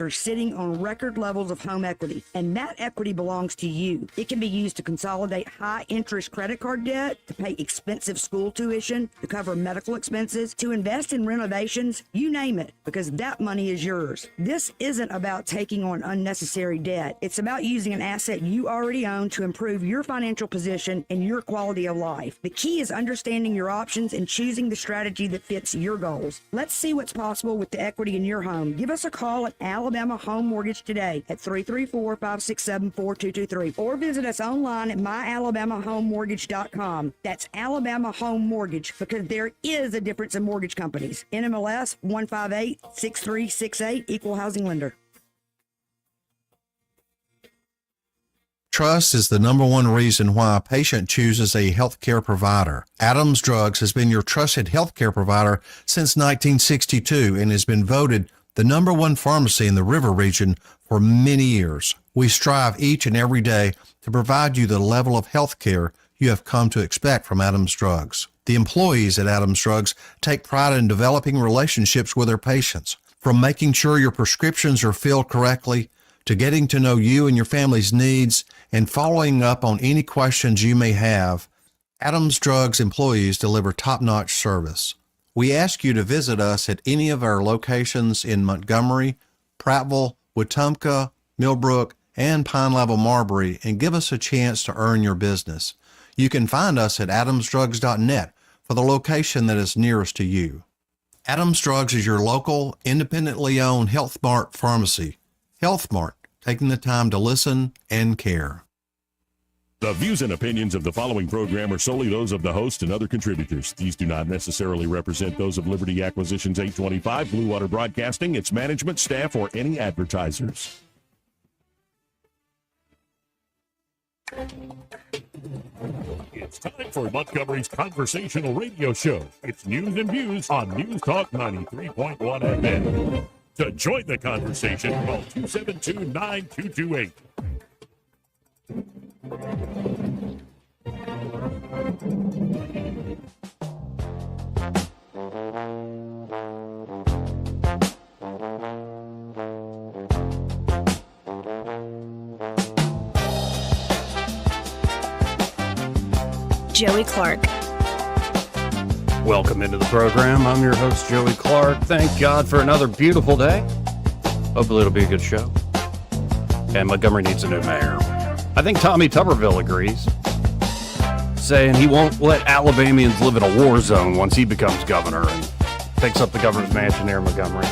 are sitting on record levels of home equity, and that equity belongs to you. It can be used to consolidate high-interest credit card debt, to pay expensive school tuition, to cover medical expenses, to invest in renovations, you name it, because that money is yours. This isn't about taking on unnecessary debt. It's about using an asset you already own to improve your financial position and your quality of life. The key is understanding your options and choosing the strategy that fits your goals. Let's see what's possible with the equity in your home. Give us a call at Alabama Home Mortgage today at 334-567-4223 or visit us online at myalabamahomemortgage.com. That's Alabama Home Mortgage, because there is a difference in mortgage companies. NMLS 1586368, Equal Housing Lender. Trust is the number one reason why a patient chooses a healthcare provider. Adams Drugs has been your trusted healthcare provider since 1962 and has been voted the number one pharmacy in the River region for many years. We strive each and every day to provide you the level of health care you have come to expect from Adams Drugs. The employees at Adams Drugs take pride in developing relationships with their patients. From making sure your prescriptions are filled correctly, to getting to know you and your family's needs, and following up on any questions you may have, Adams Drugs employees deliver top-notch service. We ask you to visit us at any of our locations in Montgomery, Prattville, Wetumpka, Millbrook, and Pine Level Marbury, and give us a chance to earn your business. You can find us at adamsdrugs.net for the location that is nearest to you. Adams Drugs is your local, independently owned Health Mart pharmacy. Health Mart, taking the time to listen and care. The views and opinions of the following program are solely those of the host and other contributors. These do not necessarily represent those of Liberty Acquisitions 825, Blue Water Broadcasting, its management, staff, or any advertisers. It's time for Montgomery's conversational radio show. It's news and views on News Talk 93.1 FM. To join the conversation, call 272-9228. Joey Clark. Welcome into the program. I'm your host, Joey Clark. Thank God for another beautiful day. Hopefully it'll be a good show. And Montgomery needs a new mayor. I think Tommy Tuberville agrees, saying he won't let Alabamians live in a war zone once he becomes governor and takes up the governor's mansion here in Montgomery.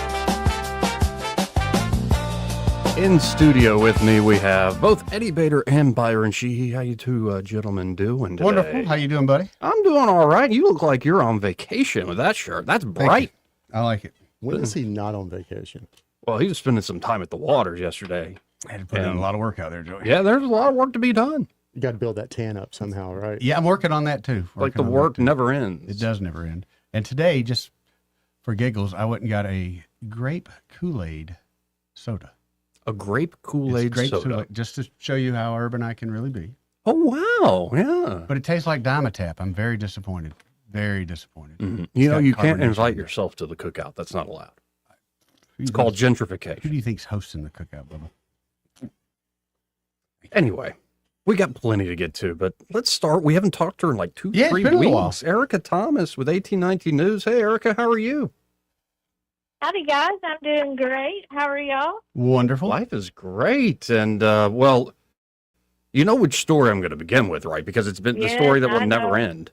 In studio with me, we have both Eddie Bader and Byron Sheehy. How you two gentlemen doing today? Wonderful. How you doing, buddy? I'm doing all right. You look like you're on vacation with that shirt. That's bright. I like it. When is he not on vacation? Well, he was spending some time at the waters yesterday. I had to put in a lot of work out there, Joey. Yeah, there's a lot of work to be done. You got to build that tan up somehow, right? Yeah, I'm working on that too. Like the work never ends. It does never end. And today, just for giggles, I went and got a grape Kool-Aid soda. A grape Kool-Aid soda. Just to show you how urban I can really be. Oh, wow. Yeah. But it tastes like Dimetap. I'm very disappointed. Very disappointed. Mm-hmm. You know, you can't invite yourself to the cookout. That's not allowed. It's called gentrification. Who do you think's hosting the cookout, Bubba? Anyway, we got plenty to get to, but let's start. We haven't talked to her in like 3 it's been a while. weeks. Erica Thomas with 1819 News. Hey, Erica, how are you? Howdy, guys. I'm doing great. How are y'all? Wonderful. Life is great. And, well, you know which story I'm going to begin with, right? Because it's been the story that will never end.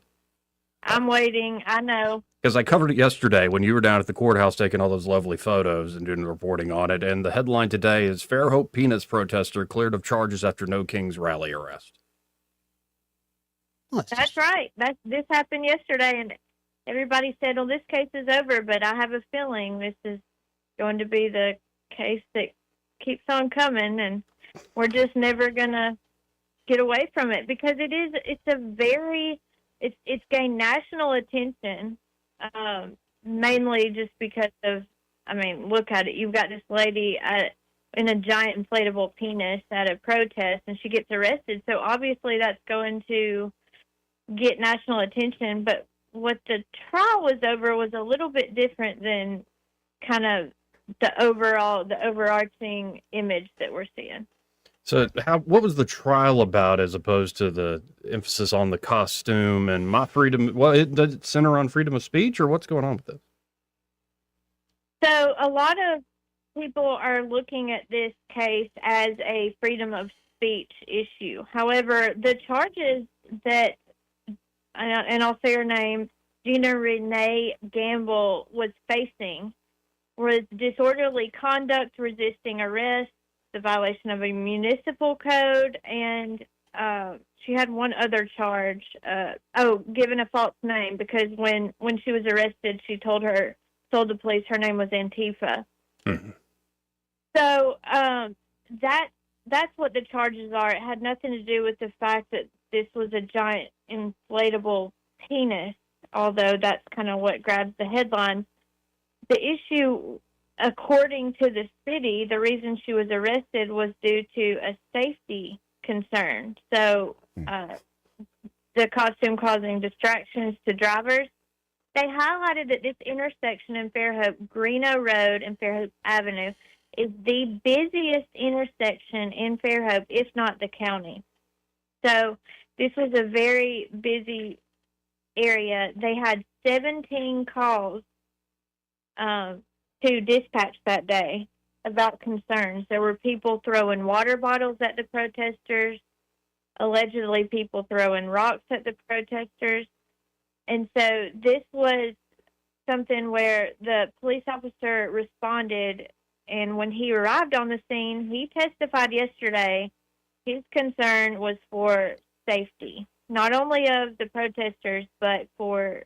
I'm waiting. I know. Because I covered it yesterday when you were down at the courthouse taking all those lovely photos and doing the reporting on it. And the headline today is Fairhope Peanuts protester cleared of charges after No Kings rally arrest. That's right. This happened yesterday, and everybody said, well, this case is over, but I have a feeling this is going to be the case that keeps on coming, and we're just never going to get away from it because it's gained national attention. Mainly just because of, look at it. You've got this lady in a giant inflatable penis at a protest, and she gets arrested. So obviously that's going to get national attention. But what the trial was over was a little bit different than kind of the overarching image that we're seeing. So what was the trial about as opposed to the emphasis on the costume and my freedom? Well, does it center on freedom of speech, or what's going on with this? So a lot of people are looking at this case as a freedom of speech issue. However, the charges that, and I'll say her name, Gina Renee Gamble was facing was disorderly conduct, resisting arrest, the violation of a municipal code, and she had one other charge, giving a false name, because when she was arrested, she told the police her name was Antifa. Mm-hmm. So that's what the charges are. It had nothing to do with the fact that this was a giant inflatable penis, although that's kind of what grabs the headline. The issue, according to the city, the reason she was arrested was due to a safety concern. So the costume causing distractions to drivers. They highlighted that this intersection in Fairhope, Greeno Road and Fairhope Avenue, is the busiest intersection in Fairhope, if not the county. So this was a very busy area. They had 17 calls to dispatch that day about concerns. There were people throwing water bottles at the protesters, allegedly people throwing rocks at the protesters. And so this was something where the police officer responded, and when he arrived on the scene, he testified yesterday his concern was for safety, not only of the protesters, but for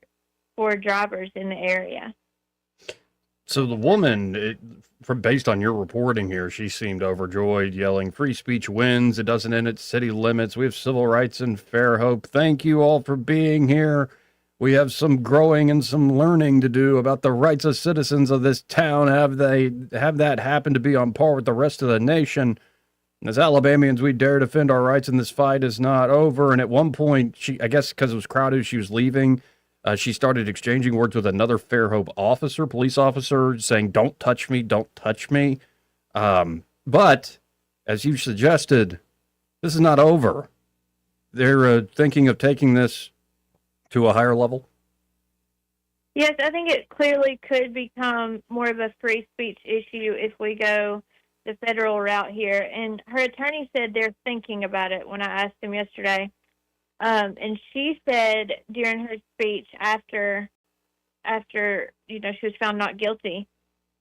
drivers in the area. So the woman, based on your reporting here, she seemed overjoyed, yelling, "Free speech wins. It doesn't end at city limits. We have civil rights in Fairhope. Thank you all for being here. We have some growing and some learning to do about the rights of citizens of this town. Have that happen to be on par with the rest of the nation. As Alabamians, we dare defend our rights, and this fight is not over." And at one point, I guess because it was crowded, she was leaving. She started exchanging words with another Fairhope police officer, saying, "Don't touch me, don't touch me." But, as you suggested, this is not over. They're thinking of taking this to a higher level? Yes, I think it clearly could become more of a free speech issue if we go the federal route here. And her attorney said they're thinking about it when I asked him yesterday. And she said during her speech after she was found not guilty,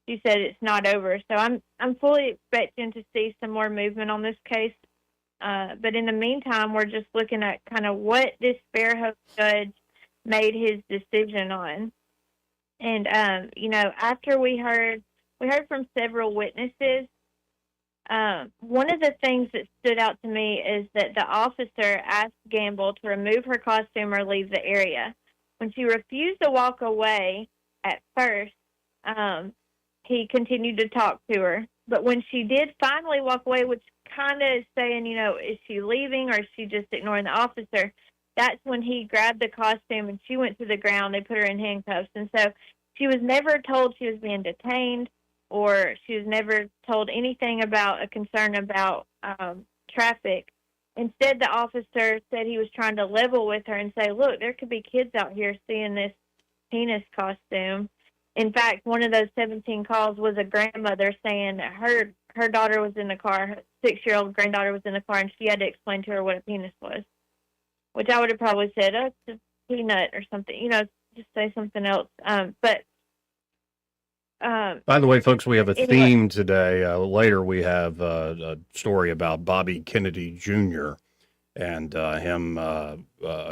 she said it's not over. So I'm fully expecting to see some more movement on this case. But in the meantime, we're just looking at kind of what this Fairhope judge made his decision on. And, after we heard from several witnesses. One of the things that stood out to me is that the officer asked Gamble to remove her costume or leave the area. When she refused to walk away at first, he continued to talk to her. But when she did finally walk away, which kind of is saying, is she leaving or is she just ignoring the officer? That's when he grabbed the costume and she went to the ground. They put her in handcuffs. And so she was never told she was being detained, or she was never told anything about a concern about traffic. Instead, the officer said he was trying to level with her and say, look, there could be kids out here seeing this penis costume. In fact, one of those 17 calls was a grandmother saying that her daughter was in the car, her 6-year-old granddaughter was in the car, and she had to explain to her what a penis was, which I would have probably said, oh, it's a peanut or something, just say something else. By the way, folks, we have a theme today. Later, we have a story about Bobby Kennedy Jr. and him, a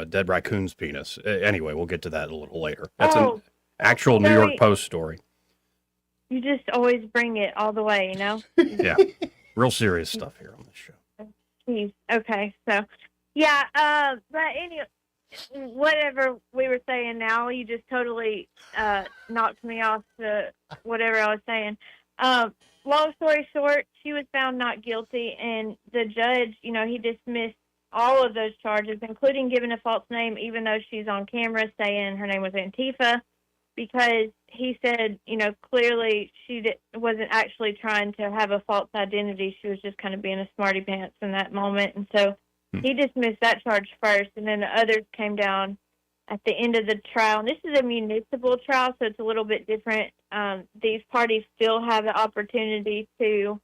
dead raccoon's penis. Anyway, we'll get to that a little later. That's an actual New York Post story. You just always bring it all the way, Yeah, real serious stuff here on this show. Jeez. Okay, so, yeah, but anyway, whatever we were saying now, you just totally knocked me off to whatever I was saying. Long story short, she was found not guilty, and the judge, he dismissed all of those charges, including giving a false name, even though she's on camera saying her name was Antifa. because he said, clearly wasn't actually trying to have a false identity. She was just kind of being a smarty pants in that moment. And so he dismissed that charge first, and then the others came down at the end of the trial. And this is a municipal trial, so it's a little bit different. These parties still have the opportunity to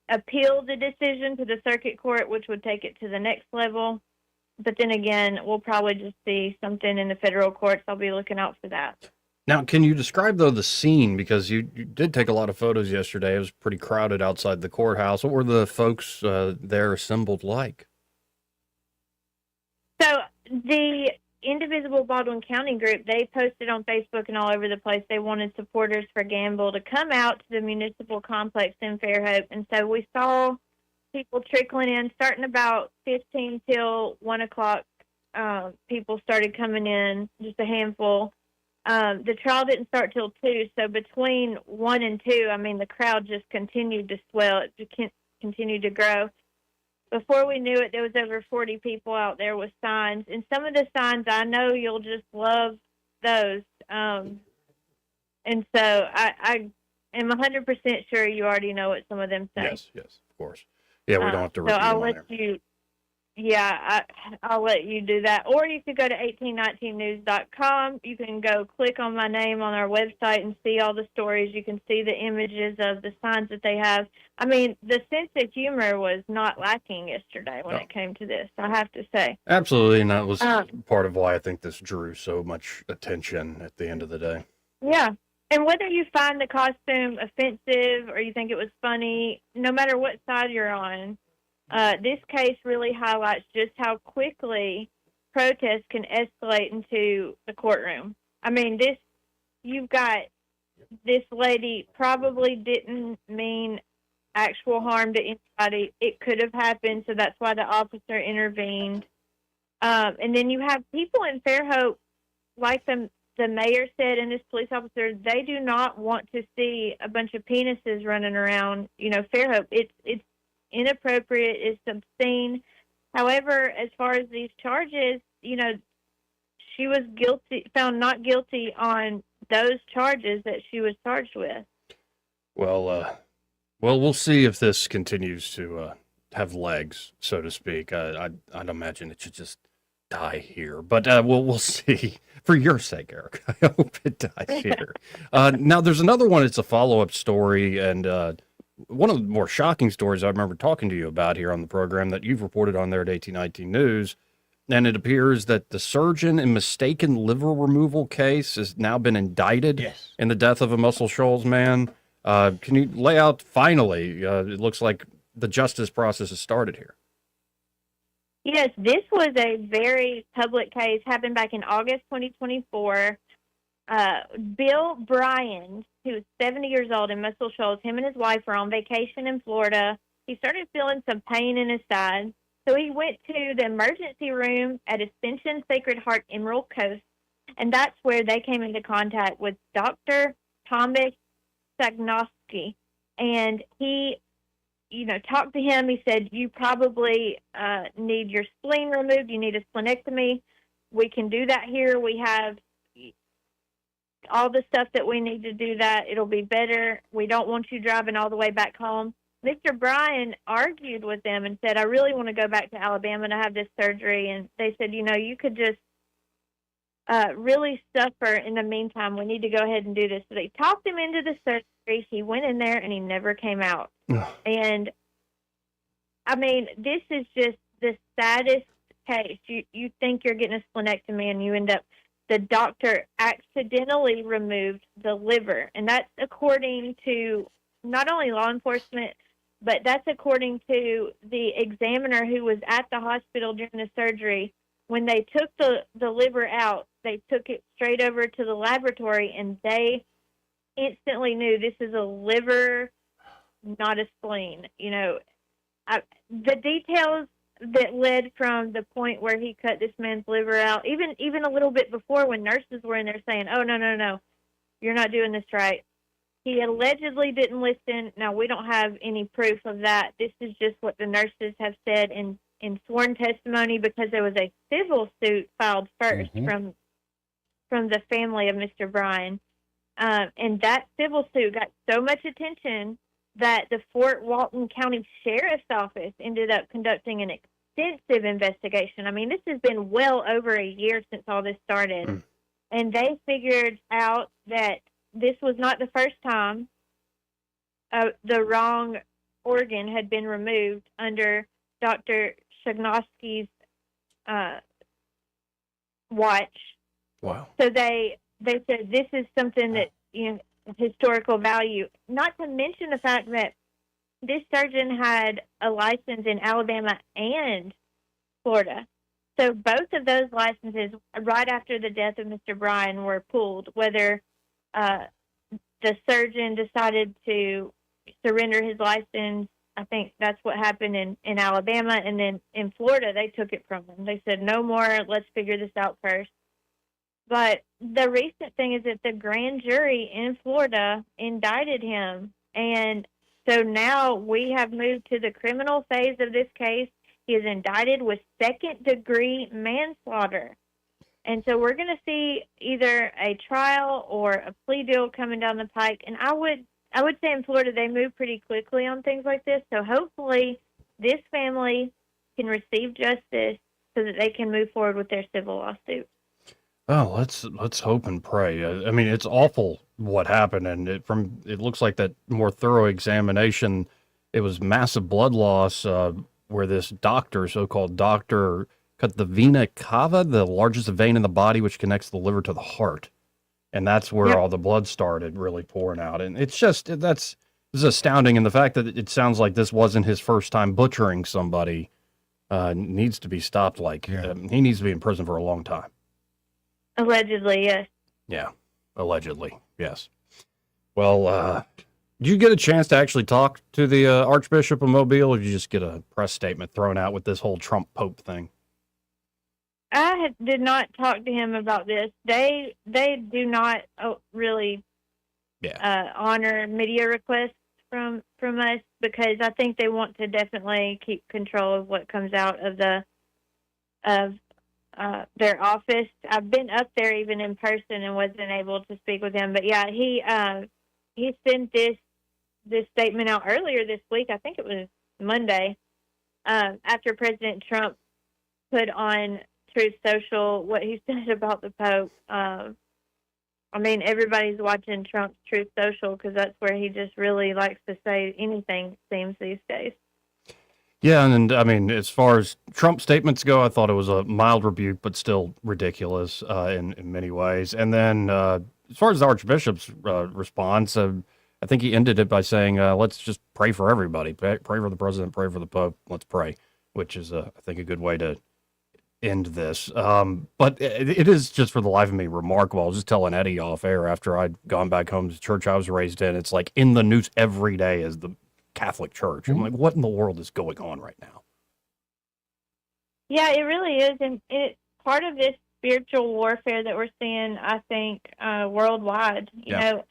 appeal the decision to the circuit court, which would take it to the next level. But then again, we'll probably just see something in the federal courts. I'll be looking out for that. Now, can you describe, though, the scene? Because you did take a lot of photos yesterday. It was pretty crowded outside the courthouse. What were the folks there assembled like? So the Indivisible Baldwin County group, they posted on Facebook and all over the place. They wanted supporters for Gamble to come out to the municipal complex in Fairhope. And so we saw people trickling in, starting about 15 till 1 o'clock. People started coming in, just a handful. The trial didn't start till 2, so between 1 and 2, the crowd just continued to swell. It just continued to grow. Before we knew it, there was over 40 people out there with signs. And some of the signs, I know you'll just love those. And so I am 100% sure you already know what some of them say. Yes, of course. Yeah, we don't have to repeat so I'll them let there. you. Yeah, I'll let you do that. Or you could go to 1819news.com. You can go click on my name on our website and see all the stories. You can see the images of the signs that they have. The sense of humor was not lacking yesterday when it came to this, I have to say. Absolutely, and that was part of why I think this drew so much attention at the end of the day. Yeah. And whether you find the costume offensive or you think it was funny, no matter what side you're on, this case really highlights just how quickly protests can escalate into the courtroom. You've got this lady probably didn't mean actual harm to anybody. It could have happened, so that's why the officer intervened. And then you have people in Fairhope, like the mayor said, and this police officer, they do not want to see a bunch of penises running around, Fairhope. It's inappropriate, it's obscene. However, as far as these charges, she was found not guilty on those charges that she was charged with. Well, we'll see if this continues to have legs, so to speak. I'd imagine it should just die here, but we'll see. For your sake, Eric, I hope it dies here. Now, there's another one. It's a follow-up story, and one of the more shocking stories I remember talking to you about here on the program that you've reported on there at 1819 News, and it appears that the surgeon in mistaken liver removal case has now been indicted in the death of a Muscle Shoals man. Can you lay out, finally, it looks like the justice process has started here. Yes, this was a very public case, happened back in August 2024. Bill Bryan, who was 70 years old in Muscle Shoals, him and his wife were on vacation in Florida. He started feeling some pain in his side, so he went to the emergency room at Ascension Sacred Heart Emerald Coast, and that's where they came into contact with Dr. Thomas Sagnosky. And he talked to him. He said, you probably need your spleen removed. You need a splenectomy. We can do that here. We have all the stuff that we need to do that. It'll be better. We don't want you driving all the way back home. Mr. Bryan argued with them and said, I really want to go back to Alabama to have this surgery. And they said, you could just really suffer in the meantime. We need to go ahead and do this. So they talked him into the surgery. He went in there and he never came out. And this is just the saddest case. You think you're getting a splenectomy and you end up, the doctor accidentally removed the liver. And that's according to not only law enforcement, but that's according to the examiner who was at the hospital during the surgery. When they took the liver out, they took it straight over to the laboratory, and they instantly knew this is a liver, not a spleen. The details that led from the point where he cut this man's liver out, even a little bit before when nurses were in there saying, oh, no, you're not doing this right. He allegedly didn't listen. Now, we don't have any proof of that. This is just what the nurses have said in sworn testimony, because there was a civil suit filed first from from the family of Mr. Bryan. And that civil suit got so much attention that the Fort Walton County Sheriff's Office ended up conducting an extensive investigation. I mean, this has been well over a year since all this started. And they figured out that this was not the first time the wrong organ had been removed under Dr. Shagnosky's watch. Wow. So they said this is something that, historical value. Not to mention the fact that this surgeon had a license in Alabama and Florida. So both of those licenses, right after the death of Mr. Bryan, were pulled, whether the surgeon decided to surrender his license. I think that's what happened in Alabama. And then in Florida, they took it from him. They said, no more, let's figure this out first. But the recent thing is that the grand jury in Florida indicted him. And so now we have moved to the criminal phase of this case. He is indicted with second-degree manslaughter. And so we're going to see either a trial or a plea deal coming down the pike. And I would say in Florida they move pretty quickly on things like this. So hopefully this family can receive justice so that they can move forward with their civil lawsuit. Oh, let's hope and pray. I mean, it's awful what happened, and it looks like that more thorough examination, it was massive blood loss where this doctor, so-called doctor, cut the vena cava, the largest vein in the body, which connects the liver to the heart, and that's where all the blood started really pouring out. And it's just this is astounding, and the fact that it sounds like this wasn't his first time butchering somebody needs to be stopped. He needs to be in prison for a long time. Allegedly, yes. Yeah, allegedly, yes. Well, did you get a chance to actually talk to the Archbishop of Mobile, or did you just get a press statement thrown out with this whole Trump Pope thing? I did not talk to him about this. They do not really honor media requests from us because I think they want to definitely keep control of what comes out of their office. I've been up there even in person and wasn't able to speak with him. But yeah, he sent this statement out earlier this week. I think it was Monday, after President Trump put on Truth Social what he said about the Pope. I mean, everybody's watching Trump's Truth Social because that's where he just really likes to say anything, it seems, these days. Yeah, and I mean, as far as Trump statements go, I thought it was a mild rebuke, but still ridiculous in many ways. And then as far as the Archbishop's response, I think he ended it by saying, let's just pray for everybody. Pray for the president, pray for the Pope, let's pray, which is, I think, a good way to end this. But it is just, for the life of me, remarkable. I was just telling Eddie off air after I'd gone back home to the church I was raised in. It's like in the news every day as the Catholic Church. I'm like, what in the world is going on right now? Yeah, it really is. And it's part of this spiritual warfare that we're seeing, I think, worldwide. You know,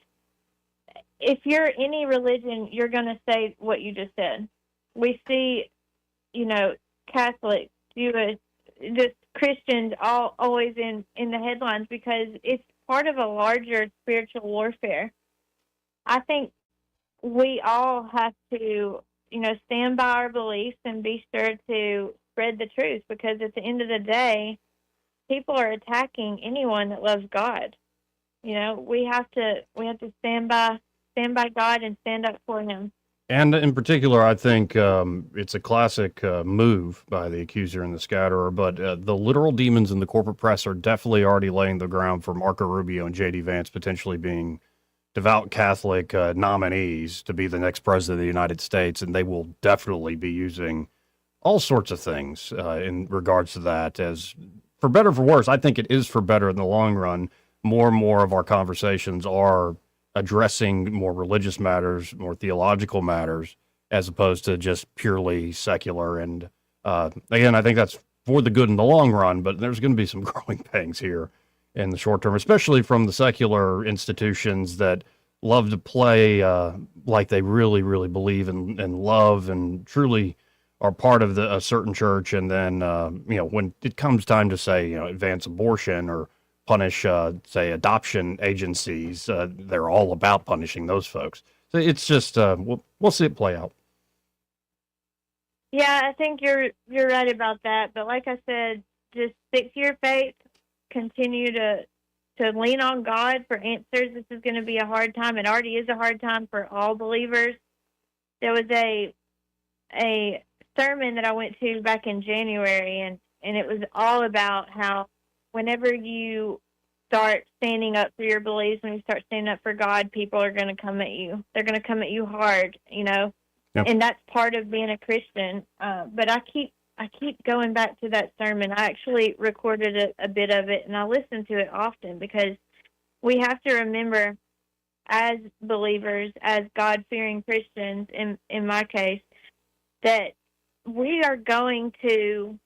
if you're any religion, you're going to say what you just said. We see, Catholics, Jewish, just Christians always in the headlines because it's part of a larger spiritual warfare. I think we all have to, stand by our beliefs and be sure to spread the truth because at the end of the day, people are attacking anyone that loves God. We have to stand by God and stand up for Him. And in particular, I think it's a classic move by the accuser and the scatterer, but the literal demons in the corporate press are definitely already laying the ground for Marco Rubio and J.D. Vance potentially being devout Catholic nominees to be the next president of the United States, and they will definitely be using all sorts of things in regards to that. As for better or for worse, I think it is for better in the long run. More and more of our conversations are addressing more religious matters, more theological matters, as opposed to just purely secular. And again, I think that's for the good in the long run, but there's going to be some growing pains here in the short term, especially from the secular institutions that love to play like they really, really believe and love and truly are part of a certain church. And then, when it comes time to say, advance abortion or punish, say, adoption agencies. They're all about punishing those folks. So it's just we'll see it play out. Yeah, I think you're right about that. But like I said, just stick to your faith. Continue to lean on God for answers. This is going to be a hard time. It already is a hard time for all believers. There was a sermon that I went to back in January, and it was all about how whenever you start standing up for your beliefs, when you start standing up for God, people are going to come at you. They're going to come at you hard, you know. Yep. And that's part of being a Christian. But I keep going back to that sermon. I actually recorded a bit of it, and I listen to it often because we have to remember, as believers, as God-fearing Christians, in my case, that we are going to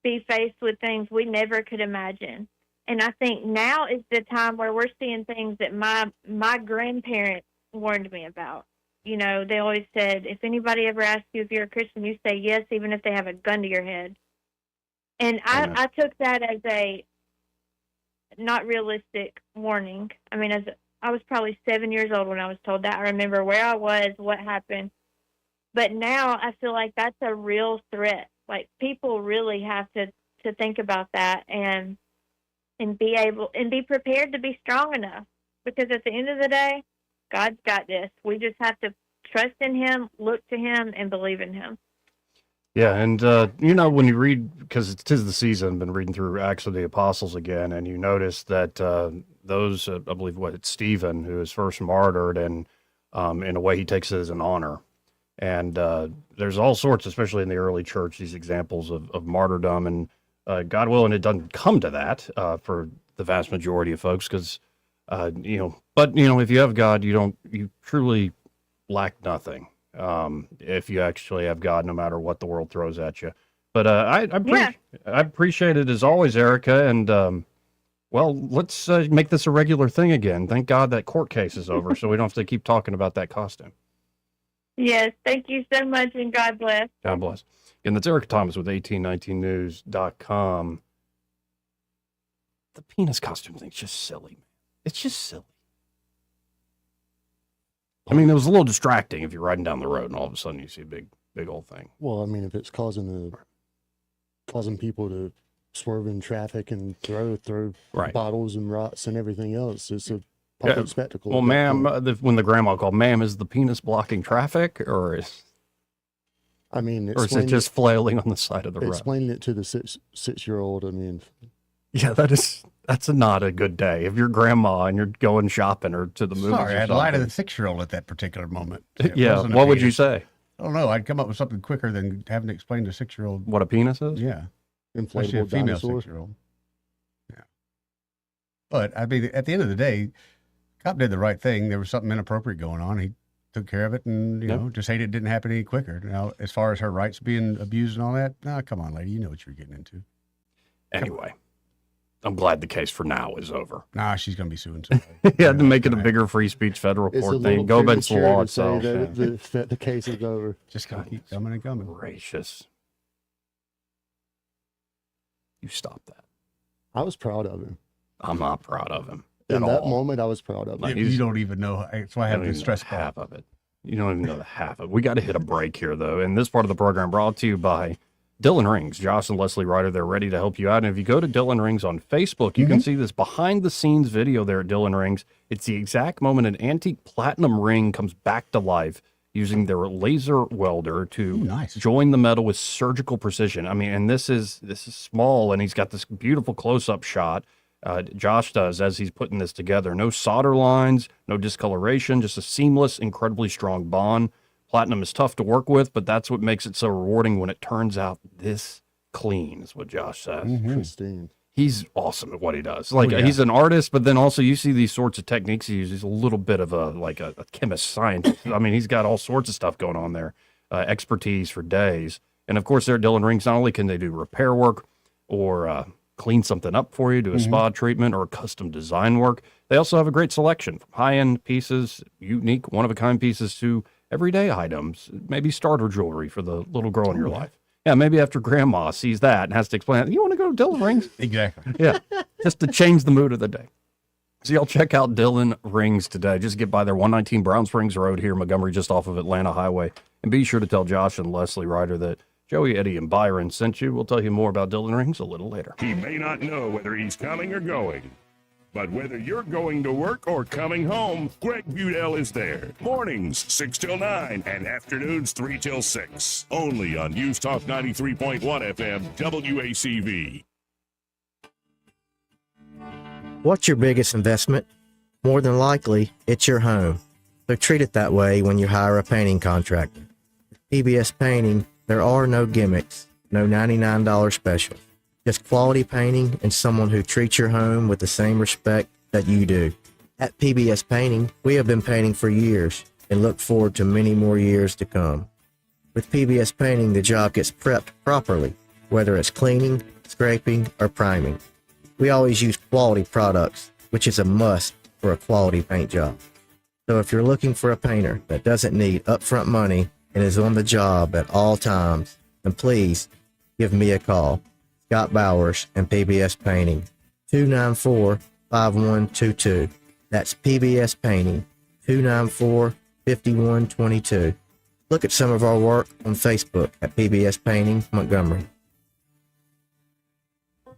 be faced with things we never could imagine. And I think now is the time where we're seeing things that my grandparents warned me about. You know, they always said, if anybody ever asks you if you're a Christian, you say yes, even if they have a gun to your head. And I took that as a not realistic warning. I mean, I was probably 7 years old when I was told that. I remember where I was, what happened. But now I feel like that's a real threat. Like, people really have to think about that and be prepared to be strong enough. Because at the end of the day, God's got this. We just have to trust in Him, look to Him, and believe in Him. Yeah, and you know, when you read, because it's 'tis the season, I've been reading through Acts of the Apostles again, and you notice that those, I believe, it's Stephen who is first martyred, and in a way he takes it as an honor. And there's all sorts, especially in the early church, these examples of martyrdom, and God willing, it doesn't come to that for the vast majority of folks, because you know, but you know, if you have God, you truly lack nothing. If you actually have God, no matter what the world throws at you. But I appreciate it as always, Erica. And well, let's make this a regular thing again. Thank God that court case is over, so we don't have to keep talking about that costume. Yes, thank you so much, and God bless. God bless. And that's Erica Thomas with 1819news.com. The penis costume thing's just silly. It's just silly. I mean, it was a little distracting if you're riding down the road and all of a sudden you see a big old thing. Well, I mean, if it's causing people to swerve in traffic and throw right. bottles and rocks and everything else, it's a public spectacle. Well, ma'am, when the grandma called, ma'am, is the penis blocking traffic, or is it just flailing on the side of the road? Explaining it to the six-year-old, I mean. Yeah, that's not a good day. If you're grandma and you're going shopping or to the movies. Sorry, I had lied to the 6-year-old at that particular moment. Yeah, what would you say? I don't know. I'd come up with something quicker than having to explain to a 6-year-old what a penis is. Yeah, inflatable a female dinosaur. 6-year-old. Yeah, but I mean, at the end of the day, cop did the right thing. There was something inappropriate going on. He took care of it, and you know, just hate it didn't happen any quicker. Now, as far as her rights being abused and all that, come on, lady, you know what you're getting into. Anyway. I'm glad the case for now is over. Nah, she's going to be suing somebody. He had to make it a bigger free speech federal court thing. Go against the law itself. The case is over. Just going to keep coming and coming. Gracious. You stop that. I was proud of him. I'm not proud of him. In that moment, I was proud of him. You don't even know. That's why I have to stress half of it. You don't even know the half of it. We got to hit a break here, though. And this part of the program brought to you by Dylan Rings. Josh and Leslie Ryder, they're ready to help you out. And if you go to Dylan Rings on Facebook, you can see this behind-the-scenes video there at Dylan Rings. It's the exact moment an antique platinum ring comes back to life using their laser welder to join the metal with surgical precision. I mean, and this is small, and he's got this beautiful close-up shot. Josh does as he's putting this together. No solder lines, no discoloration, just a seamless, incredibly strong bond. Platinum is tough to work with, but that's what makes it so rewarding when it turns out this clean, is what Josh says. Pristine. He's awesome at what he does. Like, he's an artist, but then also you see these sorts of techniques he uses. He's a little bit of a chemist, scientist. I mean, he's got all sorts of stuff going on there, expertise for days. And of course, there at Dylan Rings, not only can they do repair work or clean something up for you, do a spa treatment or custom design work, they also have a great selection from high-end pieces, unique, one-of-a-kind pieces to everyday items, maybe starter jewelry for the little girl in your life. Yeah, maybe after Grandma sees that and has to explain, you want to go to Dylan Rings? Exactly. Yeah, just to change the mood of the day. So y'all check out Dylan Rings today. Just get by there, 119 Brown Springs Road here in Montgomery, just off of Atlanta Highway. And be sure to tell Josh and Leslie Ryder that Joey, Eddie, and Byron sent you. We'll tell you more about Dylan Rings a little later. He may not know whether he's coming or going, but whether you're going to work or coming home, Greg Budell is there. Mornings, 6 till 9, and afternoons, 3 till 6. Only on News Talk 93.1 FM, WACV. What's your biggest investment? More than likely, it's your home. So treat it that way when you hire a painting contractor. With PBS Painting, there are no gimmicks, no $99 specials. Just quality painting and someone who treats your home with the same respect that you do. At PBS Painting, we have been painting for years and look forward to many more years to come. With PBS Painting, the job gets prepped properly, whether it's cleaning, scraping, or priming. We always use quality products, which is a must for a quality paint job. So if you're looking for a painter that doesn't need upfront money and is on the job at all times, then please give me a call. Scott Bowers and PBS Painting, 294-5122. That's PBS Painting, 294-5122. Look at some of our work on Facebook at PBS Painting Montgomery.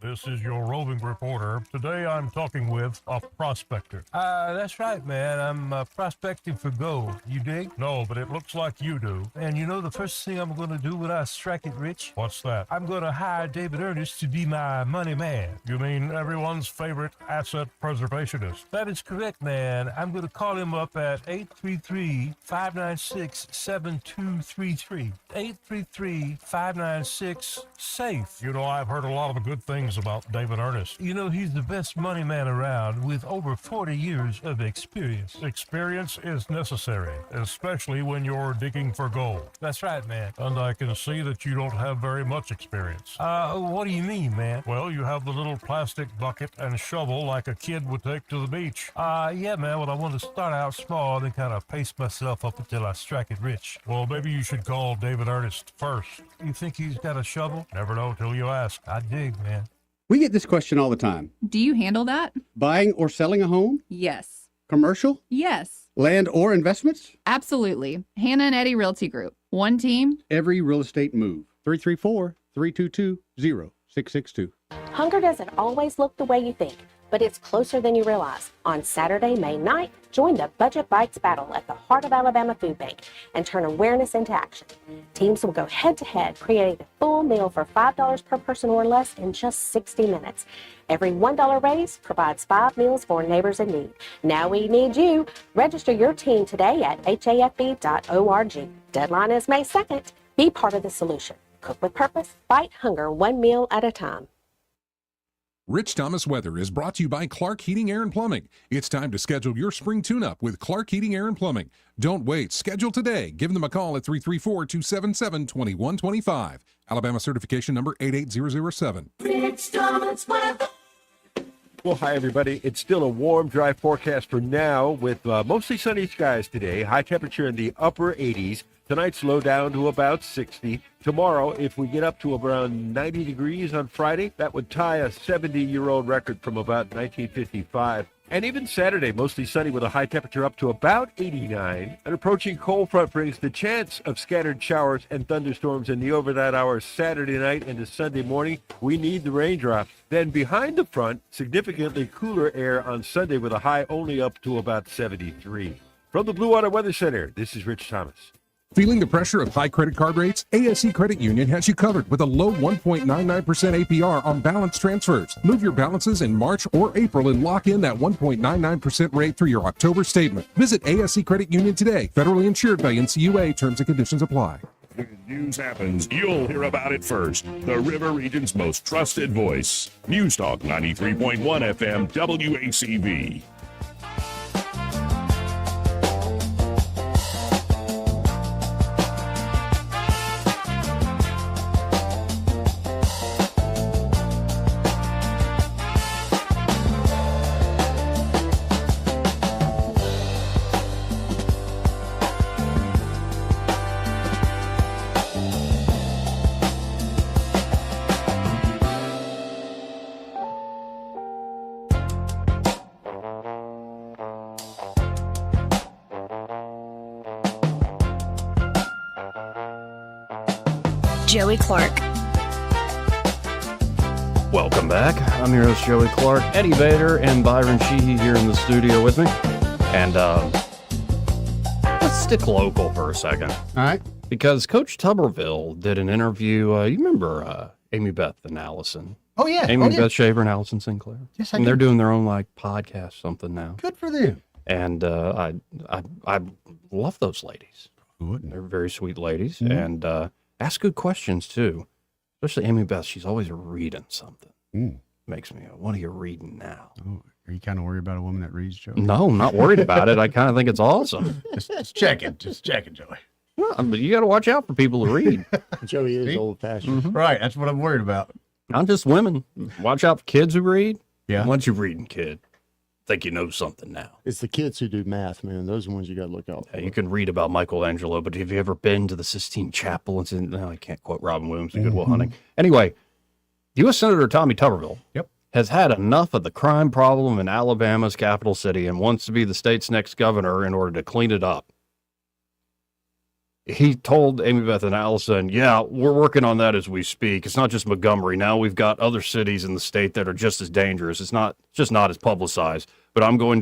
This is your roving reporter. Today I'm talking with a prospector. That's right, man. I'm prospecting for gold. You dig? No, but it looks like you do. And you know the first thing I'm going to do when I strike it rich? What's that? I'm going to hire David Ernest to be my money man. You mean everyone's favorite asset preservationist? That is correct, man. I'm going to call him up at 833-596-7233. 833-596-SAFE. You know, I've heard a lot of the good things about David Ernest. You know, he's the best money man around with over 40 years of experience. Experience is necessary, especially when you're digging for gold. That's right, man. And I can see that you don't have very much experience. What do you mean, man? Well, you have the little plastic bucket and shovel like a kid would take to the beach. Yeah, man, well, I want to start out small and then kind of pace myself up until I strike it rich. Well, maybe you should call David Ernest first. You think he's got a shovel? Never know till you ask. I dig, man. We get this question all the time. Do you handle that? Buying or selling a home? Yes. Commercial? Yes. Land or investments? Absolutely. Hannah and Eddie Realty Group. One team. Every real estate move. 334-322-0662. Hunger doesn't always look the way you think, but it's closer than you realize. On Saturday, May 9th, join the Budget Bites battle at the Heart of Alabama Food Bank and turn awareness into action. Teams will go head-to-head, creating a full meal for $5 per person or less in just 60 minutes. Every $1 raise provides 5 meals for neighbors in need. Now we need you. Register your team today at hafb.org. Deadline is May 2nd. Be part of the solution. Cook with purpose, fight hunger one meal at a time. Rich Thomas Weather is brought to you by Clark Heating, Air, and Plumbing. It's time to schedule your spring tune-up with Clark Heating, Air, and Plumbing. Don't wait. Schedule today. Give them a call at 334-277-2125. Alabama certification number 88007. Rich Thomas Weather. Well, hi, everybody. It's still a warm, dry forecast for now with mostly sunny skies today. High temperature in the upper 80s. Tonight's low down to about 60. Tomorrow, if we get up to around 90 degrees on Friday, that would tie a 70-year-old record from about 1955. And even Saturday, mostly sunny with a high temperature up to about 89. An approaching cold front brings the chance of scattered showers and thunderstorms in the overnight hours Saturday night into Sunday morning. We need the raindrops. Then behind the front, significantly cooler air on Sunday with a high only up to about 73. From the Blue Water Weather Center, this is Rich Thomas. Feeling the pressure of high credit card rates? ASE Credit Union has you covered with a low 1.99% APR on balance transfers. Move your balances in March or April and lock in that 1.99% rate through your October statement. Visit ASE Credit Union today. Federally insured by NCUA. Terms and conditions apply. When news happens, you'll hear about it first. The River Region's most trusted voice. News Talk 93.1 FM WACV. Joey Clark. Welcome back. I'm your host, Joey Clark. Eddie Vader and Byron Sheehy here in the studio with me. And let's stick local for a second. All right. Because Coach Tuberville did an interview. You remember Amy Beth and Allison? Oh, yeah. Amy Beth Shaver and Allison Sinclair. Yes, I And do. they're doing their own like podcast something now. Good for them. And I love those ladies. Who wouldn't? They're very sweet ladies Mhm. and ask good questions too. Especially Amy Beth. She's always reading something. Makes me, what are you reading now? Oh, are you kind of worried about a woman that reads, Joey? No, I'm not worried about it. I kind of think it's awesome. Just checking, Joey. Well, but you got to watch out for people who read. Joey is See? old-fashioned. Right, that's what I'm worried about. Not just women. Watch out for kids who read. Yeah. Once you're reading, kid, think you know something now. It's the kids who do math, man. Those are the ones you got to look out for. Yeah, you can read about Michelangelo, but have you ever been to the Sistine Chapel? And said, no, I can't quote Robin Williams in Good Will Hunting. Anyway, U.S. Senator Tommy Tuberville has had enough of the crime problem in Alabama's capital city and wants to be the state's next governor in order to clean it up. He told Amy Beth and Allison, yeah, we're working on that as we speak. It's not just Montgomery. Now we've got other cities in the state that are just as dangerous. It's just not as publicized. But I'm not going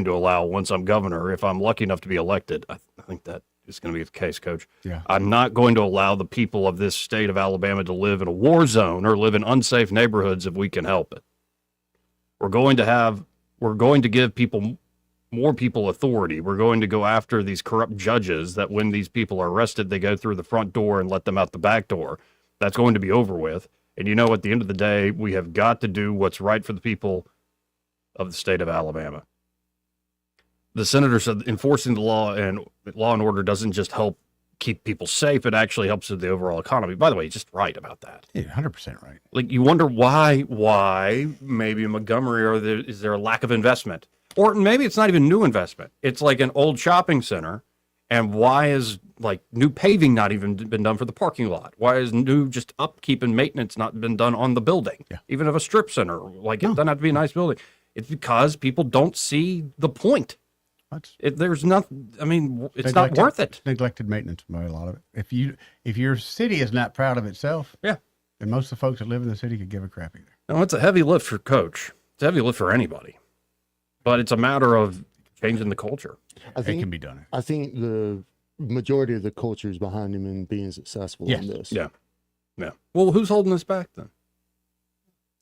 to allow once I'm governor, if I'm lucky enough to be elected. I think that is going to be the case, Coach. Yeah. I'm not going to allow the people of this state of Alabama to live in a war zone or live in unsafe neighborhoods if we can help it. We're going to give more people authority. We're going to go after these corrupt judges that when these people are arrested, they go through the front door and let them out the back door. That's going to be over with. And at the end of the day, we have got to do what's right for the people of the state of Alabama. The senator said enforcing the law and order doesn't just help keep people safe, it actually helps with the overall economy. By the way, he's just right about that. Yeah, 100% right. Like, you wonder why maybe in Montgomery is there a lack of investment? Or maybe it's not even new investment. It's like an old shopping center. And why is like new paving not even been done for the parking lot? Why is new just upkeep and maintenance not been done on the building? Yeah. Even of a strip center, it doesn't have to be a nice building. It's because people don't see the point. There's nothing. I mean, it's not worth it. Neglected maintenance by a lot of it. If your city is not proud of itself, then most of the folks that live in the city could give a crap either. No, it's a heavy lift for Coach. It's a heavy lift for anybody. But it's a matter of changing the culture. It can be done. I think the majority of the culture is behind him in being successful in this. Yeah. Well, who's holding us back then?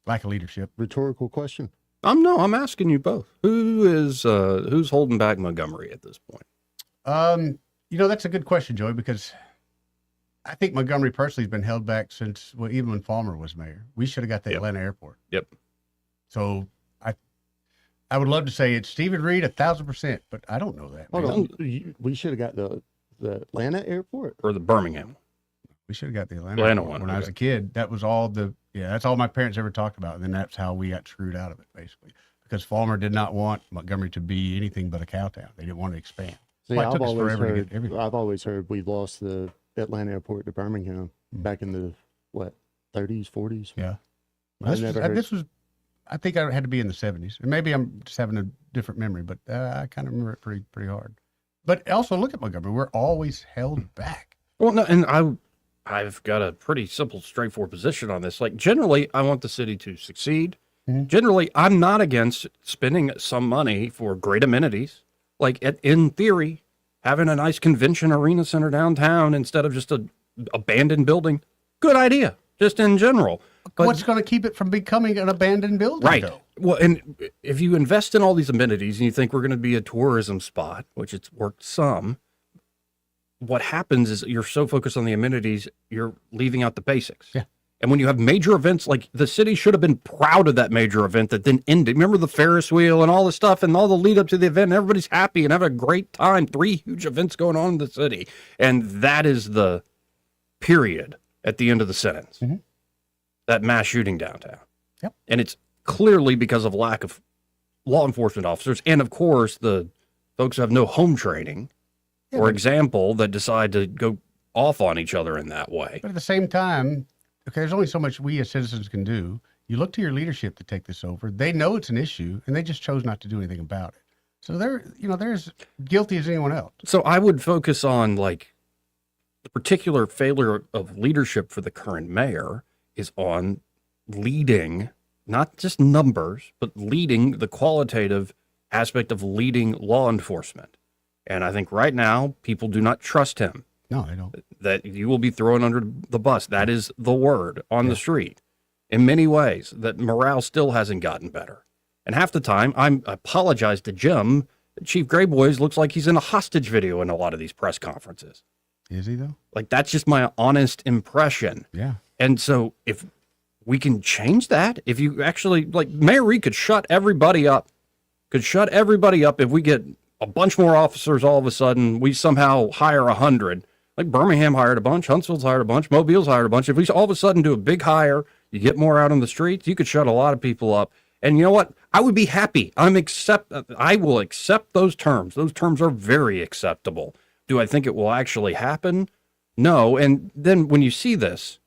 Lack of leadership. Rhetorical question. I'm asking you both. Who's holding back Montgomery at this point? That's a good question, Joey, because I think Montgomery personally has been held back since even when Palmer was mayor. We should have got the Atlanta airport. Yep. So I would love to say it's Stephen Reed 1,000%, but I don't know that. Hold on. We should have got the Atlanta airport or the Birmingham. We should have got the Atlanta one. When I was a kid, that was all that's all my parents ever talked about. And then that's how we got screwed out of it, basically. Because Palmer did not want Montgomery to be anything but a cow town. They didn't want to expand. See, Well, it took us forever to get everything. I've always heard we lost the Atlanta airport to Birmingham back in the 30s, 40s. Yeah. I think I had to be in the 70s. And maybe I'm just having a different memory, but I kind of remember it pretty hard. But also look at Montgomery. We're always held back. Well, no, and I've got a pretty simple, straightforward position on this. Like, generally, I want the city to succeed. Mm-hmm. Generally, I'm not against spending some money for great amenities. Like, in theory, having a nice convention arena center downtown instead of just an abandoned building, good idea, just in general. But what's going to keep it from becoming an abandoned building, right. though? Well, and if you invest in all these amenities and you think we're going to be a tourism spot, which it's worked some, what happens is you're so focused on the amenities, you're leaving out the basics. Yeah. And when you have major events, like the city should have been proud of that major event that then ended. Remember the Ferris wheel and all the stuff and all the lead up to the event, and everybody's happy and having a great time. 3 huge events going on in the city. And that is the period at the end of the sentence. Mm-hmm. That mass shooting downtown. Yep. And it's clearly because of lack of law enforcement officers. And of course, the folks who have no home training or example that decide to go off on each other in that way. But at the same time, okay, there's only so much we as citizens can do. You look to your leadership to take this over. They know it's an issue, and they just chose not to do anything about it. So they're as guilty as anyone else. So I would focus on, like, the particular failure of leadership for the current mayor is on leading, not just numbers, but leading the qualitative aspect of leading law enforcement. And I think right now people do not trust him. No, I don't. That you will be thrown under the bus. That is the word on the street. In many ways, that morale still hasn't gotten better. And half the time, I apologize to Jim. Chief Greyboys looks like he's in a hostage video in a lot of these press conferences. Is he, though? Like, that's just my honest impression. Yeah. And so if we can change that, if you actually, like, Mayor Reed could shut everybody up, if we get a bunch more officers all of a sudden, we somehow hire 100. Like Birmingham hired a bunch, Huntsville's hired a bunch, Mobile's hired a bunch. If we all of a sudden do a big hire, you get more out on the streets, you could shut a lot of people up. And you know what? I would be happy. I will accept those terms. Those terms are very acceptable. Do I think it will actually happen? No. And then when you see this,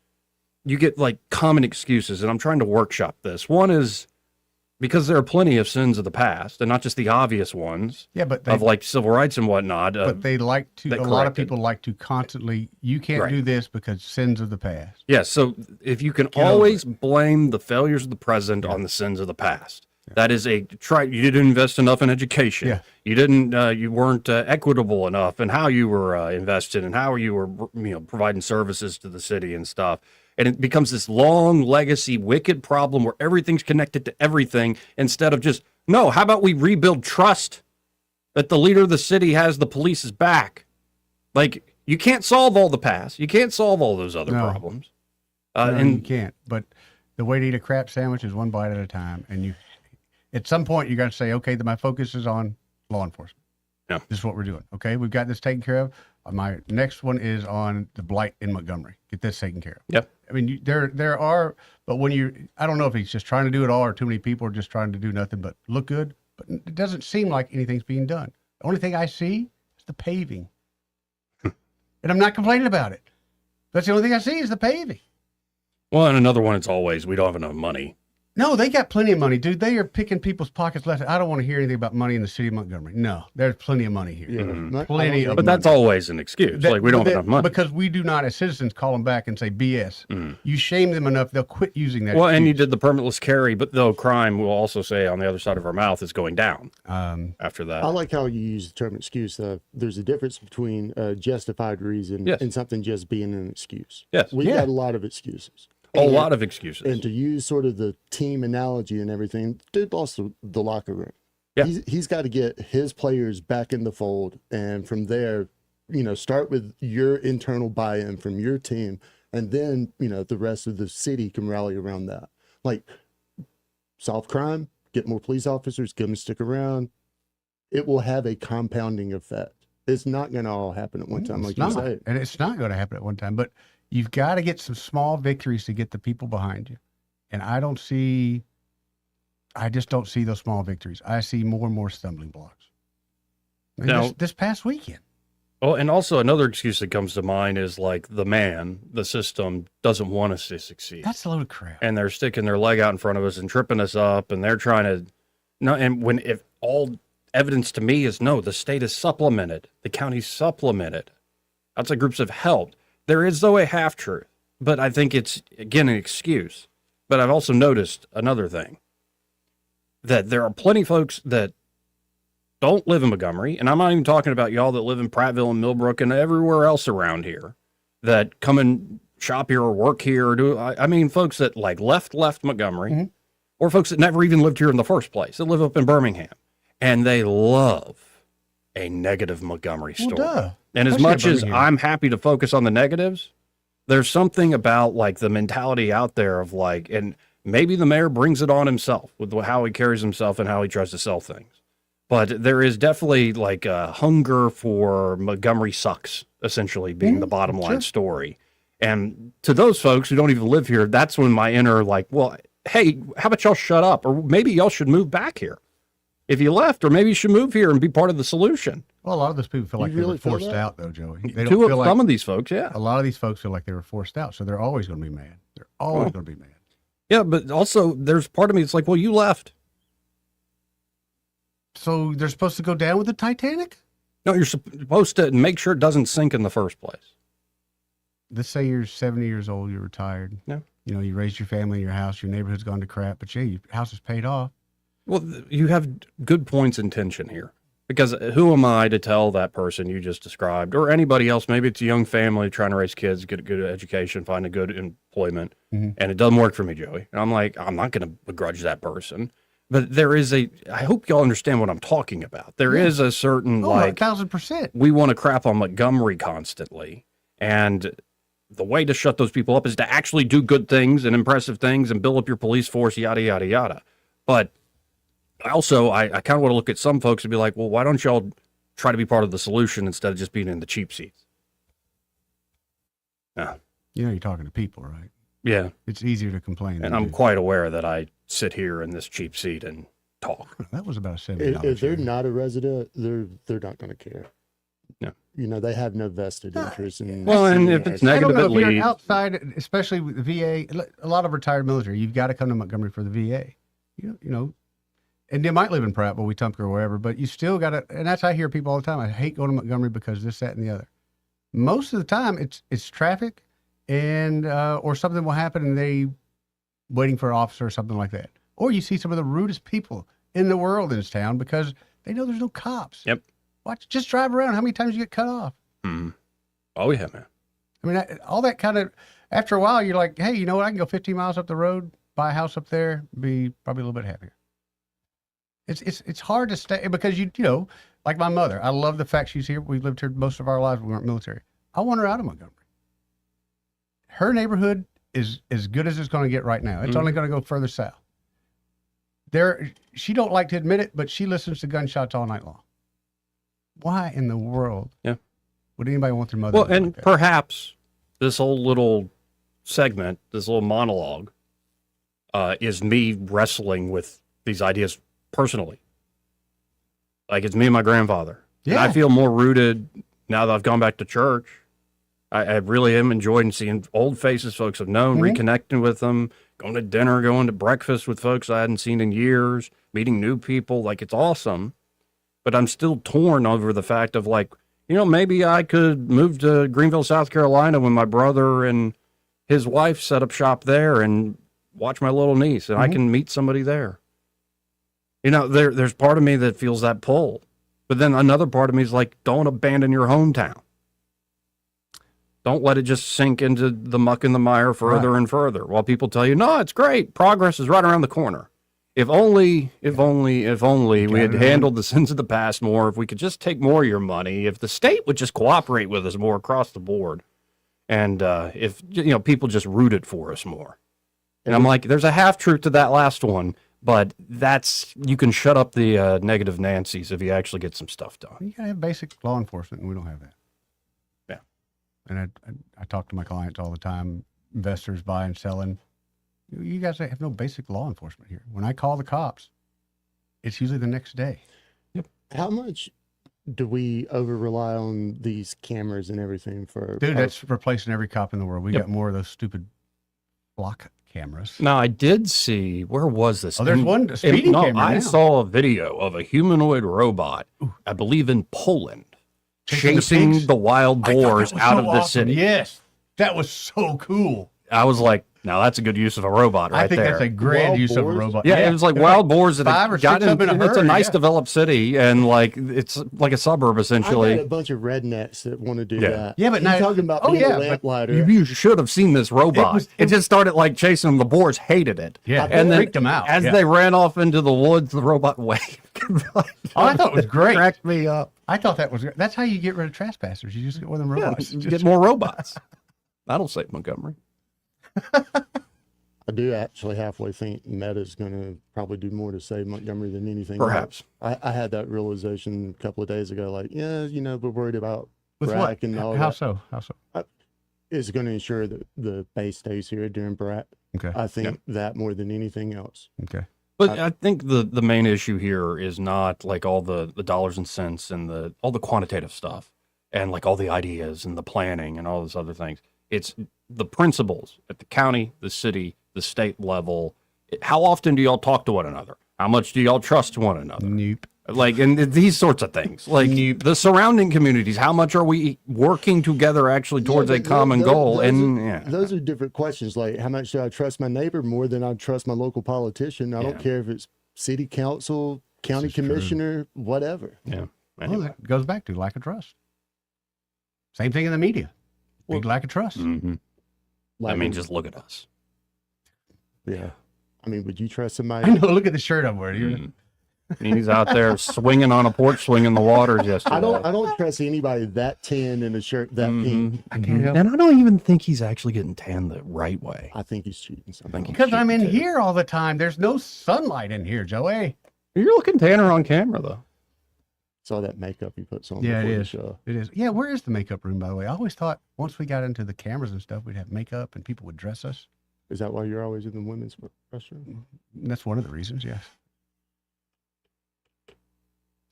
you get like common excuses, and I'm trying to workshop this. One is because there are plenty of sins of the past, and not just the obvious ones. Yeah, but of like civil rights and whatnot. But they like to. A lot of people like to constantly. You can't do this because sins of the past. Yeah. So if you can always blame the failures of the present on the sins of the past, that is a try. You didn't invest enough in education. Yeah. You didn't. You weren't equitable enough in how you were invested and how you were, providing services to the city and stuff. And it becomes this long legacy, wicked problem where everything's connected to everything instead of just, no, how about we rebuild trust that the leader of the city has the police's back? Like, you can't solve all the past. You can't solve all those other problems. And you can't. But the way to eat a crap sandwich is one bite at a time. And you, at some point, you got to say, okay, my focus is on law enforcement. Yeah. This is what we're doing. Okay, we've got this taken care of. My next one is on the blight in Montgomery. Get this taken care of. Yep. I mean, there are, but when I don't know if he's just trying to do it all or too many people are just trying to do nothing but look good. But it doesn't seem like anything's being done. The only thing I see is the paving. And I'm not complaining about it. That's the only thing I see is the paving. Well, and another one, it's always, we don't have enough money. No, they got plenty of money, dude. They are picking people's pockets left. I don't want to hear anything about money in the city of Montgomery. No, there's plenty of money here. Yeah, Plenty of But that's always an excuse. Like, we don't have enough money. Because we do not, as citizens, call them back and say BS. You shame them enough, they'll quit using that Well, and you excuse. did the permitless carry, but though crime, we'll also say on the other side of our mouth, is going down after that. I like how you use the term excuse. There's a difference between a justified reason and something just being an excuse. Yes. We've got a lot of excuses. A lot of excuses. And to use sort of the team analogy and everything, dude lost the locker room. Yeah. He's got to get his players back in the fold. And from there, start with your internal buy-in from your team. And then, the rest of the city can rally around that. Like, solve crime, get more police officers, get them to stick around. It will have a compounding effect. It's not going to all happen at one time, like you say. And it's not going to happen at one time. But you've got to get some small victories to get the people behind you. And I just don't see those small victories. I see more and more stumbling blocks. Now, this past weekend. Oh, and also another excuse that comes to mind is like the system doesn't want us to succeed. That's a load of crap. And they're sticking their leg out in front of us and tripping us up, and they're trying to, if all evidence to me is no, the state is supplemented, the county's supplemented. Outside groups have helped. There is, though, a half-truth, but I think it's, again, an excuse. But I've also noticed another thing, that there are plenty of folks that don't live in Montgomery, and I'm not even talking about y'all that live in Prattville and Millbrook and everywhere else around here, that come and shop here or work here. I mean, folks that, like, left Montgomery, or folks that never even lived here in the first place, that live up in Birmingham, and they love a negative Montgomery story. Well, duh. And as much as I'm happy to focus on the negatives, there's something about like the mentality out there of like, and maybe the mayor brings it on himself with how he carries himself and how he tries to sell things. But there is definitely like a hunger for Montgomery sucks, essentially being the bottom line story. And to those folks who don't even live here, that's when my inner like, well, hey, how about y'all shut up? Or maybe y'all should move back here if you left, or maybe you should move here and be part of the solution. Well, a lot of those people feel like they were forced out, though, Joey. They don't feel some of these folks, yeah. A lot of these folks feel like they were forced out, so they're always going to be mad. They're always going to be mad. Yeah, but also there's part of me that's like, well, you left. So they're supposed to go down with the Titanic? No, you're supposed to make sure it doesn't sink in the first place. let's say you're 70 years old, you're retired. Yeah. You know, you raised your family in your house, your neighborhood's gone to crap, but yeah, your house is paid off. Well, you have good points in tension here. Because who am I to tell that person you just described, or anybody else, maybe it's a young family trying to raise kids, get a good education, find a good employment, and it doesn't work for me, Joey. And I'm like, I'm not going to begrudge that person. But there is I hope y'all understand what I'm talking about. There is a certain, 1,000%. We want to crap on Montgomery constantly. And the way to shut those people up is to actually do good things and impressive things and build up your police force, yada, yada, yada. But also, I kind of want to look at some folks and be like, well, why don't y'all try to be part of the solution instead of just being in the cheap seats? Yeah. You know, you're talking to people, right? Yeah. It's easier to complain. And I'm quite aware that I sit here in this cheap seat and talk. That was about $70. If they're not a resident, they're not going to care. Yeah. You know, they have no vested interest in. Well, and if it's negative, I don't know, it if leads. you're outside, especially with the VA, a lot of retired military, you've got to come to Montgomery for the VA. You know, and they might live in Pratt, but we Tumpka or wherever, but you still got to, and that's, I hear people all the time, I hate going to Montgomery because this, that, and the other. Most of the time, it's traffic, and or something will happen, and they waiting for an officer or something like that. Or you see some of the rudest people in the world in this town because they know there's no cops. Yep. Watch, just drive around. How many times you get cut off? Oh, yeah, man. I mean, all that kind of, after a while, you're like, hey, you know what? I can go 15 miles up the road, buy a house up there, be probably a little bit happier. It's hard to stay because you know, like my mother, I love the fact she's here. We've lived here most of our lives. We weren't military. I want her out of Montgomery. Her neighborhood is as good as it's going to get right now. It's only going to go further south. She don't like to admit it, but she listens to gunshots all night long. Why in the world would anybody want their mother? Well, to and like that? perhaps this whole little segment, this little monologue, is me wrestling with these ideas personally. Like, it's me and my grandfather. Yeah. And I feel more rooted now that I've gone back to church. I really am enjoying seeing old faces folks I've known, reconnecting with them, going to dinner, going to breakfast with folks I hadn't seen in years, meeting new people. Like, it's awesome. But I'm still torn over the fact of, like, you know, maybe I could move to Greenville, South Carolina when my brother and his wife set up shop there and watch my little niece, and I can meet somebody there. You know, there's part of me that feels that pull. But then another part of me is like, don't abandon your hometown. Don't let it just sink into the muck and the mire further and further while people tell you, no, it's great. Progress is right around the corner. If only we had handled the sins of the past more, if we could just take more of your money, if the state would just cooperate with us more across the board, and if, you know, people just rooted for us more. And I'm like, there's a half-truth to that last one, but you can shut up the negative Nancy's if you actually get some stuff done. You gotta have basic law enforcement, and we don't have that. Yeah. And I talk to my clients all the time, investors buying, selling. You guys have no basic law enforcement here. When I call the cops, it's usually the next day. How much do we over rely on these cameras and everything for? Dude, that's replacing every cop in the world. We got more of those stupid block cameras. Now, I did see, where was this? Oh, there's one speeding camera I now. saw a video of a humanoid robot, I believe in Poland, chasing the wild boars out of the city. Yes, that was so cool. I was like, now that's a good use of a robot right there. I think that's a great use of a robot. Yeah, it was like wild boars that Five or got six up in a it's a herd, nice developed city, and like it's like a suburb essentially. I got a bunch of rednecks that want to do Yeah. that. Yeah, but you're now- talking about being a lamplighter. You should have seen this robot. It just started like chasing them. The boars hated it. Yeah, and then freaked them out. As Yeah. they ran off into the woods, the robot waved. I thought it was great. Cracked me up. I thought that was great. That's how you get rid of trespassers. You just get one of them robots. Yeah, get more robots. That'll save Montgomery. I do actually halfway think Meta's going to probably do more to save Montgomery than anything. Perhaps. else. I had that realization a couple of days ago. Like, yeah, you know, we're worried about With BRAC what? and all How that. so? How so? It's going to ensure that the base stays here during BRAC. Okay. I think that more than anything else. Okay. But I think the main issue here is not like all the dollars and cents and all the quantitative stuff and like all the ideas and the planning and all those other things. It's the principles at the county, the city, the state level. How often do y'all talk to one another? How much do y'all trust one another? Nope. Like, and these sorts of things, like the surrounding communities, how much are we working together actually towards a common goal? Those are different questions. Like, how much do I trust my neighbor more than I trust my local politician? I don't care if it's city council, county commissioner, whatever. Yeah. Well, that goes back to lack of trust. Same thing in the media. Big lack of trust. I mean, just look at us. Yeah. I mean, would you trust somebody? I know. Look at the shirt I'm wearing. He's out there swinging on a porch, swinging the waters yesterday. I don't trust anybody that tan in a shirt that pink. I can't help. And I don't even think he's actually getting tan the right way. I think he's cheating something. Because I'm in here all the time. There's no sunlight in here, Joey. You're looking tanner on camera, though. Saw that makeup he puts on. Yeah, it before the is. show. It is. Yeah, where is the makeup room, by the way? I always thought once we got into the cameras and stuff, we'd have makeup and people would dress us. Is that why you're always in the women's restroom? That's one of the reasons, yes.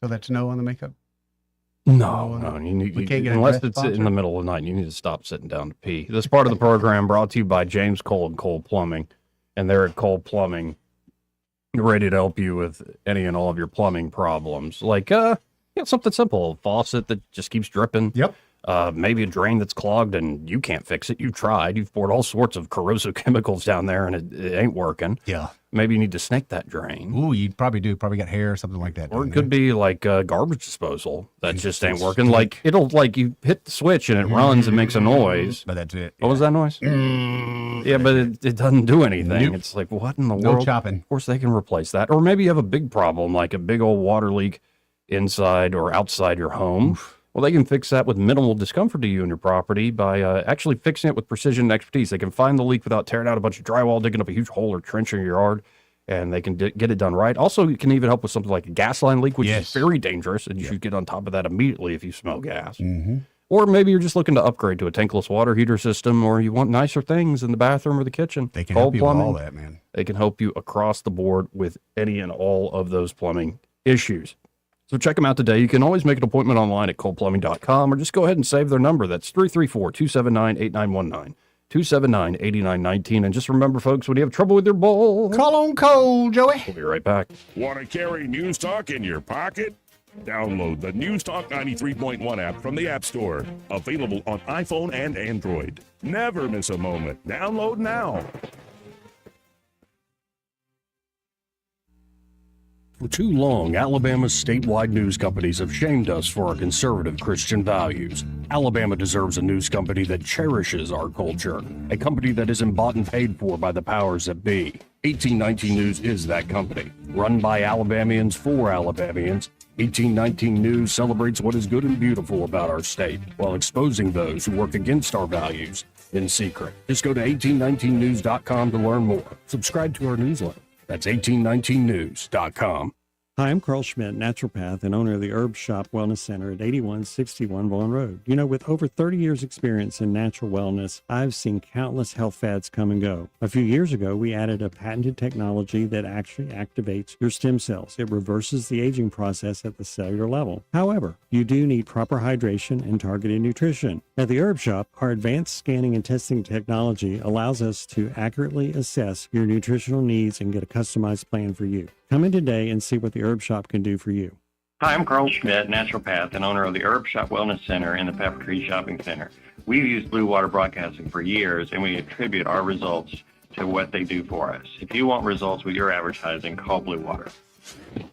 So that's no on the makeup? No. You need, we can't get unless it's in the middle of the night, you need to stop sitting down to pee. This part of the program brought to you by James Cole and Cole Plumbing. And they're at Cole Plumbing, ready to help you with any and all of your plumbing problems. Like, something simple, a faucet that just keeps dripping. Yep. Maybe a drain that's clogged and you can't fix it. You've tried. You've poured all sorts of corrosive chemicals down there and it ain't working. Yeah. Maybe you need to snake that drain. Ooh, you probably do. Probably got hair or something like that. Or it could be like garbage disposal that just ain't working. Like, it'll, like, you hit the switch and it runs and makes a noise. But that's it. What was that noise? Yeah, but it doesn't do anything. Nope. It's like, what in the world? No chopping. Of course, they can replace that. Or maybe you have a big problem, like a big old water leak inside or outside your home. Oof. Well, they can fix that with minimal discomfort to you and your property by actually fixing it with precision and expertise. They can find the leak without tearing out a bunch of drywall, digging up a huge hole or trench in your yard, and they can get it done right. Also, you can even help with something like a gas line leak, which is very dangerous, and you should get on top of that immediately if you smell gas. Or maybe you're just looking to upgrade to a tankless water heater system, or you want nicer things in the bathroom or the kitchen. They can help you with all that, man. They can help you across the board with any and all of those plumbing issues. So check them out today. You can always make an appointment online at coldplumbing.com or just go ahead and save their number. That's 334-279-8919, 279-8919. And just remember, folks, when you have trouble with your bowl, call on Cole, Joey. We'll be right back. Want to carry News Talk in your pocket? Download the News Talk 93.1 app from the App Store. Available on iPhone and Android. Never miss a moment. Download now. For too long, Alabama's statewide news companies have shamed us for our conservative Christian values. Alabama deserves a news company that cherishes our culture, a company that isn't bought and paid for by the powers that be. 1819 News is that company. Run by Alabamians for Alabamians, 1819 News celebrates what is good and beautiful about our state, while exposing those who work against our values in secret. Just go to 1819news.com to learn more. Subscribe to our newsletter. That's 1819news.com. Hi, I'm Carl Schmidt, naturopath and owner of the Herb Shop Wellness Center at 8161 Vaughan Road. You know, with over 30 years experience in natural wellness, I've seen countless health fads come and go. A few years ago, we added a patented technology that actually activates your stem cells. It reverses the aging process at the cellular level. However, you do need proper hydration and targeted nutrition. At the Herb Shop, our advanced scanning and testing technology allows us to accurately assess your nutritional needs and get a customized plan for you. Come in today and see what the Herb Shop can do for you. Hi, I'm Carl Schmidt, naturopath and owner of the Herb Shop Wellness Center in the Pepper Tree Shopping Center. We've used Blue Water Broadcasting for years, and we attribute our results to what they do for us. If you want results with your advertising, call Blue Water.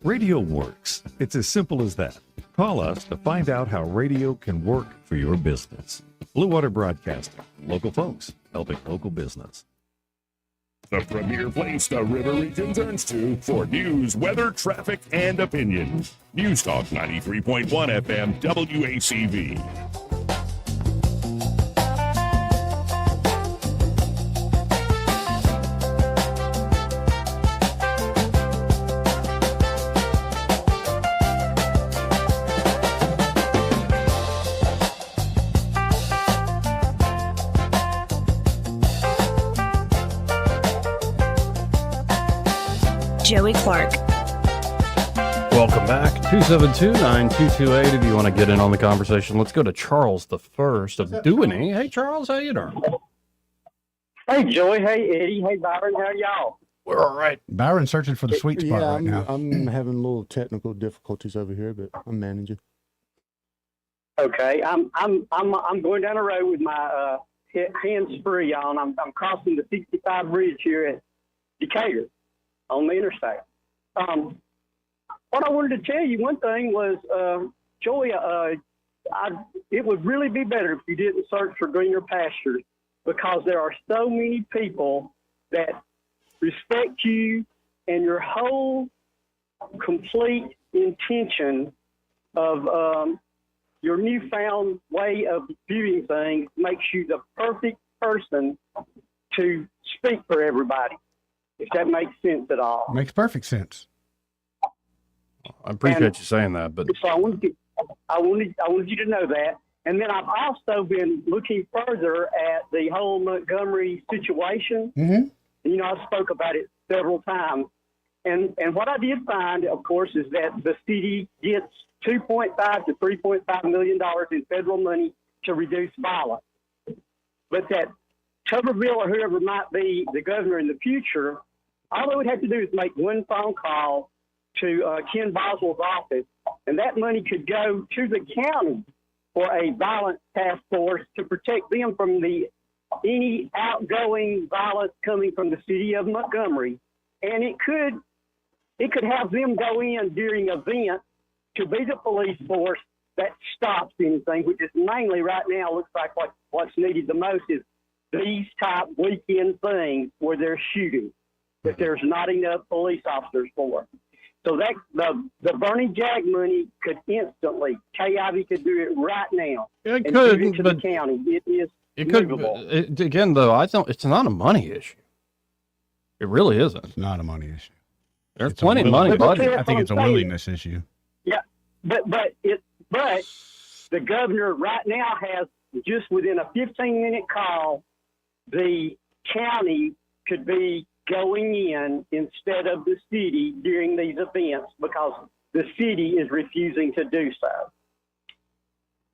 Radio works. It's as simple as that. Call us to find out how radio can work for your business. Blue Water Broadcasting. Local folks helping local business. The premier place the river region turns to for news, weather, traffic, and opinion. News Talk 93.1 FM WACV. Joey Clark. Welcome back. 272-9228 if you want to get in on the conversation. Let's go to Charles the First of Dewey. Hey, Charles, how you doing? Hey, Joey. Hey, Eddie. Hey, Byron. How y'all? We're all right. Byron's searching for the sweet spot Yeah, right now. I'm having a little technical difficulties over here, but I'm managing. Okay, I'm going down the road with my hands free on. I'm crossing the 65 bridge here at Decatur on the interstate. What I wanted to tell you, one thing was, Joey, it would really be better if you didn't search for greener pastures, because there are so many people that respect you, and your whole complete intention of your newfound way of viewing things makes you the perfect person to speak for everybody, if that makes sense at all. Makes perfect sense. I appreciate you saying that, but so I wanted you to know that. And then I've also been looking further at the whole Montgomery situation. Mm-hmm. You know, I spoke about it several times. And what I did find, of course, is that the city gets $2.5 to $3.5 million in federal money to reduce violence. But that Tuberville or whoever might be the governor in the future, all they would have to do is make one phone call to Ken Boswell's office, and that money could go to the county for a violence task force to protect them from any outgoing violence coming from the city of Montgomery. And it could have them go in during events to be the police force that stops anything, which is mainly right now looks like what's needed the most is these type weekend things where they're shooting, that there's not enough police officers for. So that the Bernie Jag money could instantly, KIV could do it right now. It and could, give it to but the county. It is it could. movable. Again, though, I don't. It's not a money issue. It really isn't. It's not a money issue. There's It's plenty of money budget. I think it's a willingness issue. Yeah, but the governor right now has, just within a 15-minute call, the county could be going in instead of the city during these events because the city is refusing to do so.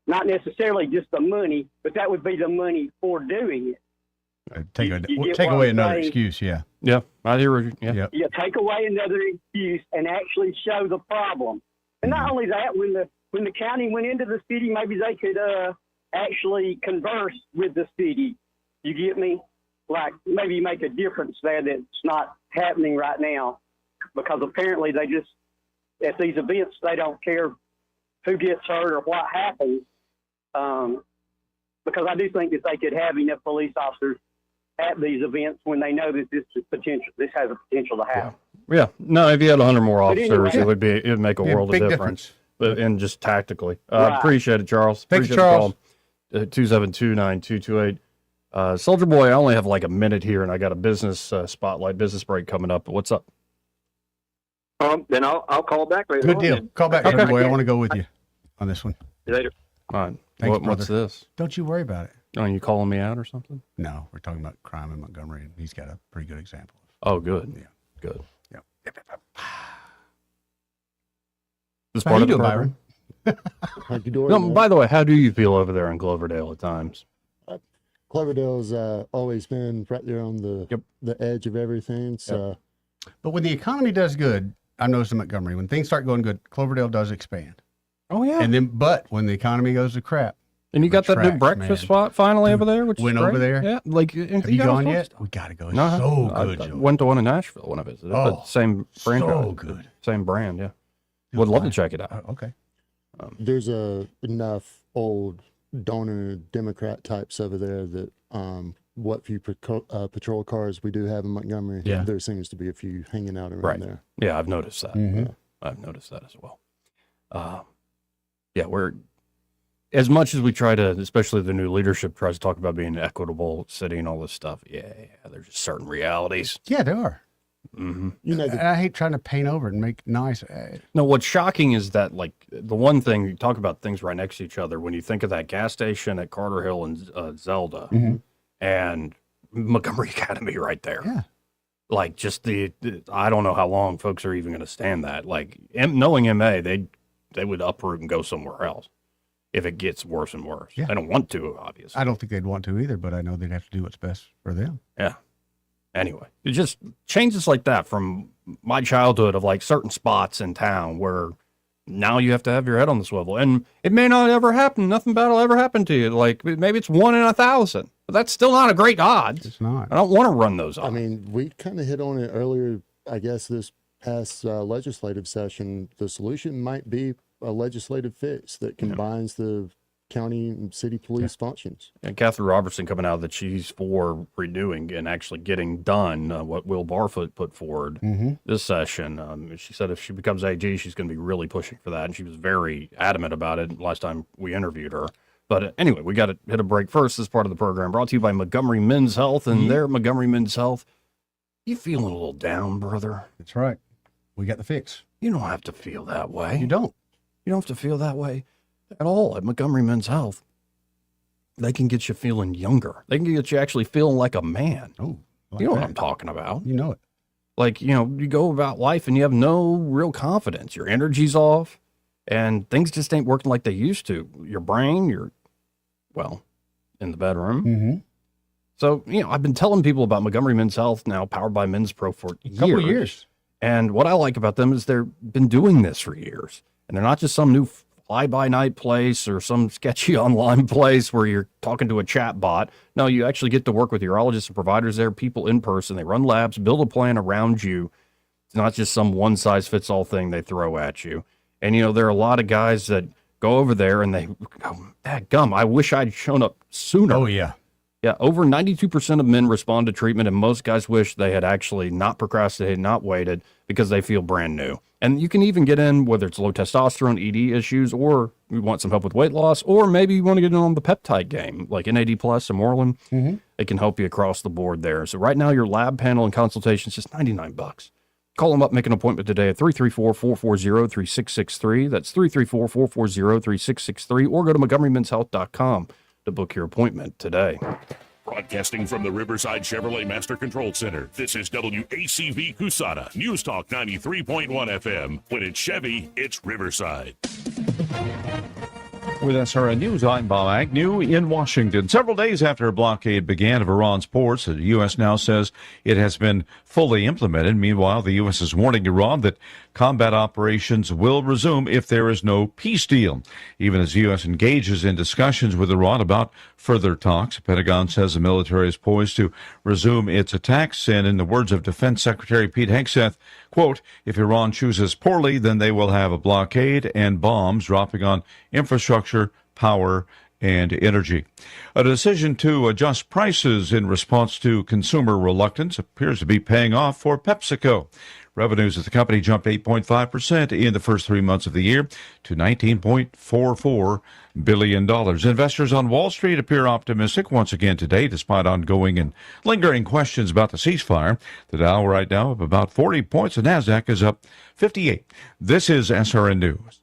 Not necessarily just the money, but that would be the money for doing it. Take what away I'm another saying? excuse, yeah. Yeah, I hear you. Yeah. Yep. Yeah, take away another excuse and actually show the problem. And not only that, when the county went into the city, maybe they could actually converse with the city. You get me? Like maybe make a difference there that's not happening right now, because apparently they just, at these events, they don't care who gets hurt or what happens. Because I do think that they could have enough police officers at these events when they know that this has a potential to happen. Yeah. No, if you had 100 more But officers, anyway, it would make a world of difference. But and just tactically, Right. appreciate it, Charles. Thanks, Appreciate Charles. the call. 272-9228. Soldier Boy, I only have like a minute here, and I got a business spotlight, business break coming up. What's up? Then I'll call back later. Good on deal. then. Call back, Okay. boy. I want to go with you on this one. See you later. All right. Thanks, What's brother. this? Don't you worry about it. Are you calling me out or something? No, we're talking about crime in Montgomery, and he's got a pretty good example. Oh, good. Yeah. Good. Yep. This How part you of the doing, program? How you doing? No, man? by the way, how do you feel over there in Cloverdale at times? Cloverdale's always been right there on the edge of everything. So, But when the economy does good, I noticed in Montgomery, when things start going good, Cloverdale does expand. Oh, yeah. And then, but when the economy goes to crap, And you got that new retracts, breakfast man. spot finally over there, which Went is over great. there? Yeah, like Have you gone yet? We got to go. It's so good, I Joe. went to one in Nashville when I visited. Oh, but same franchise, so good. same brand. Yeah, would love to check it out. Okay. there's enough old donor Democrat types over there that what few patrol cars we do have in Montgomery, Yeah. there seems to be a few hanging out around Right. there. Yeah, I've noticed that. Mhm. I've noticed that as well. Yeah, we're as much as we try to, especially the new leadership tries to talk about being an equitable city and all this stuff. Yeah, there's just certain realities. Yeah, there are. Mm-hmm. You know, And I hate trying to paint over and make nice. No, what's shocking is that, like, the one thing you talk about things right next to each other. When you think of that gas station at Carter Hill and Zelda, Mhm. and Montgomery Academy right there. Yeah. Like, just the I don't know how long folks are even going to stand that. Like, knowing MA, they would uproot and go somewhere else if it gets worse and worse. Yeah. They don't want to, obviously. I don't think they'd want to either, but I know they'd have to do what's best for them. Yeah. Anyway, it just changes like that from my childhood of like certain spots in town where now you have to have your head on the swivel. And it may not ever happen. Nothing bad will ever happen to you. Like maybe it's 1 in 1,000. But that's still not a great odds. It's not. I don't want to run those odds. I mean, we kind of hit on it earlier, I guess, this past legislative session. The solution might be a legislative fix that combines the county and city police functions. And Catherine Robertson coming out that she's for renewing and actually getting done what Will Barfoot put forward this session. She said if she becomes AG, she's going to be really pushing for that. And she was very adamant about it last time we interviewed her. But anyway, we got to hit a break first. This part of the program brought to you by Montgomery Men's Health. And their Montgomery Men's Health, you feeling a little down, brother? That's right. We got the fix. You don't have to feel that way. You don't. You don't have to feel that way at all at Montgomery Men's Health. They can get you feeling younger. They can get you actually feeling like a man. Oh, you know what I'm talking about. You know it. Like, you go about life and you have no real confidence. Your energy's off and things just ain't working like they used to. Your brain, in the bedroom. So, I've been telling people about Montgomery Men's Health now, powered by Men's Pro for a couple of years. And what I like about them is they've been doing this for years. And they're not just some new fly-by-night place or some sketchy online place where you're talking to a chat bot. No, you actually get to work with urologists and providers there, people in person. They run labs, build a plan around you. It's not just some one-size-fits-all thing they throw at you. And, there are a lot of guys that go over there and they go, dadgum, I wish I'd shown up sooner. Oh, yeah. Yeah, over 92% of men respond to treatment, and most guys wish they had actually not procrastinated, not waited, because they feel brand new. And you can even get in, whether it's low testosterone, ED issues, or you want some help with weight loss, or maybe you want to get in on the peptide game, like NAD+, and Morlin. They can help you across the board there. So right now, your lab panel and consultation is just $99. Call them up, make an appointment today at 334-440-3663. That's 334-440-3663, or go to MontgomeryMen'sHealth.com to book your appointment today. Broadcasting from the Riverside Chevrolet Master Control Center, this is WACV Cusana, News Talk 93.1 FM. When it's Chevy, it's Riverside. With SRN News, I'm Bob Agnew in Washington. Several days after a blockade began of Iran's ports, the U.S. now says it has been fully implemented. Meanwhile, the U.S. is warning Iran that combat operations will resume if there is no peace deal. Even as the U.S. engages in discussions with Iran about further talks, the Pentagon says the military is poised to resume its attacks. And in the words of Defense Secretary Pete Hegseth, quote, if Iran chooses poorly, then they will have a blockade and bombs dropping on infrastructure, power, and energy. A decision to adjust prices in response to consumer reluctance appears to be paying off for PepsiCo. Revenues of the company jumped 8.5% in the first 3 months of the year to $19.44 billion. Investors on Wall Street appear optimistic once again today, despite ongoing and lingering questions about the ceasefire. The Dow right now up about 40 points. The Nasdaq is up 58. This is SRN News.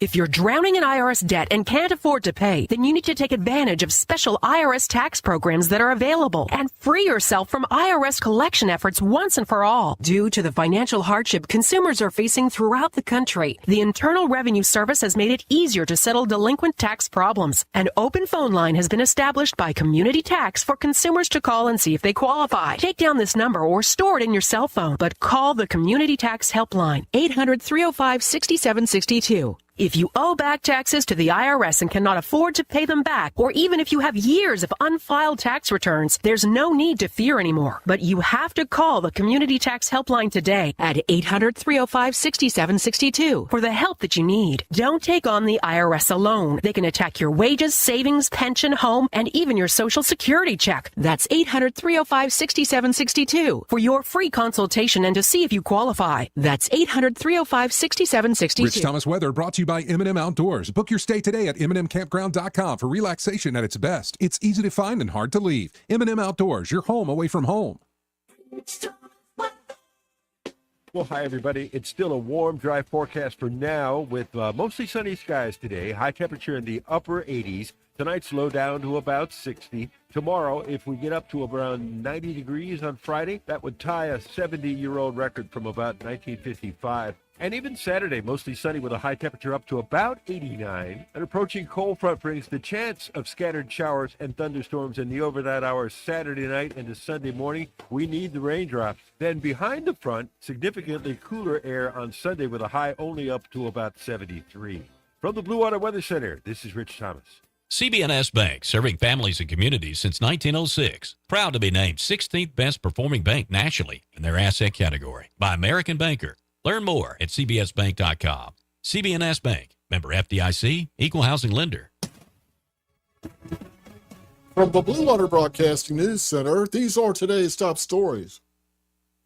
If you're drowning in IRS debt and can't afford to pay, then you need to take advantage of special IRS tax programs that are available and free yourself from IRS collection efforts once and for all. Due to the financial hardship consumers are facing throughout the country, the Internal Revenue Service has made it easier to settle delinquent tax problems. An open phone line has been established by Community Tax for consumers to call and see if they qualify. Take down this number or store it in your cell phone, but call the Community Tax Helpline, 800-305-6762. If you owe back taxes to the IRS and cannot afford to pay them back, or even if you have years of unfiled tax returns, there's no need to fear anymore. But you have to call the Community Tax Helpline today at 800-305-6762 for the help that you need. Don't take on the IRS alone. They can attack your wages, savings, pension, home, and even your Social Security check. That's 800-305-6762 for your free consultation and to see if you qualify. That's 800-305-6762. Rich Thomas Weather brought to you by M&M Outdoors. Book your stay today at MNMCampground.com for relaxation at its best. It's easy to find and hard to leave. M&M Outdoors, your home away from home. Well, hi, everybody. It's still a warm, dry forecast for now with mostly sunny skies today. High temperature in the upper 80s. Tonight, slow down to about 60. Tomorrow, if we get up to around 90 degrees on Friday, that would tie a 70-year-old record from about 1955. And even Saturday, mostly sunny with a high temperature up to about 89. An approaching cold front brings the chance of scattered showers and thunderstorms in the overnight hours Saturday night into Sunday morning. We need the raindrops. Then behind the front, significantly cooler air on Sunday with a high only up to about 73. From the Blue Water Weather Center, this is Rich Thomas. CB&S Bank, serving families and communities since 1906. Proud to be named 16th best performing bank nationally in their asset category by American Banker. Learn more at cbsbank.com. CB&S Bank, member FDIC, equal housing lender. From the Blue Water Broadcasting News Center, these are today's top stories.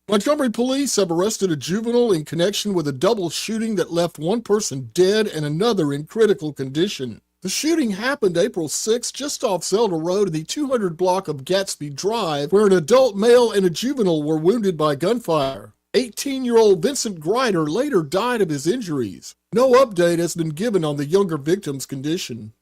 Montgomery police have arrested a juvenile in connection with a double shooting that left one person dead and another in critical condition. The shooting happened April 6 just off Zelda Road in the 200 block of Gatsby Drive, where an adult male and a juvenile were wounded by gunfire. 18-year-old Vincent Grider later died of his injuries. No update has been given on the younger victim's condition.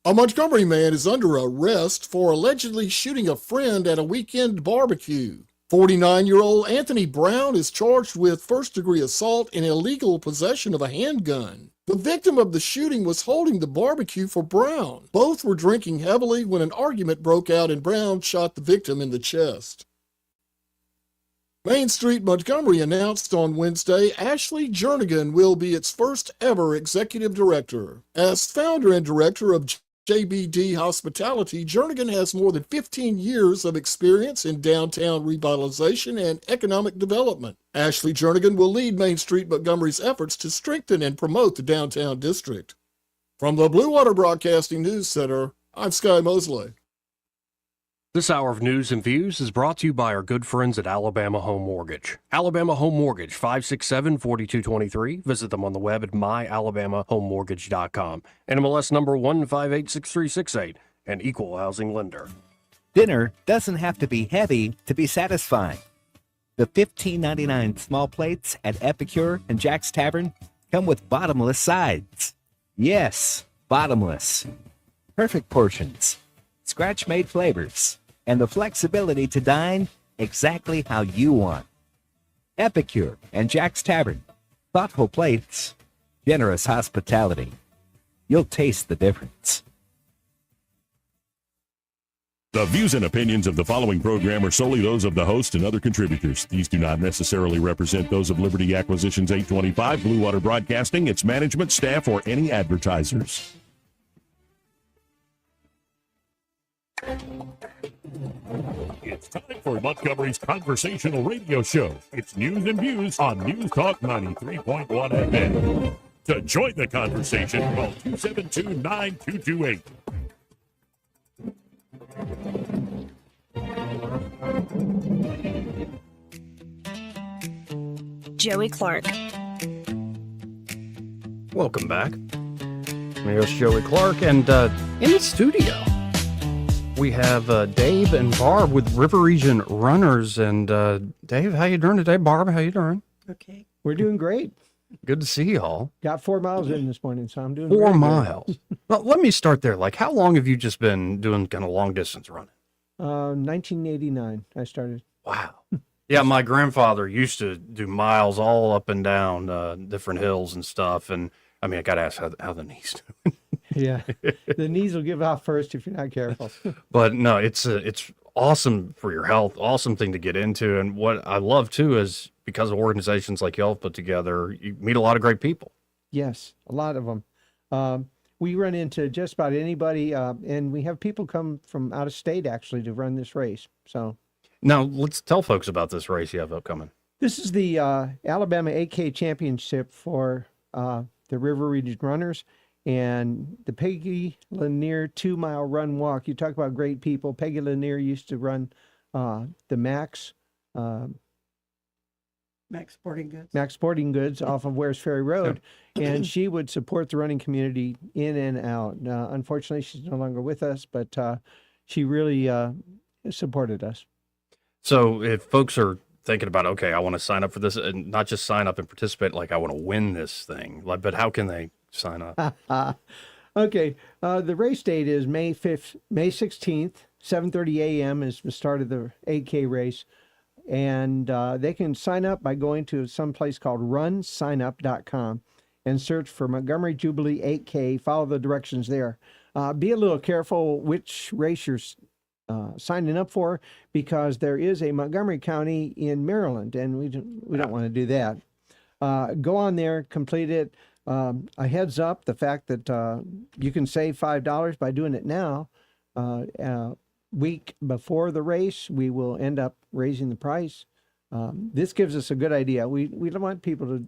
A Montgomery man is under arrest for allegedly shooting a friend at a weekend barbecue. 49-year-old Anthony Brown is charged with first-degree assault and illegal possession of a handgun. The victim of the shooting was holding the barbecue for Brown. Both were drinking heavily when an argument broke out and Brown shot the victim in the chest. Main Street Montgomery announced on Wednesday Ashley Jernigan will be its first ever executive director. As founder and director of JBD Hospitality, Jernigan has more than 15 years of experience in downtown revitalization and economic development. Ashley Jernigan will lead Main Street Montgomery's efforts to strengthen and promote the downtown district. From the Blue Water Broadcasting News Center, I'm Sky Mosley. This hour of news and views is brought to you by our good friends at Alabama Home Mortgage. Alabama Home Mortgage, 567-4223. Visit them on the web at myalabamahomemortgage.com. NMLS number 1586368, an equal housing lender. Dinner doesn't have to be heavy to be satisfying. The $15.99 small plates at Epicure and Jack's Tavern come with bottomless sides. Yes, bottomless. Perfect portions. Scratch-made flavors. And the flexibility to dine exactly how you want. Epicure and Jack's Tavern. Thoughtful plates, generous hospitality. You'll taste the difference. The views and opinions of the following program are solely those of the host and other contributors. These do not necessarily represent those of Liberty Acquisitions 825, Blue Water Broadcasting, its management, staff, or any advertisers. It's time for Montgomery's conversational radio show. It's news and views on News Talk 93.1 FM. To join the conversation, call 272-9228. Joey Clark. Welcome back. My host Joey Clark, and in the studio we have Dave and Barb with River Region Runners. And Dave, how you doing today? Barb, how you doing? Okay. We're doing great. Good to see y'all. Got 4 miles in this morning, so I'm doing 4 miles. Well, let me start there. Like, how long have you just been doing kind of long distance running? 1989, I started. Wow. Yeah, my grandfather used to do miles all up and down different hills and stuff. And I mean, I got to ask how the knees doing. Yeah, the knees will give out first if you're not careful. But no, it's awesome for your health, awesome thing to get into. And what I love too is because of organizations like y'all put together, you meet a lot of great people. Yes, a lot of them. We run into just about anybody, and we have people come from out of state actually to run this race. So now let's tell folks about this race you have upcoming. This is the Alabama 8K Championship for the River Region Runners. And the Peggy Lanier 2 mile run walk. You talk about great people. Peggy Lanier used to run the Max Sporting Goods off of Wares Ferry Road, and she would support the running community in and out. Unfortunately, she's no longer with us, but she really supported us. So if folks are thinking about, okay, I want to sign up for this, and not just sign up and participate, like I want to win this thing, like, but how can they sign up? Okay. The race date is May 16th, 7:30 a.m. is the start of the 8K race. and they can sign up by going to some place called runsignup.com and search for Montgomery Jubilee 8K. Follow the directions there. Be a little careful which race you're signing up for, because there is a Montgomery County in Maryland, and we don't want to do that. Go on there, complete it. A heads up, the fact that you can save $5 by doing it now. Week before the race, we will end up raising the price. This gives us a good idea. We don't want people to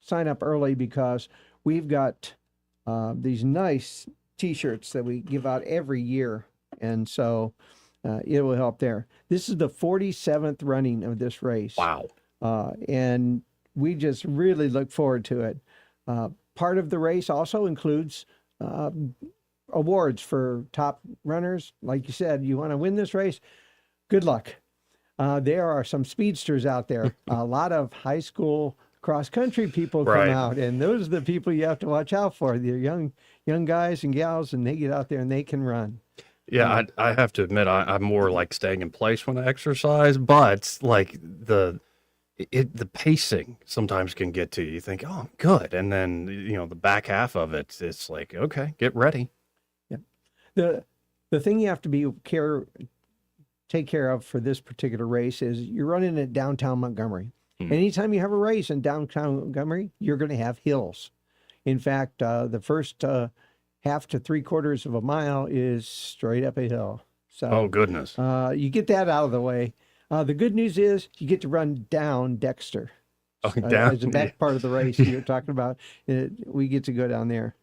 sign up early, because we've got these nice T-shirts that we give out every year, and so it will help there. This is the 47th running of this race. Wow. And we just really look forward to it. Part of the race also includes awards for top runners. Like you said, you want to win this race, good luck. There are some speedsters out there. A lot of high school cross-country people come out, and those are the people you have to watch out for. They're young guys and gals, and they get out there and they can run. Yeah, I have to admit, I'm more like staying in place when I exercise, but like the pacing sometimes can get to you. You think, oh, I'm good. And then, the back half of it, it's like, okay, get ready. Yeah. The thing you have to take care of for this particular race is you're running at downtown Montgomery. Anytime you have a race in downtown Montgomery, you're going to have hills. In fact, the first half to 3/4 of a mile is straight up a hill. So, oh, goodness. You get that out of the way. The good news is you get to run down Dexter. As the back part of the race you're talking about. We get to go down there.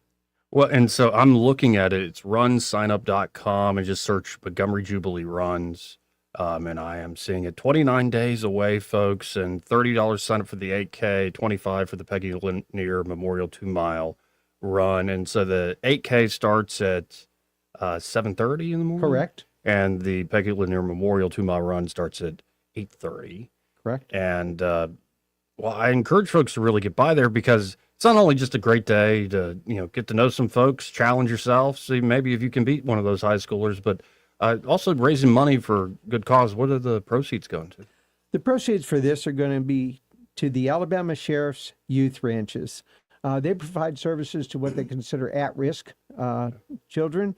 Well, and so I'm looking at it. It's runsignup.com, and just search Montgomery Jubilee Runs. And I am seeing it 29 days away, folks, and $30 sign up for the 8K, $25 for the Peggy Lanier Memorial 2-mile run. And so the 8K starts at 7:30 in the morning. Correct. And the Peggy Lanier Memorial 2-mile run starts at 8:30. Correct. And I encourage folks to really get by there, because it's not only just a great day to get to know some folks, challenge yourself, see maybe if you can beat one of those high schoolers, but also raising money for good cause. What are the proceeds going to? The proceeds for this are going to be to the Alabama Sheriff's Youth Ranches. They provide services to what they consider at-risk children,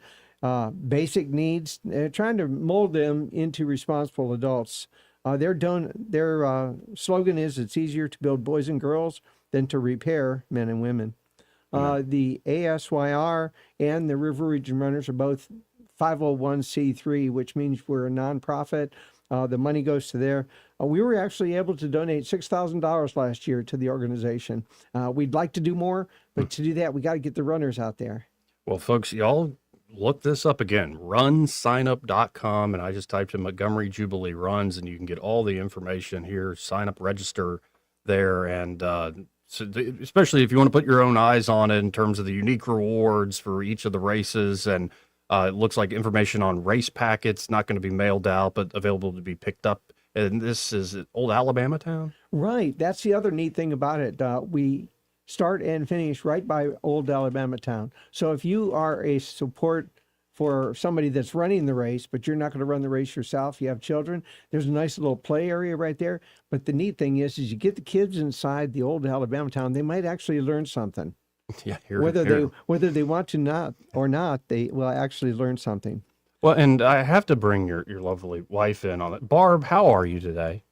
basic needs. They're trying to mold them into responsible adults. Their slogan is, it's easier to build boys and girls than to repair men and women. The ASYR and the River Region Runners are both 501c3, which means we're a nonprofit. The money goes to there. We were actually able to donate $6,000 last year to the organization. We'd like to do more, but to do that, we got to get the runners out there. Well, folks, y'all look this up again, runsignup.com, and I just typed in Montgomery Jubilee Runs, and you can get all the information here. Sign up, register there, and especially if you want to put your own eyes on it in terms of the unique rewards for each of the races. And it looks like information on race packets, not going to be mailed out, but available to be picked up. And this is Old Alabama Town? Right. That's the other neat thing about it. We start and finish right by Old Alabama Town. So if you are a support for somebody that's running the race, but you're not going to run the race yourself, you have children, there's a nice little play area right there. But the neat thing is you get the kids inside the Old Alabama Town, they might actually learn something. Yeah, whether they want to or not, they will actually learn something. Well, and I have to bring your lovely wife in on it. Barb, how are you today?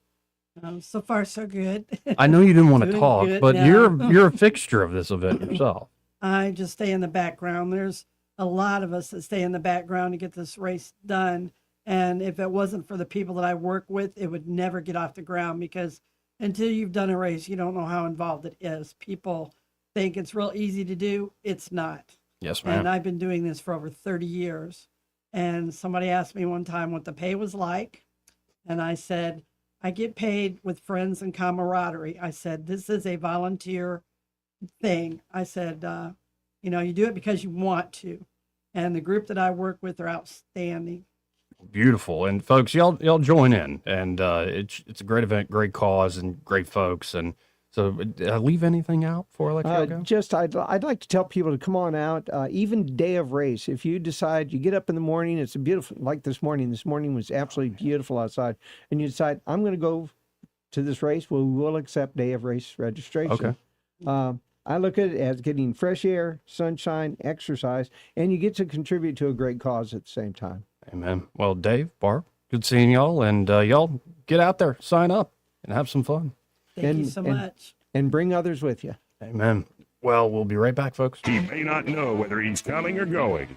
So far, so good. I know you didn't want to talk, good but now. you're a fixture of this event yourself. I just stay in the background. There's a lot of us that stay in the background to get this race done. And if it wasn't for the people that I work with, it would never get off the ground, because until you've done a race, you don't know how involved it is. People think it's real easy to do. It's not. Yes, ma'am. And I've been doing this for over 30 years. And somebody asked me one time what the pay was like. And I said, I get paid with friends and camaraderie. I said, this is a volunteer thing. I said, you do it because you want to. And the group that I work with are outstanding. Beautiful. And folks, y'all join in. And it's a great event, great cause, and great folks. And So leave anything out before I let you go? Just I'd like to tell people to come on out, even day of race. If you decide you get up in the morning, it's a beautiful, like this morning. This morning was absolutely beautiful outside, and you decide I'm going to go to this race. Well, we will accept day of race registration. Okay. I look at it as getting fresh air, sunshine, exercise, and you get to contribute to a great cause at the same time. Amen. Well, Dave, Barb, good seeing y'all, and y'all get out there, sign up, and have some fun. Thank you so much. And bring others with you. Amen. Well, we'll be right back, folks. He may not know whether he's coming or going,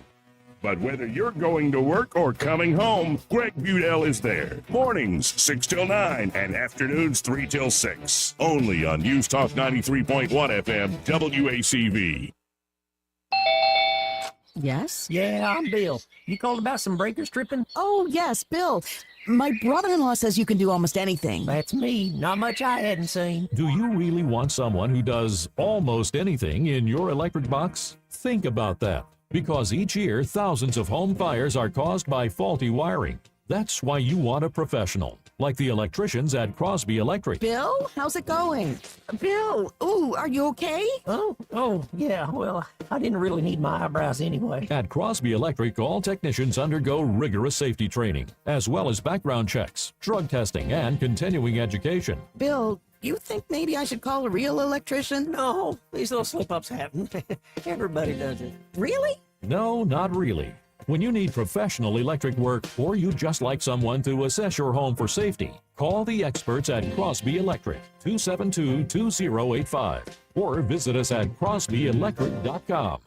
but whether you're going to work or coming home, Greg Budell is there. Mornings 6 till 9 and afternoons 3 till 6. Only on News Talk 93.1 FM WACV. Yes? Yeah, I'm Bill. You called about some breakers tripping? Oh, yes, Bill. My brother-in-law says you can do almost anything. That's me. Not much I hadn't seen. Do you really want someone who does almost anything in your electric box? Think about that. Because each year, thousands of home fires are caused by faulty wiring. That's why you want a professional, like the electricians at Crosby Electric. Bill, how's it going? Bill, ooh, are you okay? Oh, yeah, well, I didn't really need my eyebrows anyway. At Crosby Electric, all technicians undergo rigorous safety training, as well as background checks, drug testing, and continuing education. Bill, you think maybe I should call a real electrician? No, these little slip-ups happen. Everybody does it. Really? No, not really. When you need professional electric work, or you just like someone to assess your home for safety, call the experts at Crosby Electric, 272-2085, or visit us at crosbyelectric.com.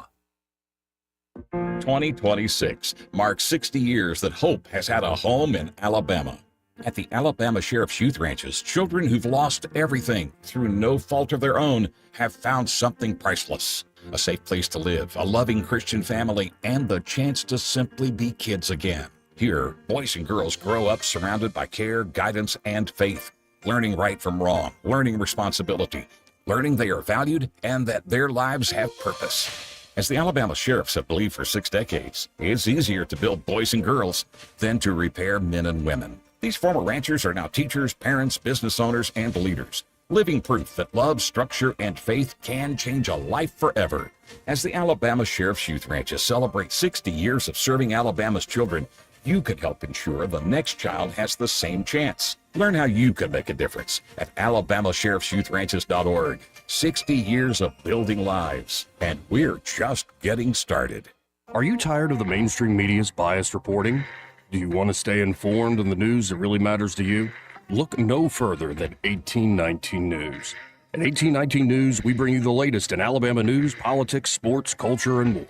2026 marks 60 years that hope has had a home in Alabama. At the Alabama Sheriff's Youth Ranches, children who've lost everything through no fault of their own have found something priceless. A safe place to live, a loving Christian family, and the chance to simply be kids again. Here, boys and girls grow up surrounded by care, guidance, and faith, learning right from wrong, learning responsibility, learning they are valued and that their lives have purpose. As the Alabama sheriffs have believed for 6 decades, it's easier to build boys and girls than to repair men and women. These former ranchers are now teachers, parents, business owners, and leaders. Living proof that love, structure, and faith can change a life forever. As the Alabama Sheriff's Youth Ranches celebrate 60 years of serving Alabama's children, you can help ensure the next child has the same chance. Learn how you can make a difference at alabamasheriffsyouthranches.org. 60 years of building lives, and we're just getting started. Are you tired of the mainstream media's biased reporting? Do you want to stay informed on the news that really matters to you? Look no further than 1819 News. At 1819 News, we bring you the latest in Alabama news, politics, sports, culture, and more.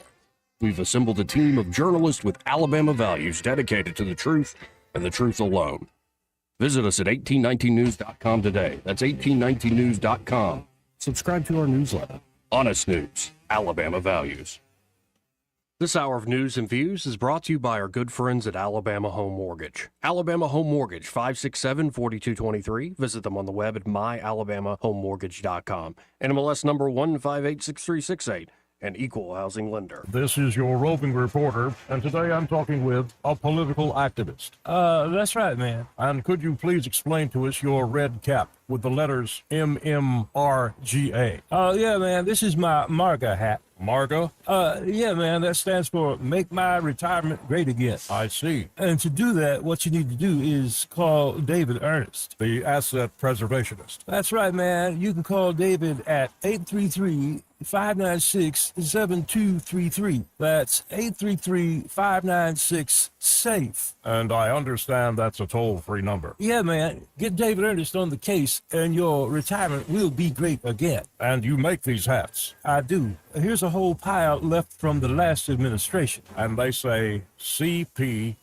We've assembled a team of journalists with Alabama values dedicated to the truth and the truth alone. Visit us at 1819news.com today. That's 1819news.com. Subscribe to our newsletter. Honest News, Alabama Values. This hour of news and views is brought to you by our good friends at Alabama Home Mortgage. Alabama Home Mortgage, 567-4223. Visit them on the web at myalabamahomemortgage.com. NMLS number 1586368. An equal housing lender. This is your roving reporter, and today I'm talking with a political activist. That's right, man. And could you please explain to us your red cap with the letters MMRGA? Yeah, man, this is my MARGA hat. MARGA? Yeah, man, that stands for Make My Retirement Great Again. I see. And to do that, what you need to do is call David Ernest, the asset preservationist. That's right, man. You can call David at 833-596-7233. That's 833-596-SAFE. And I understand that's a toll-free number. Yeah, man. Get David Ernest on the case, and your retirement will be great again. And you make these hats? I do. Here's a whole pile left from the last administration. And they say CPWABD.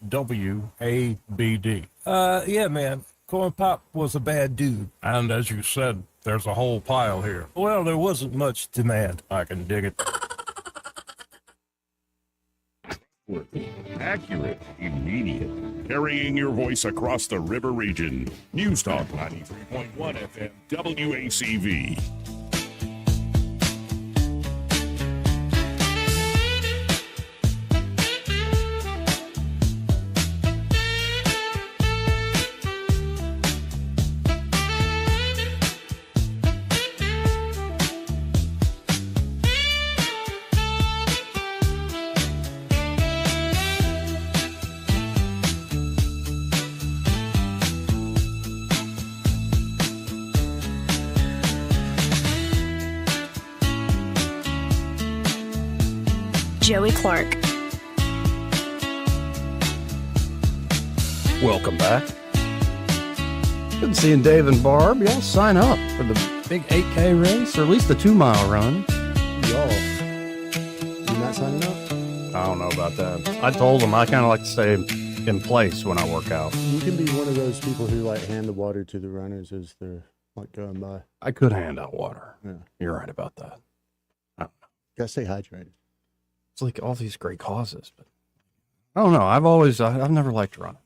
Yeah, man. Corn Pop was a bad dude. And as you said, there's a whole pile here. Well, there wasn't much demand. I can dig it. Accurate, immediate, carrying your voice across the river region. News Talk 93.1 FM WACV. Joey Clark. Welcome back. Good seeing Dave and Barb. Y'all sign up for the big 8K race, or at least the 2-mile run. Y'all, you not signing up? I don't know about that. I told them I kind of like to stay in place when I work out. You can be one of those people who like hand the water to the runners as they're like going by. I could hand out water. Yeah. You're right about that. I don't know. Gotta stay hydrated. It's like all these great causes, but I don't know. I've never liked running.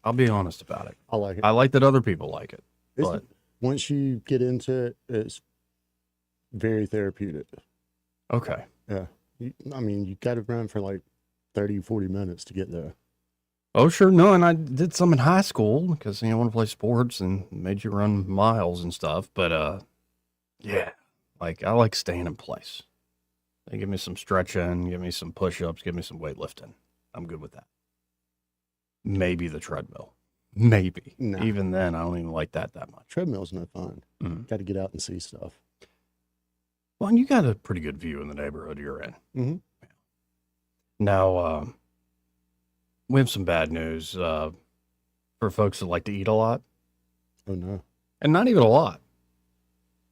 I'll be honest about it. I like it. I like that other people like it. But once you get into it, it's very therapeutic. Okay. Yeah. You got to run for like 30, 40 minutes to get there. Oh, sure. No, and I did some in high school because, I want to play sports and made you run miles and stuff. But, yeah, like I like staying in place. They give me some stretching, give me some push-ups, give me some weightlifting. I'm good with that. Maybe the treadmill. Maybe. No. Even then, I don't even like that much. Treadmill's no fun. Mm-hmm. Got to get out and see stuff. Well, and you got a pretty good view in the neighborhood you're in. Mm-hmm. Now, we have some bad news for folks that like to eat a lot. Oh, no. And not even a lot.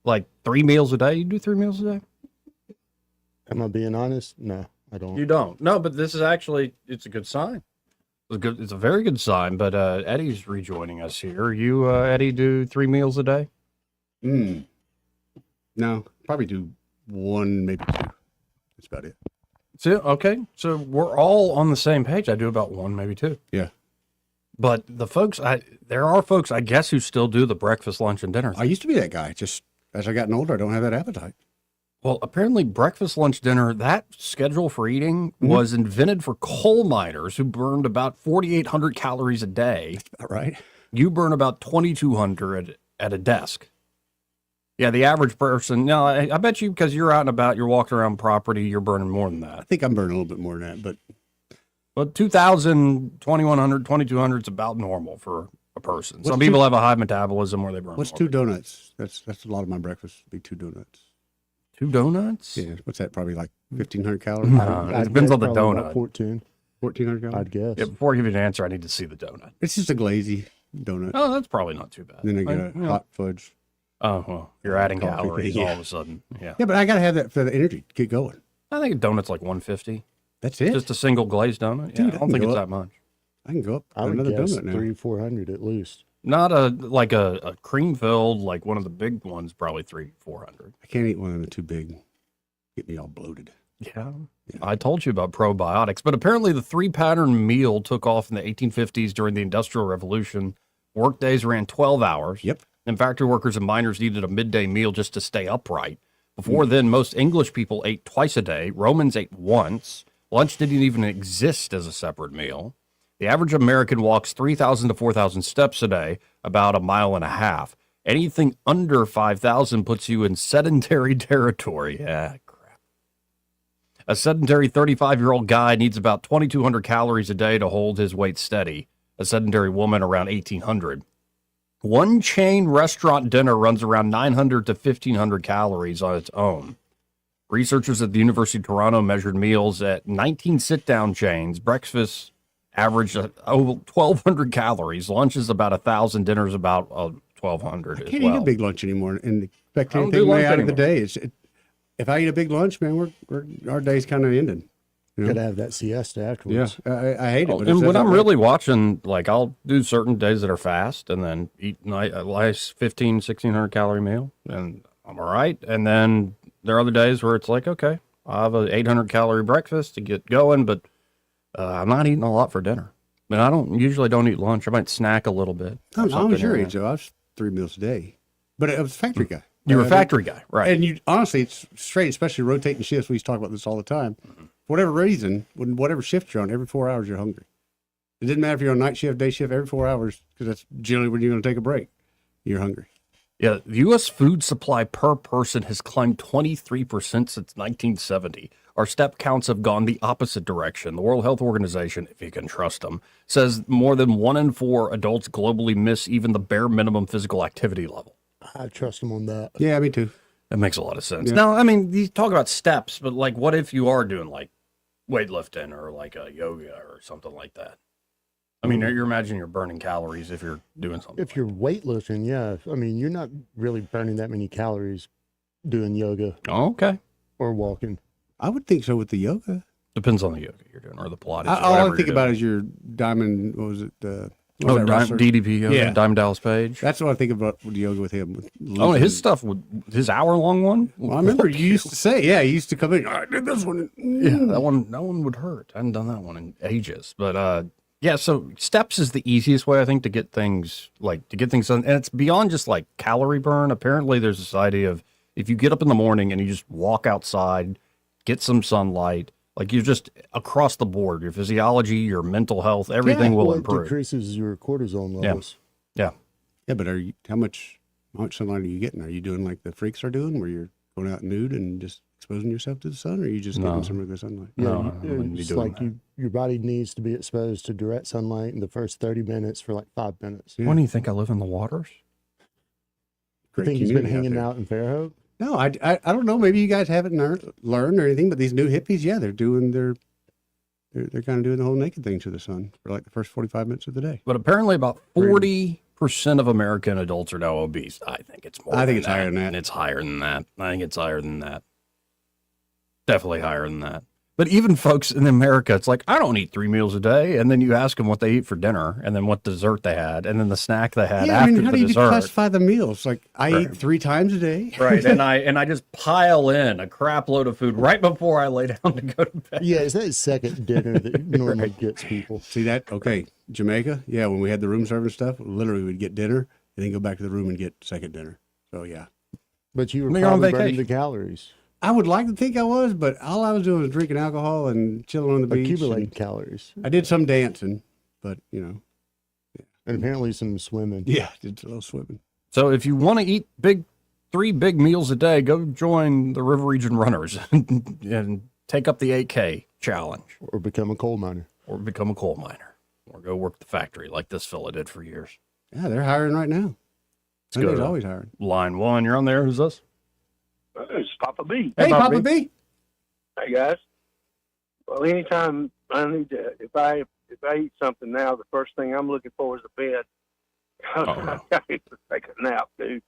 Like 3 meals a day? You do 3 meals a day? Am I being honest? No, I don't. You don't? No, but this is actually, it's a good sign. It's a very good sign, but Eddie's rejoining us here. You, Eddie, do 3 meals a day? No, probably do 1, maybe 2. That's about it. So, okay, so we're all on the same page. I do about 1, maybe 2. Yeah. But the folks, there are folks, I guess, who still do the breakfast, lunch, and dinner thing. I used to be that guy. Just as I gotten older, I don't have that appetite. Well, apparently breakfast, lunch, dinner, that schedule for eating was invented for coal miners who burned about 4,800 calories a day. That's about right. You burn about 2,200 at a desk. Yeah, the average person, no, I bet you, because you're out and about, you're walking around property, you're burning more than that. I think I'm burning a little bit more than that, but 2,000, 2,100, 2,200 is about normal for a person. Some people have a high metabolism where they burn What's more. 2 donuts? That's a lot of my breakfast would be 2 donuts. 2 donuts? Yeah, what's that? Probably like 1,500 calories? It depends on the donut. 1,400 calories. I'd guess. Yeah, before I give you an answer, I need to see the donut. It's just a glazy donut. Oh, that's probably not too bad. Then I get a hot fudge. Oh, well, you're adding Coffee, calories yeah. all of a sudden. Yeah. Yeah, but I got to have that for the energy to get going. I think a donut's like 150. That's it? Just a single glazed donut? Dude, Yeah, I don't think it's that much. I can go up I for would another guess donut now. 300-400 at least. Not like a cream filled, like one of the big ones, probably 300-400. I can't eat one of them too big. Get me all bloated. Yeah. I told you about probiotics, but apparently the 3-pattern meal took off in the 1850s during the Industrial Revolution. Work days ran 12 hours. Yep. And factory workers and miners needed a midday meal just to stay upright. Before then, most English people ate twice a day. Romans ate once. Lunch didn't even exist as a separate meal. The average American walks 3,000 to 4,000 steps a day, about 1.5 miles. Anything under 5,000 puts you in sedentary territory. Yeah, crap. A sedentary 35-year-old guy needs about 2,200 calories a day to hold his weight steady. A sedentary woman around 1,800. One chain restaurant dinner runs around 900 to 1,500 calories on its own. Researchers at the University of Toronto measured meals at 19 sit-down chains. Breakfast averaged over 1,200 calories. Lunch is about 1,000. Dinner's about 1,200 I as can't well. eat a big lunch anymore and expect I don't anything do lunch way out of the anymore. day. If I eat a big lunch, man, our day's kind of ended. You know? Gotta have that siesta afterwards. Yeah, I hate it. But And when I'm really watching, like I'll do certain days that are fast and then eat a nice 1,600 calorie meal and I'm all right. And then there are other days where it's like, okay, I'll have an 800 calorie breakfast to get going, but I'm not eating a lot for dinner. And I usually don't eat lunch. I might snack a little bit. I was your in age, though. I was 3 meals a day. But I was a factory guy. You were a factory guy, right. And you honestly, it's straight, especially rotating shifts. We used to talk about this all the time. For whatever reason, whatever shift you're on, every 4 hours you're hungry. It didn't matter if you're on night shift, day shift, every 4 hours, because that's generally when you're going to take a break. You're hungry. Yeah, the U.S. food supply per person has climbed 23% since 1970. Our step counts have gone the opposite direction. The World Health Organization, if you can trust them, says more than 1 in 4 adults globally miss even the bare minimum physical activity level. I trust them on that. Yeah, me too. That makes a lot of sense. Yeah. Now, I mean, you talk about steps, but like, what if you are doing like weightlifting or like a yoga or something like that. I mean, you're imagining you're burning calories if you're doing something. If you're weightlifting, yeah. I mean, you're not really burning that many calories doing yoga. Oh, okay. Or walking. I would think so with the yoga. Depends on the yoga you're doing or the Pilates. All I think about is your diamond, what was it? DDP yoga, Yeah. Diamond Dallas Page. That's what I think about with yoga with him. Oh, his stuff, his hour-long one? Well, I remember you used to say, he used to come in, I did this one. Yeah, that one would hurt. I haven't done that one in ages. But yeah, so steps is the easiest way, I think, to get things done. And it's beyond just like calorie burn. Apparently there's this idea of if you get up in the morning and you just walk outside, get some sunlight, like you're just across the board, your physiology, your mental health, everything will improve. It decreases your cortisol levels. Yeah. Yeah, but how much sunlight are you getting? Are you doing like the freaks are doing, where you're going out nude and just exposing yourself to the sun, or are you just getting some regular sunlight? It's like your body needs to be exposed to direct sunlight in the first 30 minutes for like 5 minutes. When do you think I live in the waters? I think he's been hanging out in Fairhope. No, I don't know. Maybe you guys haven't learned or anything, but these new hippies, they're doing they're kind of doing the whole naked thing to the sun for like the first 45 minutes of the day. But apparently about 40% of American adults are now obese. I think it's more. I think it's higher than that. And it's higher than that. I think it's higher than that. Definitely higher than that. But even folks in America, it's like, I don't eat 3 meals a day. And then you ask them what they eat for dinner and then what dessert they had and then the snack they had after the how do you dessert. classify the meals? Like I eat 3 times a day. Right. And I just pile in a crap load of food right before I lay down to go to bed. Yeah, it's that second dinner that normally gets people. See that? Okay. Jamaica. Yeah. When we had the room service stuff, literally we'd get dinner and then go back to the room and get second dinner. So yeah. But you were You're on probably burning vacation. the calories. I would like to think I was, but all I was doing was drinking alcohol and chilling on the beach. Accumulating calories. I did some dancing, but And apparently some swimming. Yeah, did a little swimming. So if you want to eat 3 big meals a day, go join the River Region Runners and take up the 8K challenge. Or become a coal miner. Or go work the factory like this fella did for years. Yeah, they're hiring right now. They're always hiring. Line 1, you're on there. Who's this? It's Papa B. Hey, Papa B. Hey, guys. Well, anytime I need to, if I eat something now, the first thing I'm looking for is a bed. I need to take a nap, dude.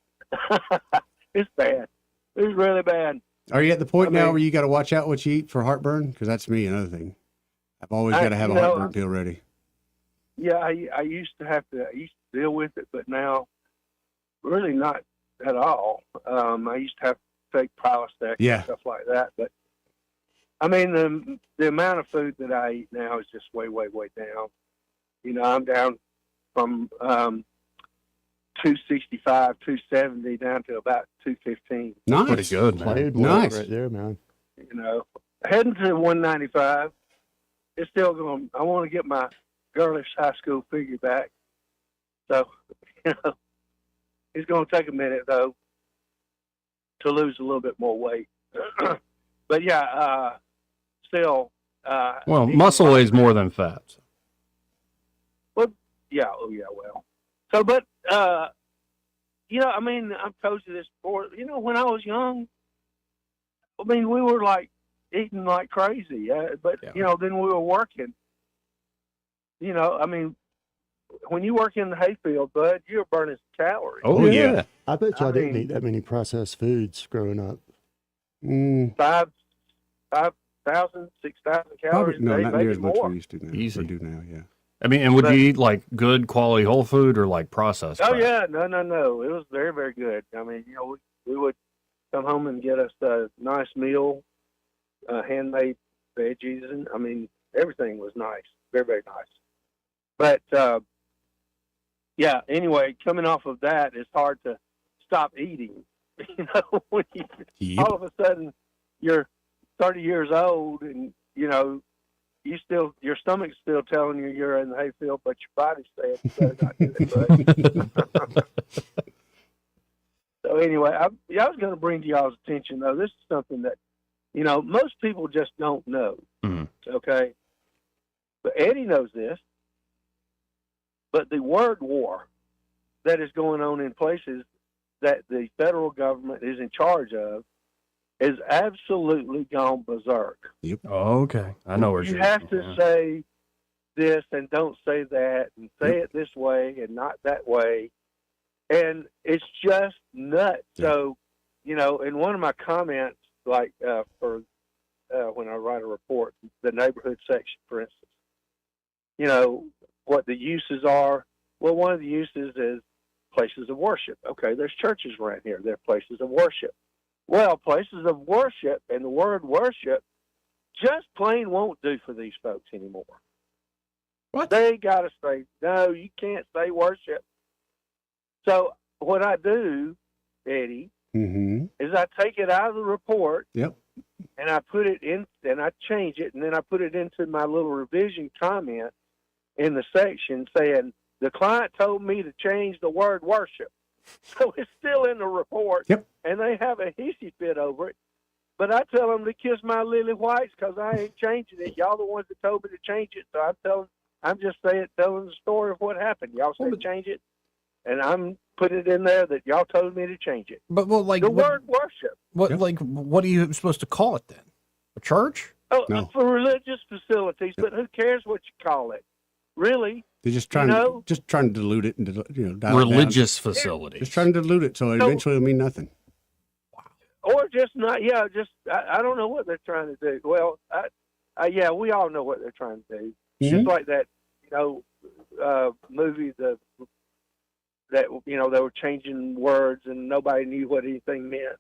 It's bad. It's really bad. Are you at the point now where you got to watch out what you eat for heartburn? Because that's me, another thing. I've always got to have a heartburn pill ready. Yeah, I used to deal with it, but really not at all. I used to have to take Prilosec and stuff like that. But I mean, the amount of food that I eat now is just way, way, way down. I'm down from 265, 270 down to about 215. Nice. Pretty good, man. Nice. Right there, man. Heading to 195. It's still going. I want to get my girlish high school figure back. So, it's going to take a minute though to lose a little bit more weight. But yeah, still. Well, muscle weighs more than fat. Well, yeah. Oh, yeah. Well, so, but, I mean, I've told you this before. When I was young, I mean, we were like eating like crazy. But, then we were working. I mean, when you work in the hayfield, bud, you're burning calories. Oh, yeah. I bet y'all didn't eat that many processed foods growing up. 5,000, 6,000 calories a day, not near maybe as much more. we used to now. Easy. We do now, yeah. I mean, and would you eat like good quality whole food or like processed? Oh, crap? yeah. No. It was very, very good. I mean, we would come home and get us a nice meal, handmade veggies, and I mean, everything was nice. Very, very nice. But, yeah, anyway, coming off of that, it's hard to stop eating. When all of a sudden you're 30 years old and, your stomach's still telling you you're in the hayfield, but your body's saying you better not do it. So anyway, I was going to bring to y'all's attention, though, this is something that, most people just don't know. Mm-hmm. Okay? But Eddie knows this. But the word war that is going on in places that the federal government is in charge of, is absolutely gone berserk. Yep. Oh, okay. I know where you have to say this and don't say that, and say it this way and not that way. And it's just nuts. So, you know, in one of my comments, like for when I write a report, the neighborhood section, for instance, you know, what the uses are. Well, one of the uses is places of worship. Okay, there's churches around here. They're places of worship. Well, places of worship and the word worship just plain won't do for these folks anymore. What? They got to say, no, you can't say worship. So what I do, Eddie, is I take it out of the report. Yep. And I put it in, and I change it, and then I put it into my little revision comment in the section saying, the client told me to change the word worship. So it's still in the report, and they have a hissy fit over it. But I tell them to kiss my lily whites because I ain't changing it. Y'all the ones that told me to change it. So I'm just telling the story of what happened. Y'all say change it, and I'm putting it in there that y'all told me to change it. But well, like the word worship. What are you supposed to call it then? A church? Oh, for religious facilities, but who cares what you call it? Really? They're just trying to dilute it and dial religious it down. facilities. Just trying to dilute it so eventually it'll mean nothing. Or just not, I don't know what they're trying to do. Well, we all know what they're trying to do. Just like that, movie that they were changing words and nobody knew what anything meant.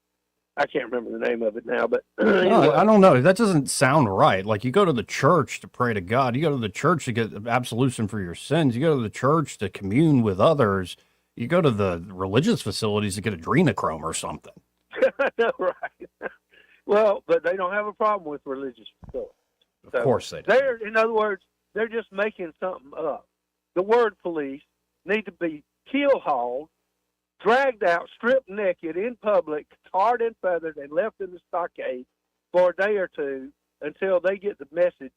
I can't remember the name of it now, but No, I don't know. That doesn't sound right. Like, you go to the church to pray to God. You go to the church to get absolution for your sins. You go to the church to commune with others. You go to the religious facilities to get adrenochrome or something. Right. Well, but they don't have a problem with religious facilities. Of course they do. In other words, they're just making something up. The word police need to be keel-hauled, dragged out, stripped naked in public, tarred and feathered, and left in the stockade for a day or two until they get the message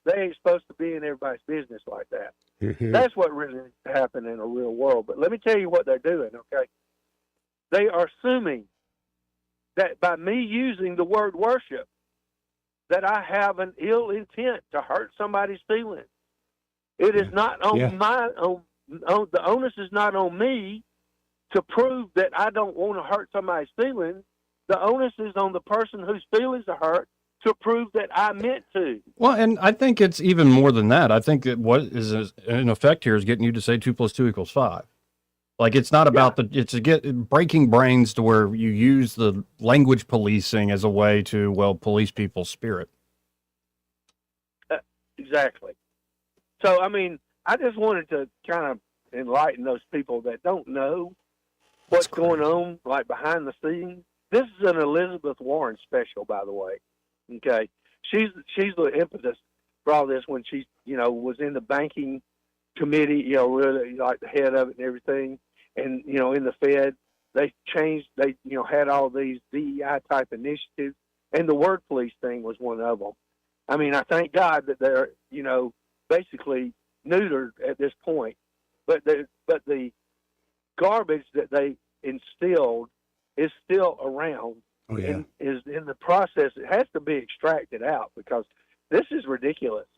they ain't supposed to be in everybody's business like that. That's what really needs to happen in a real world. But let me tell you what they're doing, okay? They are assuming that by me using the word worship, that I have an ill intent to hurt somebody's feelings. It is not on the onus is not on me to prove that I don't want to hurt somebody's feelings. The onus is on the person whose feelings are hurt to prove that I meant to. Well, and I think it's even more than that. I think that what is in effect here is getting you to say 2 + 2 = 5. Like, it's not about it's to get breaking brains to where you use the language policing as a way to, police people's spirit. Exactly. So, I mean, I just wanted to kind of enlighten those people that don't know what's going on, like behind the scenes. This is an Elizabeth Warren special, by the way. Okay, she's the impetus for all this when she was in the banking committee, really like the head of it and everything, and in the Fed they had all these DEI type initiatives, and the word police thing was one of them. I mean, I thank God that they're basically neutered at this point, but the garbage that they instilled is still around and is in the process. It has to be extracted out because this is ridiculous.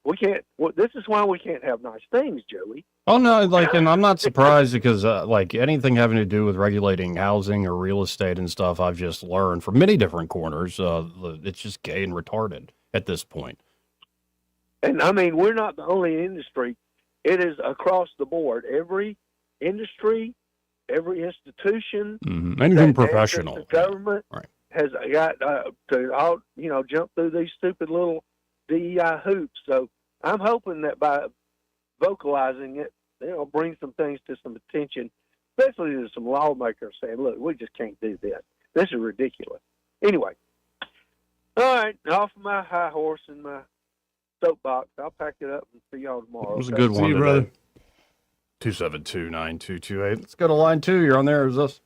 We can't. This is why we can't have nice things, Joey. Oh no, and I'm not surprised because anything having to do with regulating housing or real estate and stuff, I've just learned from many different corners, it's just gay and retarded at this point. And I mean, we're not the only industry. It is across the board. Every industry, every institution, anything professional, the government has got to all jump through these stupid little DEI hoops. So I'm hoping that by vocalizing it, they'll bring some things to some attention, especially to some lawmakers saying, "Look, we just can't do this. This is ridiculous." Anyway, all right, off my high horse and my soapbox. I'll pack it up and see y'all tomorrow. It was a good one, brother. 272-9228. Let's go to line 2. You're on there. Is this?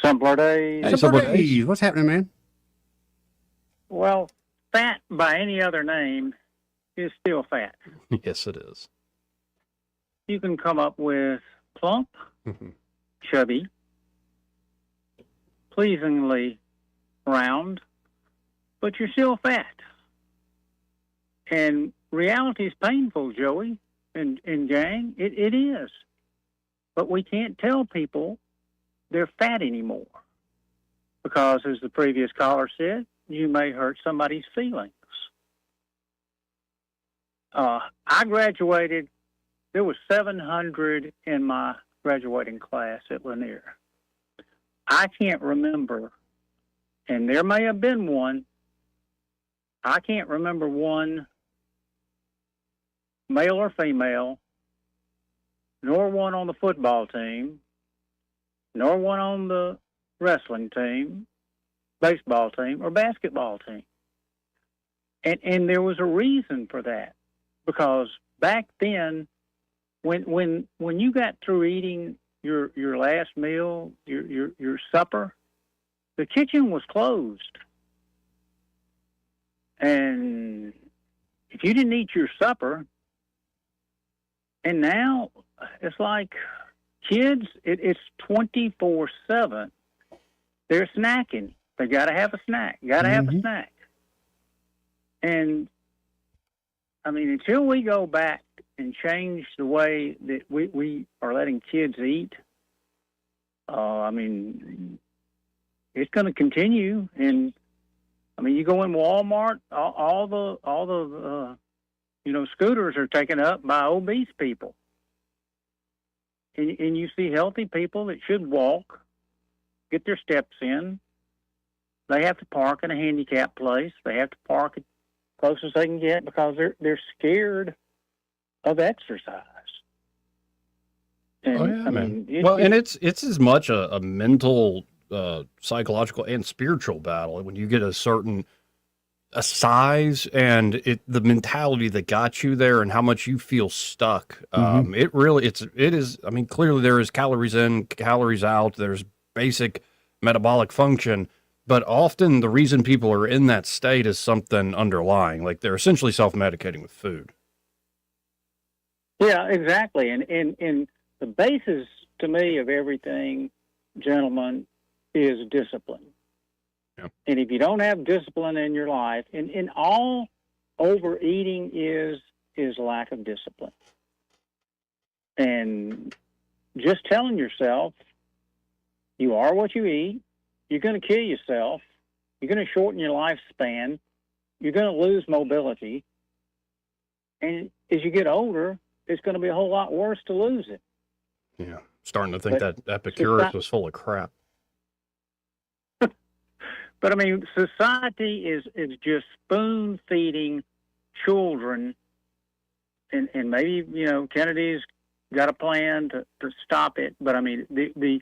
Simpler days. Hey, Simpler days. What's happening, man? Well, fat by any other name is still fat. Yes, it is. You can come up with plump, chubby, pleasingly round, but you're still fat. And reality is painful, Joey and gang. It is. But we can't tell people they're fat anymore. Because, as the previous caller said, you may hurt somebody's feelings. I graduated, there was 700 in my graduating class at Lanier. I can't remember, and there may have been one, I can't remember one male or female, nor one on the football team, nor one on the wrestling team, baseball team, or basketball team. And there was a reason for that, because back then, when you got through eating your last meal, your supper, the kitchen was closed. And if you didn't eat your supper, and now it's like kids, it's 24/7. They're snacking. They got to have a snack. Got to have a snack. And I mean, until we go back and change the way that we are letting kids eat, I mean, it's going to continue. And I mean, you go in Walmart, all the scooters are taken up by obese people, and you see healthy people that should walk, get their steps in. They have to park in a handicap place. They have to park as close as they can get because they're scared of exercise. And, I mean, it's as much a mental, psychological, and spiritual battle when you get a certain size and the mentality that got you there and how much you feel stuck. It is. I mean, clearly there is calories in, calories out. There's basic metabolic function, but often the reason people are in that state is something underlying, like they're essentially self-medicating with food. Yeah, exactly. And the basis to me of everything, gentlemen, is discipline. Yeah. And if you don't have discipline in your life, and all overeating is lack of discipline. And just telling yourself, you are what you eat, you're going to kill yourself, you're going to shorten your lifespan, you're going to lose mobility, and as you get older, it's going to be a whole lot worse to lose it. Yeah, starting to think that Epicurus was full of crap. But I mean, society is just spoon feeding children, and maybe Kennedy's got a plan to stop it. But I mean, the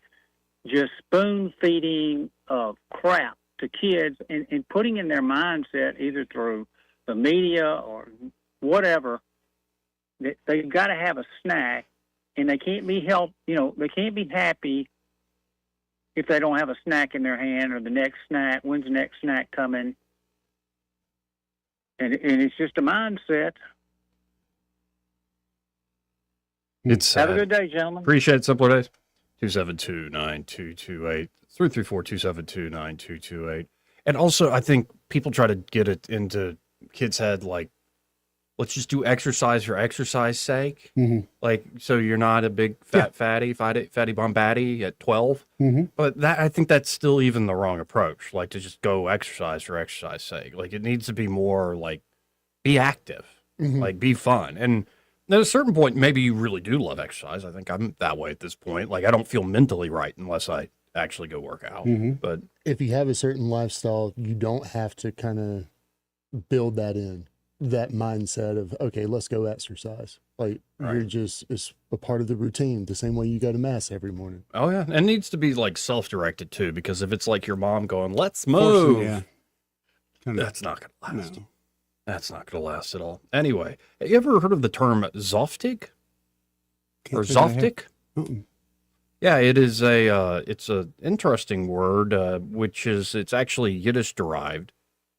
just spoon feeding of crap to kids and putting in their mindset either through the media or whatever that they've got to have a snack, and they can't be they can't be happy if they don't have a snack in their hand, or the next snack, when's the next snack coming? And it's just a mindset. It's Have a good day, gentlemen. Appreciate it, Simpler Days. 272-9228, 334-272-9228. And also, I think people try to get it into kids' head, like, let's just do exercise for exercise sake. Mm-hmm. Like, so you're not a big fatty bombaddy at 12. Mm-hmm. But I think that's still even the wrong approach. Like, to just go exercise for exercise sake. Like, it needs to be more like, be active, like, be fun. And at a certain point, maybe you really do love exercise. I think I'm that way at this point. Like, I don't feel mentally right unless I actually go work out. Mm-hmm. But if you have a certain lifestyle, you don't have to kind of build that in. That mindset of, okay, let's go exercise. Like, you're just, it's a part of the routine, the same way you go to mass every morning. Oh, yeah. And it needs to be like self-directed too, because if it's like your mom going, let's move, that's not going to last. No. That's not going to last at all. Anyway, have you ever heard of the term Zoftig? Or Zoftig? Yeah, it is it's an interesting word, it's actually Yiddish derived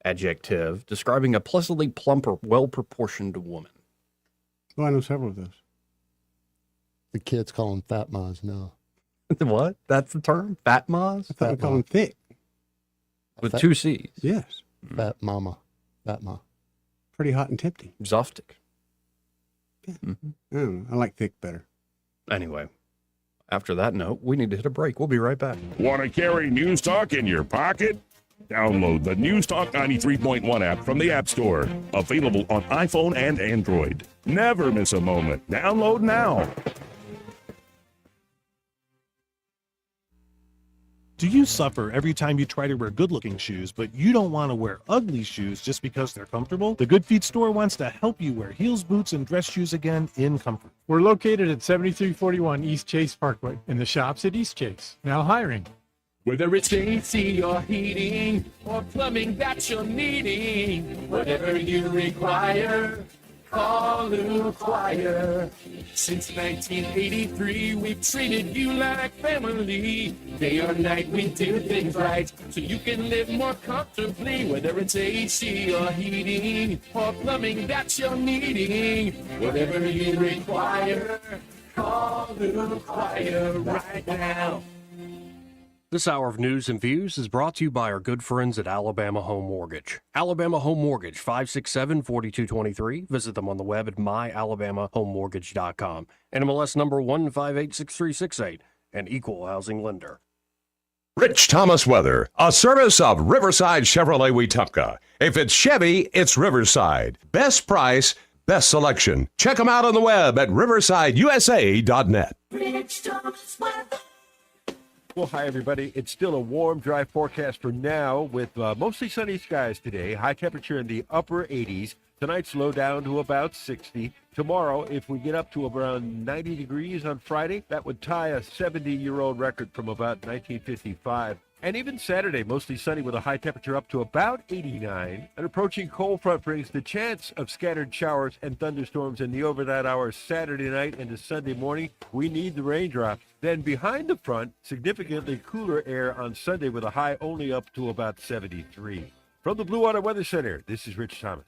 adjective describing a pleasantly plump or well-proportioned woman. Oh, I know several of those. The kids call them fat moms now. What? That's the term? Fat moms? I thought we call them thick. With 2 C's. Yes. Fat Mama. Pretty hot and tempting. Zoftic. Yeah. I don't know. I like thick better. Anyway, after that note, we need to hit a break. We'll be right back. Want to carry News Talk in your pocket? Download the News Talk 93.1 app from the App Store. Available on iPhone and Android. Never miss a moment. Download now. Do you suffer every time you try to wear good-looking shoes, but you don't want to wear ugly shoes just because they're comfortable? The Good Feet store wants to help you wear heels, boots, and dress shoes again in comfort. We're located at 7341 East Chase Parkway in the shops at East Chase. Now hiring. Whether it's AC or heating or plumbing that you're needing, whatever you require, call Lou Choir. Since 1983, we've treated you like family. Day or night, we do things right so you can live more comfortably. Whether it's AC or heating or plumbing that you're needing, whatever you require, call Lou Choir right now. This hour of news and views is brought to you by our good friends at Alabama Home Mortgage. Alabama Home Mortgage, 567-4223. Visit them on the web at myalabamahomemortgage.com. NMLS number 1586368, an equal housing lender. Rich Thomas Weather, a service of Riverside Chevrolet Wetumpka. If it's Chevy, it's Riverside. Best price, best selection. Check them out on the web at riversideusa.net. Rich Thomas Weather. Well, hi, everybody. It's still a warm, dry forecast for now with mostly sunny skies today. High temperature in the upper 80s. Tonight's low down to about 60. Tomorrow, if we get up to around 90 degrees on Friday, that would tie a 70-year-old record from about 1955. And even Saturday, mostly sunny with a high temperature up to about 89. An approaching cold front brings the chance of scattered showers and thunderstorms in the overnight hours Saturday night into Sunday morning. We need the raindrops. Then behind the front, significantly cooler air on Sunday with a high only up to about 73. From the Blue Water Weather Center, this is Rich Thomas.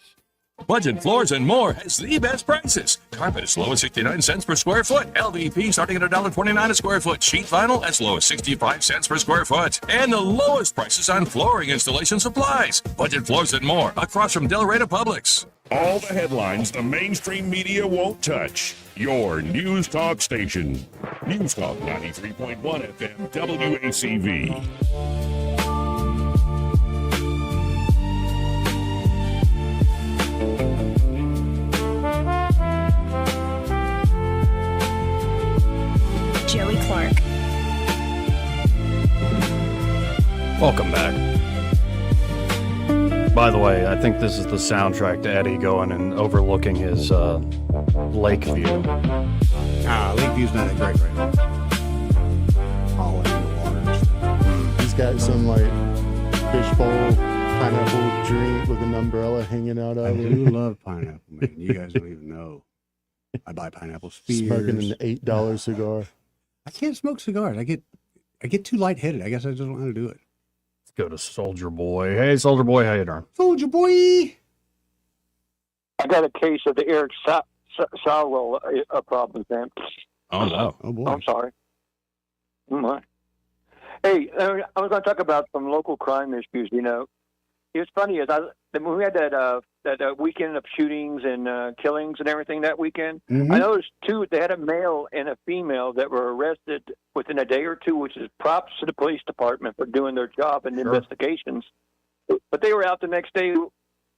Budget Floors and More has the best prices. Carpet as low as 69 cents per square foot. LVP starting at $1.29 a square foot. Sheet vinyl as low as 65 cents per square foot. And the lowest prices on flooring installation supplies. Budget Floors and More across from Del Rey to Publix. All the headlines the mainstream media won't touch. Your News Talk station. News Talk 93.1 FM WACV. Joey Clark. Welcome back. By the way, I think this is the soundtrack to Eddie going and overlooking his lake view. Lake view's not that great right now. All in the water. He's got some like fishbowl pineapple drink with an umbrella hanging out of I it. do love pineapple, man. You guys don't even know. I buy pineapple spears. Smoking an $8 cigar. I can't smoke cigars. I get too lightheaded. I guess I just don't know how to do it. Let's go to Soldier Boy. Hey, Soldier Boy, how you doing? Soldier Boy! I got a case of the Eric Sauerwell problem, man. Oh, no. Oh, boy. I'm sorry. Hey, I was going to talk about some local crime issues, you know. It's funny, when we had that weekend of shootings and killings and everything that weekend, I noticed they had a male and a female that were arrested within a day or two, which is props to the police department for doing their job and investigations. But they were out the next day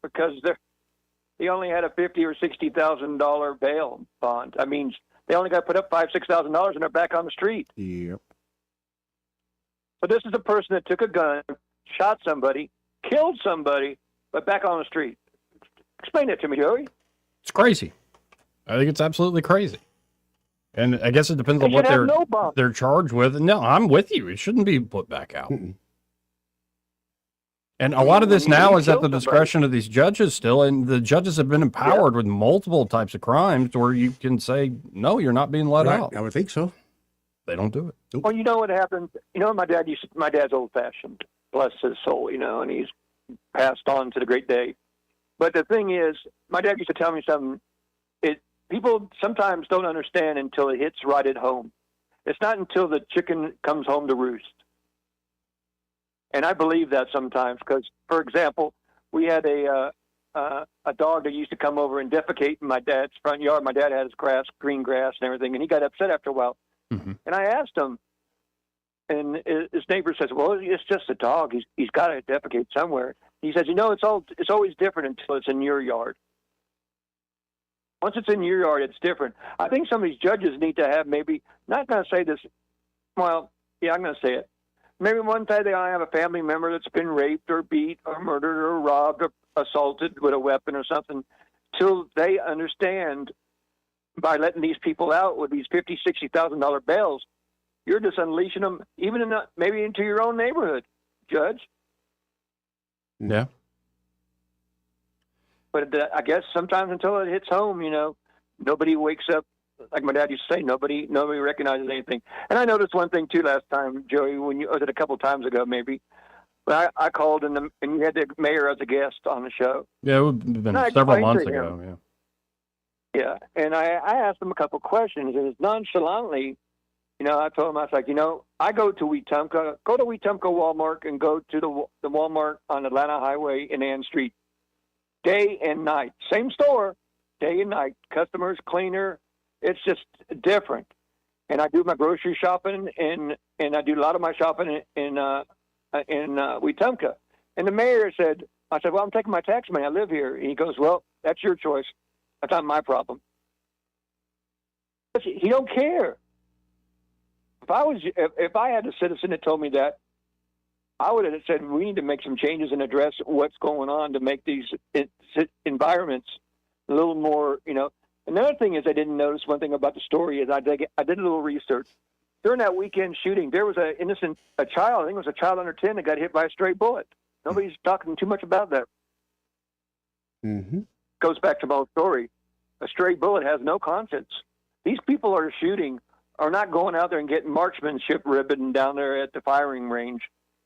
because they only had a $50,000 or $60,000 bail bond. I mean, they only got to put up $5,000-$6,000 and they're back on the street. Yep. So this is a person that took a gun, shot somebody, killed somebody, but back on the street. Explain it to me, Joey. It's crazy. I think it's absolutely crazy. And I guess it depends on what they're charged with. No, I'm with you. It shouldn't be put back out. And a lot of this now is at the discretion of these judges still, and the judges have been empowered with multiple types of crimes where you can say, no, you're not being let out. I would think so. They don't do it. Well, you know what happens? You know, my dad's old-fashioned, bless his soul, you know, and he's passed on to the great day. But the thing is, my dad used to tell me something. People sometimes don't understand until it hits right at home. It's not until the chicken comes home to roost. And I believe that sometimes because, for example, we had a dog that used to come over and defecate in my dad's front yard. My dad had his green grass and everything, and he got upset after a while. Mm-hmm. And I asked him, and his neighbor says, "Well, it's just a dog. He's got to defecate somewhere." He says, it's always different until it's in your yard. Once it's in your yard, it's different. I think some of these judges need to have maybe, not going to say this, well, yeah, I'm going to say it. Maybe one time they have a family member that's been raped or beat or murdered or robbed or assaulted with a weapon or something, till they understand by letting these people out with these $50,000, $60,000 bails, you're just unleashing them even maybe into your own neighborhood, Judge. Yeah. But I guess sometimes until it hits home, nobody wakes up. Like my dad used to say, nobody recognizes anything. And I noticed one thing too last time, Joey, was it a couple times ago maybe? But I called and you had the mayor as a guest on the show. Yeah, it would have been several months ago. Yeah. Yeah, and I asked him a couple questions, and nonchalantly, I told him, I was like, I go to Wetumpka Walmart and go to the Walmart on Atlanta Highway in Ann Street, day and night. Same store, day and night. Customers, cleaner. It's just different. And I do my grocery shopping, and I do a lot of my shopping in Wetumpka. And the mayor said, I said, well, I'm taking my tax money. I live here. And he goes, well, that's your choice. That's not my problem. He don't care. If I had a citizen that told me that, I would have said we need to make some changes and address what's going on to make these environments a little more, Another thing is I didn't notice one thing about the story is I did a little research. During that weekend shooting, there was a child, I think it was a child under 10 that got hit by a stray bullet. Nobody's talking too much about that. Mm-hmm. Goes back to my old story. A stray bullet has no conscience. These people are not going out there and getting marksmanship ribbon down there at the firing range.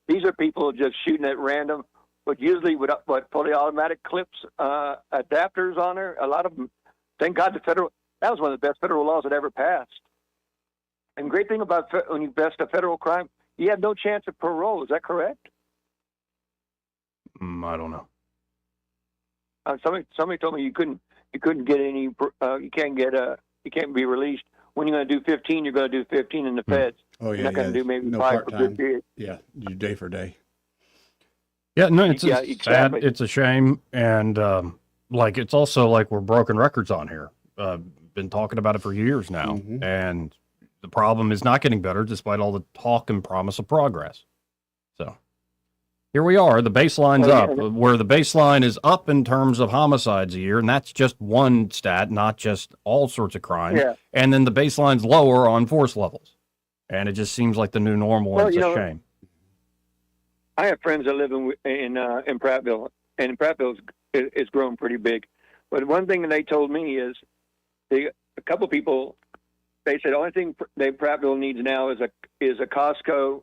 These are people just shooting at random, but usually with fully automatic clips, adapters on there. A lot of them. Thank God that was one of the best federal laws that ever passed. And great thing about when you best a federal crime, you have no chance of parole. Is that correct? I don't know. Somebody told me you couldn't get any. You can't be released. When you're going to do 15, you're going to do 15 in the feds. Oh, yeah. You're not going to do maybe no 5 for good period. Yeah, you day for day. Yeah, no, it's sad. Exactly. It's a shame. And it's also like we're broken records on here. Been talking about it for years now. Mm-hmm. And the problem is not getting better despite all the talk and promise of progress. So here we are. The baseline's up, where the baseline is up in terms of homicides a year, and that's just one stat, not just all sorts of crimes. Yeah. And then the baseline's lower on force levels. And it just seems like the new normal, and it's a shame. I have friends that live in Prattville, and Prattville is grown pretty big. But one thing that they told me is a couple people, they said the only thing Prattville needs now is a Costco,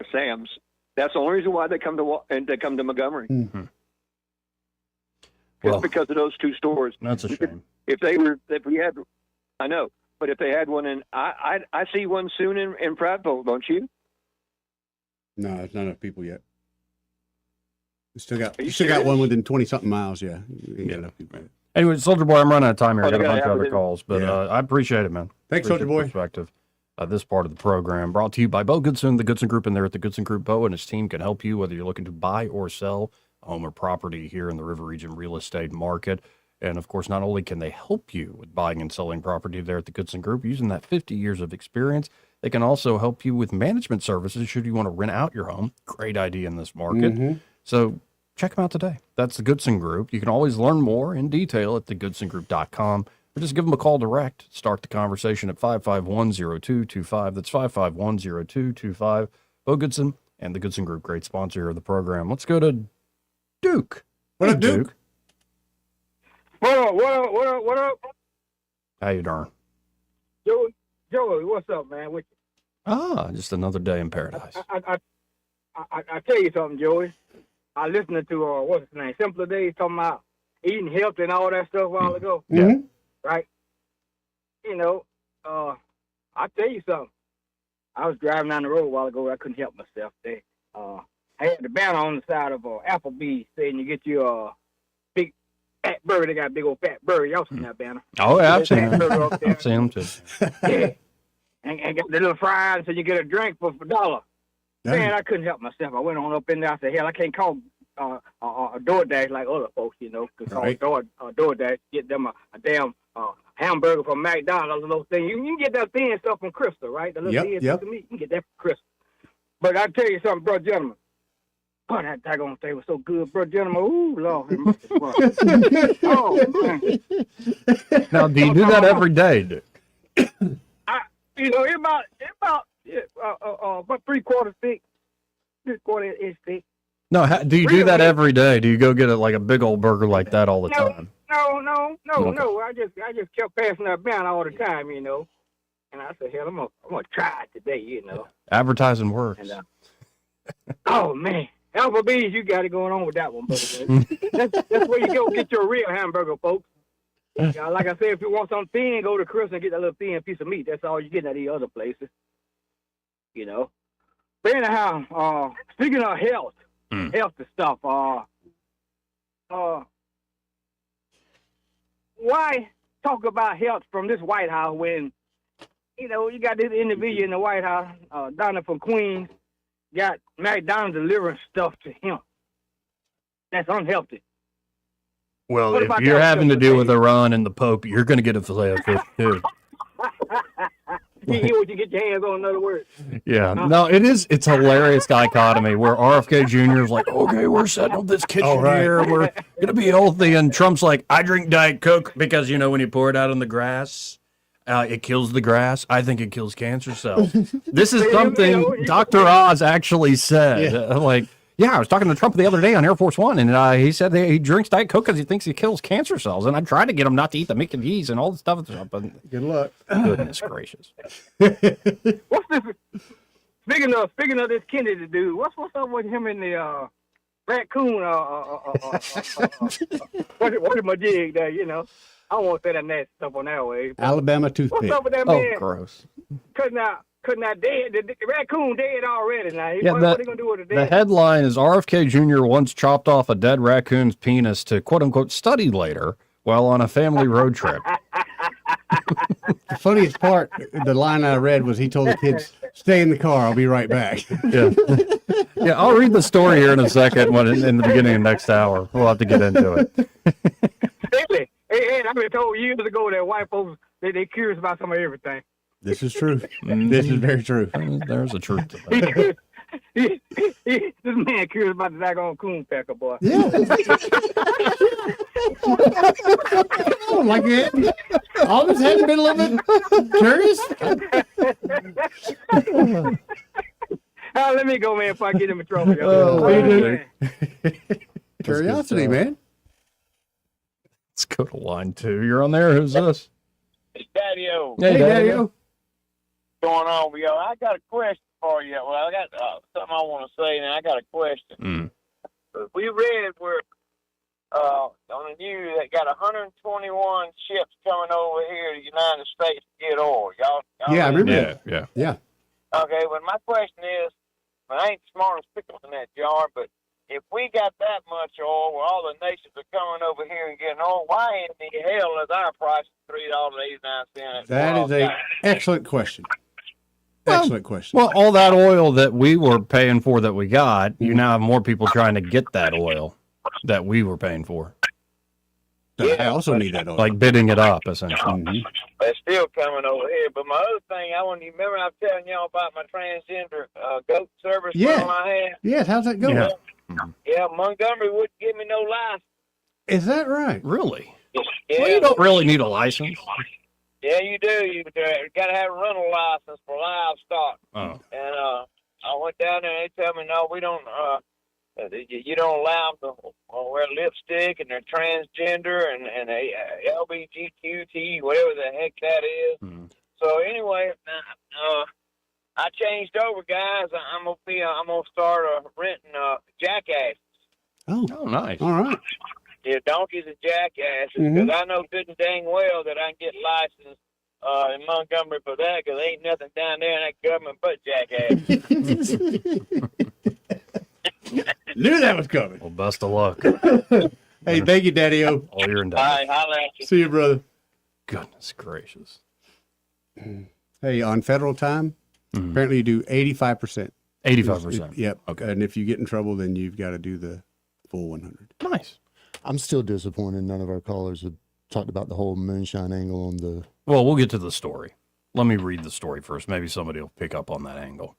a Sam's. That's the only reason why they come to Montgomery. Mm-hmm. Just because of those two stores. That's a shame. If we had, I know, but if they had one I see one soon in Prattville, don't you? No, it's not enough people yet. You still got one within 20-something miles, yeah. You ain't got enough people yet. Anyway, Soldier Boy, I'm running out of time here. I got a bunch of other calls, but I appreciate it, man. Thanks, Soldier Boy. Perspective. This part of the program brought to you by Bo Goodson, the Goodson Group, and there at the Goodson Group. Bo and his team can help you whether you're looking to buy or sell a home or property here in the River Region real estate market. And of course, not only can they help you with buying and selling property there at the Goodson Group, using that 50 years of experience, they can also help you with management services should you want to rent out your home. Great idea in this market. Mm-hmm. So check them out today. That's the Goodson Group. You can always learn more in detail at thegoodsongroup.com. Or just give them a call direct. Start the conversation at 551-0225. That's 551-0225. Bo Goodson and the Goodson Group, great sponsor here of the program. Let's go to Duke. What up, Duke? What up? How you doing? Joey, what's up, man? Just another day in paradise. I tell you something, Joey. I listened to, what's his name, Simpler Days, talking about eating healthy and all that stuff a while ago. Mm-hmm. Right? I'll tell you something. I was driving down the road a while ago. I couldn't help myself there. I had the banner on the side of Applebee's saying you get your big fat burger. They got a big old fat burger. Y'all seen that banner? Oh, yeah, I've seen Fat burger them. up there. I've seen them too. Yeah. And got the little fries, so you get a drink for $1. Man, I couldn't help myself. I went on up in there. I said, hell, I can't call a DoorDash like other folks, you know, because DoorDash, get them a damn hamburger from McDonald's and those things. You can get that thin stuff from Crystal, right? The little thin piece of meat. You can get that from Crystal. But I tell you something, bro, gentlemen. Oh, that daggone thing was so good, bro, gentlemen. Ooh, Lord, it must have fun. Oh, man. Now, do you do that every day, Dick? You know, it's about 3/4 thick, 3/4 inch thick. No, do you do that every day? Do you go get like a big old burger like that all the time? No. Okay. I just kept passing that banner all the time, you know. And I said, hell, I'm gonna try it today, you know. Advertising works. And, oh man, Applebee's, you got it going on with that one, brother. That's where you go get your real hamburger, folks. Like I said, if you want something thin, go to Chris and get that little thin piece of meat. That's all you get at these other places, you know. But anyhow, speaking of health and stuff, why talk about health from this White House when, you know, you got this individual in the White House, down there from Queens, got McDonald's delivering stuff to him. That's unhealthy. Well, if you're having to deal with Iran and the Pope, you're going to get a filet of fish too. You hear what you get your hands on, in other words. Yeah, no, it's a hilarious dichotomy where RFK Jr. is like, okay, we're setting up this kitchen here, we're going to be healthy, and Trump's like, I drink Diet Coke because, you know, when you pour it out on the grass, it kills the grass. I think it kills cancer cells. This is something Dr. Oz actually said. I was talking to Trump the other day on Air Force One, and he said that he drinks Diet Coke because he thinks it kills cancer cells. And I tried to get him not to eat the Mickey D's and all the stuff. But good luck. Goodness gracious. What's this? Speaking of this Kennedy dude, what's up with him and the raccoon? What's my jig there? You know, I don't want to say that nasty stuff on that way. Alabama toothpick. What's up with that man? Oh, gross. Cutting out dead. The raccoon dead already now. Yeah, what are they going to do with it? The headline is RFK Jr. once chopped off a dead raccoon's penis to quote-unquote study later while on a family road trip. The funniest part, the line I read was he told the kids, stay in the car, I'll be right back. Yeah, I'll read the story here in a second in the beginning of next hour. We'll have to get into it. Really? Hey, I've been told years ago that white folks, they curious about some of everything. This is true. This is very true. There's a truth to that. This man curious about the daggone coon pecker, boy. Yeah. Like it. All this hadn't been a little bit curious. Let me go, man, before I get him in trouble. Curiosity, man. Let's go to line 2. You're on there. Who's this? It's Daddy-O. Hey, Daddy-O. Going on, yo? I got a question for you. Well, I got something I want to say, and I got a question. We read where on the news that got 121 ships coming over here to the United States to get oil. Y'all Yeah, I remember. Yeah. Okay, well, my question is, I ain't smart as pickles in that jar, but if we got that much oil, where all the nations are coming over here and getting oil, why in the hell is our price $3.89? That is an excellent question. Excellent question. Well, all that oil that we were paying for that we got, you now have more people trying to get that oil that we were paying for. I also need that oil. Like bidding it up, essentially. They're still coming over here. But my other thing, you remember I was telling y'all about my transgender goat service I had? Yes, how's that going? Yeah, Montgomery wouldn't give me no license. Is that right? Really? Yeah. Well, you don't really need a license. Yeah, you do. You got to have a rental license for livestock. Oh. And I went down there and they tell me, no, we don't. You don't allow them to wear lipstick, and they're transgender and LBGQT, whatever the heck that is. So anyway, I changed over, guys. I'm gonna start renting jackasses. Oh, nice. All right. Yeah, donkeys and jackasses, because I know good and dang well that I can get licensed in Montgomery for that, because ain't nothing down there in that government but jackasses. Knew that was coming. Well, best of luck. Hey, thank you, Daddy-O. All your All endeavors. right, holla at you. See you, brother. Goodness gracious. Hey, on federal time, apparently you do 85%. 85%. Yep. Okay. And if you get in trouble, then you've got to do the full 100. Nice. I'm still disappointed none of our callers have talked about the whole moonshine angle on the. Well, we'll get to the story. Let me read the story first. Maybe somebody will pick up on that angle.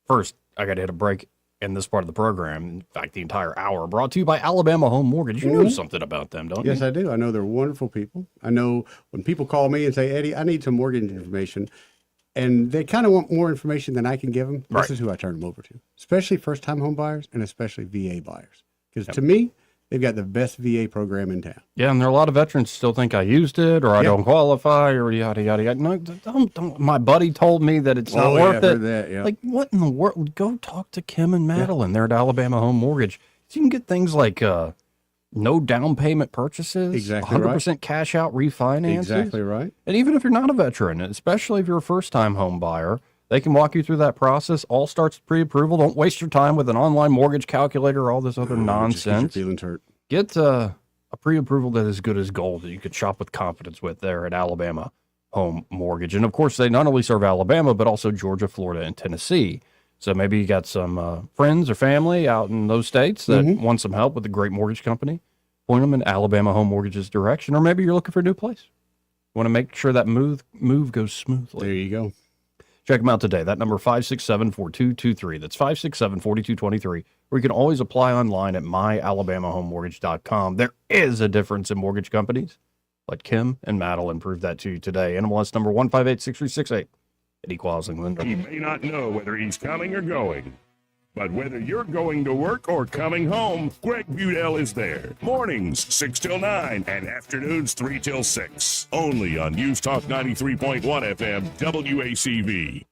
First, I got to hit a break in this part of the program. In fact, the entire hour brought to you by Alabama Home Mortgage. You know something about them, don't you? Yes, I do. I know they're wonderful people. I know when people call me and say, Eddie, I need some mortgage information, and they kind of want more information than I can give them, this is who I turn them over to, especially first-time home buyers and especially VA buyers. Because to me, they've got the best VA program in town. Yeah, and there are a lot of veterans still think I used it or I don't qualify or yada, yada, yada. No, don't. My buddy told me that it's not worth it. That, yeah. Like, what in the world? Go talk to Kim and Madeline. They're at Alabama Home Mortgage. So you can get things like no down payment purchases, Exactly 100% cash out refinances. Exactly right. And even if you're not a veteran, especially if you're a first-time home buyer, they can walk you through that process. All starts with pre-approval. Don't waste your time with an online mortgage calculator or all this other nonsense. Just get your feelings hurt. Get a pre-approval that is good as gold that you could shop with confidence with there at Alabama Home Mortgage. And, of course, they not only serve Alabama, but also Georgia, Florida, and Tennessee. So maybe you got some friends or family out in those states that want some help with a great mortgage company. Point them in Alabama Home Mortgage's direction. Or maybe you're looking for a new place. You want to make sure that move goes smoothly. There you go. Check them out today. That number 567-4223. That's 567-4223. Or you can always apply online at myalabamahomemortgage.com. There is a difference in mortgage companies. Let Kim and Madeline prove that to you today. NMLS number 1586368. At Equal Housing Lender. He may not know whether he's coming or going, but whether you're going to work or coming home, Greg Budell is there. Mornings 6 till 9 and afternoons 3 till 6. Only on News Talk 93.1 FM WACV.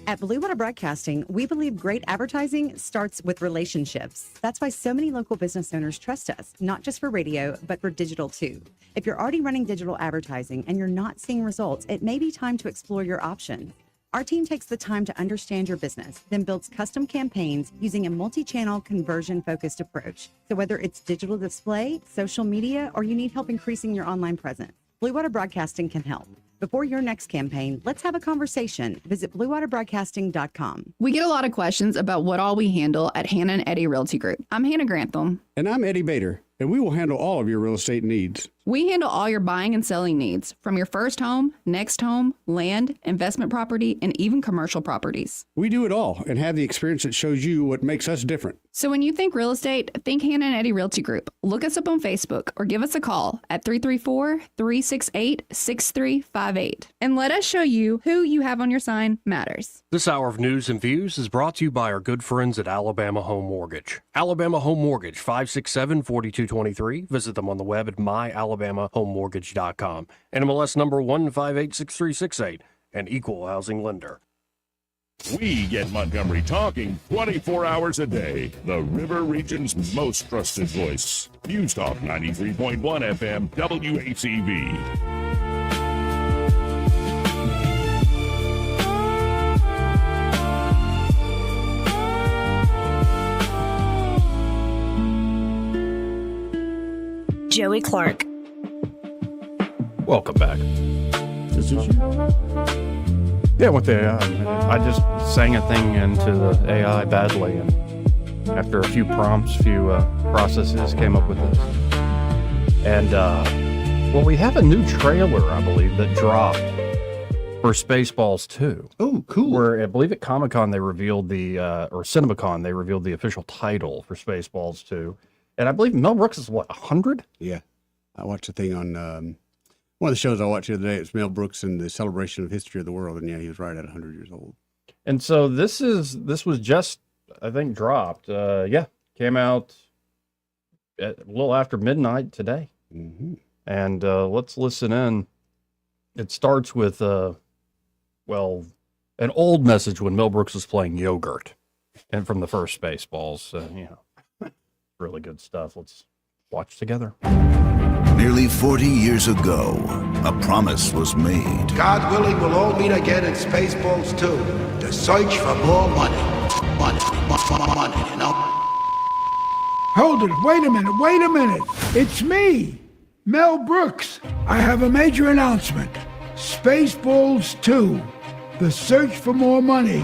At Blue Water Broadcasting, we believe great advertising starts with relationships. That's why so many local business owners trust us, not just for radio, but for digital too. If you're already running digital advertising and you're not seeing results, it may be time to explore your options. Our team takes the time to understand your business, then builds custom campaigns using a multi-channel conversion-focused approach. So whether it's digital display, social media, or you need help increasing your online presence, Blue Water Broadcasting can help. Before your next campaign, let's have a conversation. Visit bluewaterbroadcasting.com. We get a lot of questions about what all we handle at Hannah and Eddie Realty Group. I'm Hannah Grantham. And I'm Eddie Bader, and we will handle all of your real estate needs. We handle all your buying and selling needs, from your first home, next home, land, investment property, and even commercial properties. We do it all and have the experience that shows you what makes us different. So when you think real estate, think Hannah and Eddie Realty Group. Look us up on Facebook or give us a call at 334-368-6358. And let us show you who you have on your sign matters. This hour of news and views is brought to you by our good friends at Alabama Home Mortgage. Alabama Home Mortgage, 567-4223. Visit them on the web at myalabamahomemortgage.com. NMLS number 1586368. An equal housing lender. We get Montgomery talking 24 hours a day. The River Region's most trusted voice. News Talk 93.1 FM WACV. Joey Clark. Welcome back. Yeah, with the AI. I just sang a thing into the AI badly, and after a few prompts, processes, came up with this. And, well, we have a new trailer, I believe, that dropped for Spaceballs 2. Oh, cool. Where I believe at Comic-Con they revealed or CinemaCon, they revealed the official title for Spaceballs 2. And I believe Mel Brooks is, 100? Yeah. I watched a thing on one of the shows I watched the other day. It's Mel Brooks and the celebration of history of the world. And yeah, he was right at 100 years old. And so this was just, I think, dropped. Came out a little after midnight today. Mm-hmm. And let's listen in. It starts with, an old message when Mel Brooks was playing Yogurt. And from the first Spaceballs, really good stuff. Let's watch together. Nearly 40 years ago, a promise was made. God willing, we'll all meet again in Spaceballs 2 to search for more money. Money, you know? Hold it. Wait a minute. It's me, Mel Brooks. I have a major announcement. Spaceballs 2, The Search for More Money,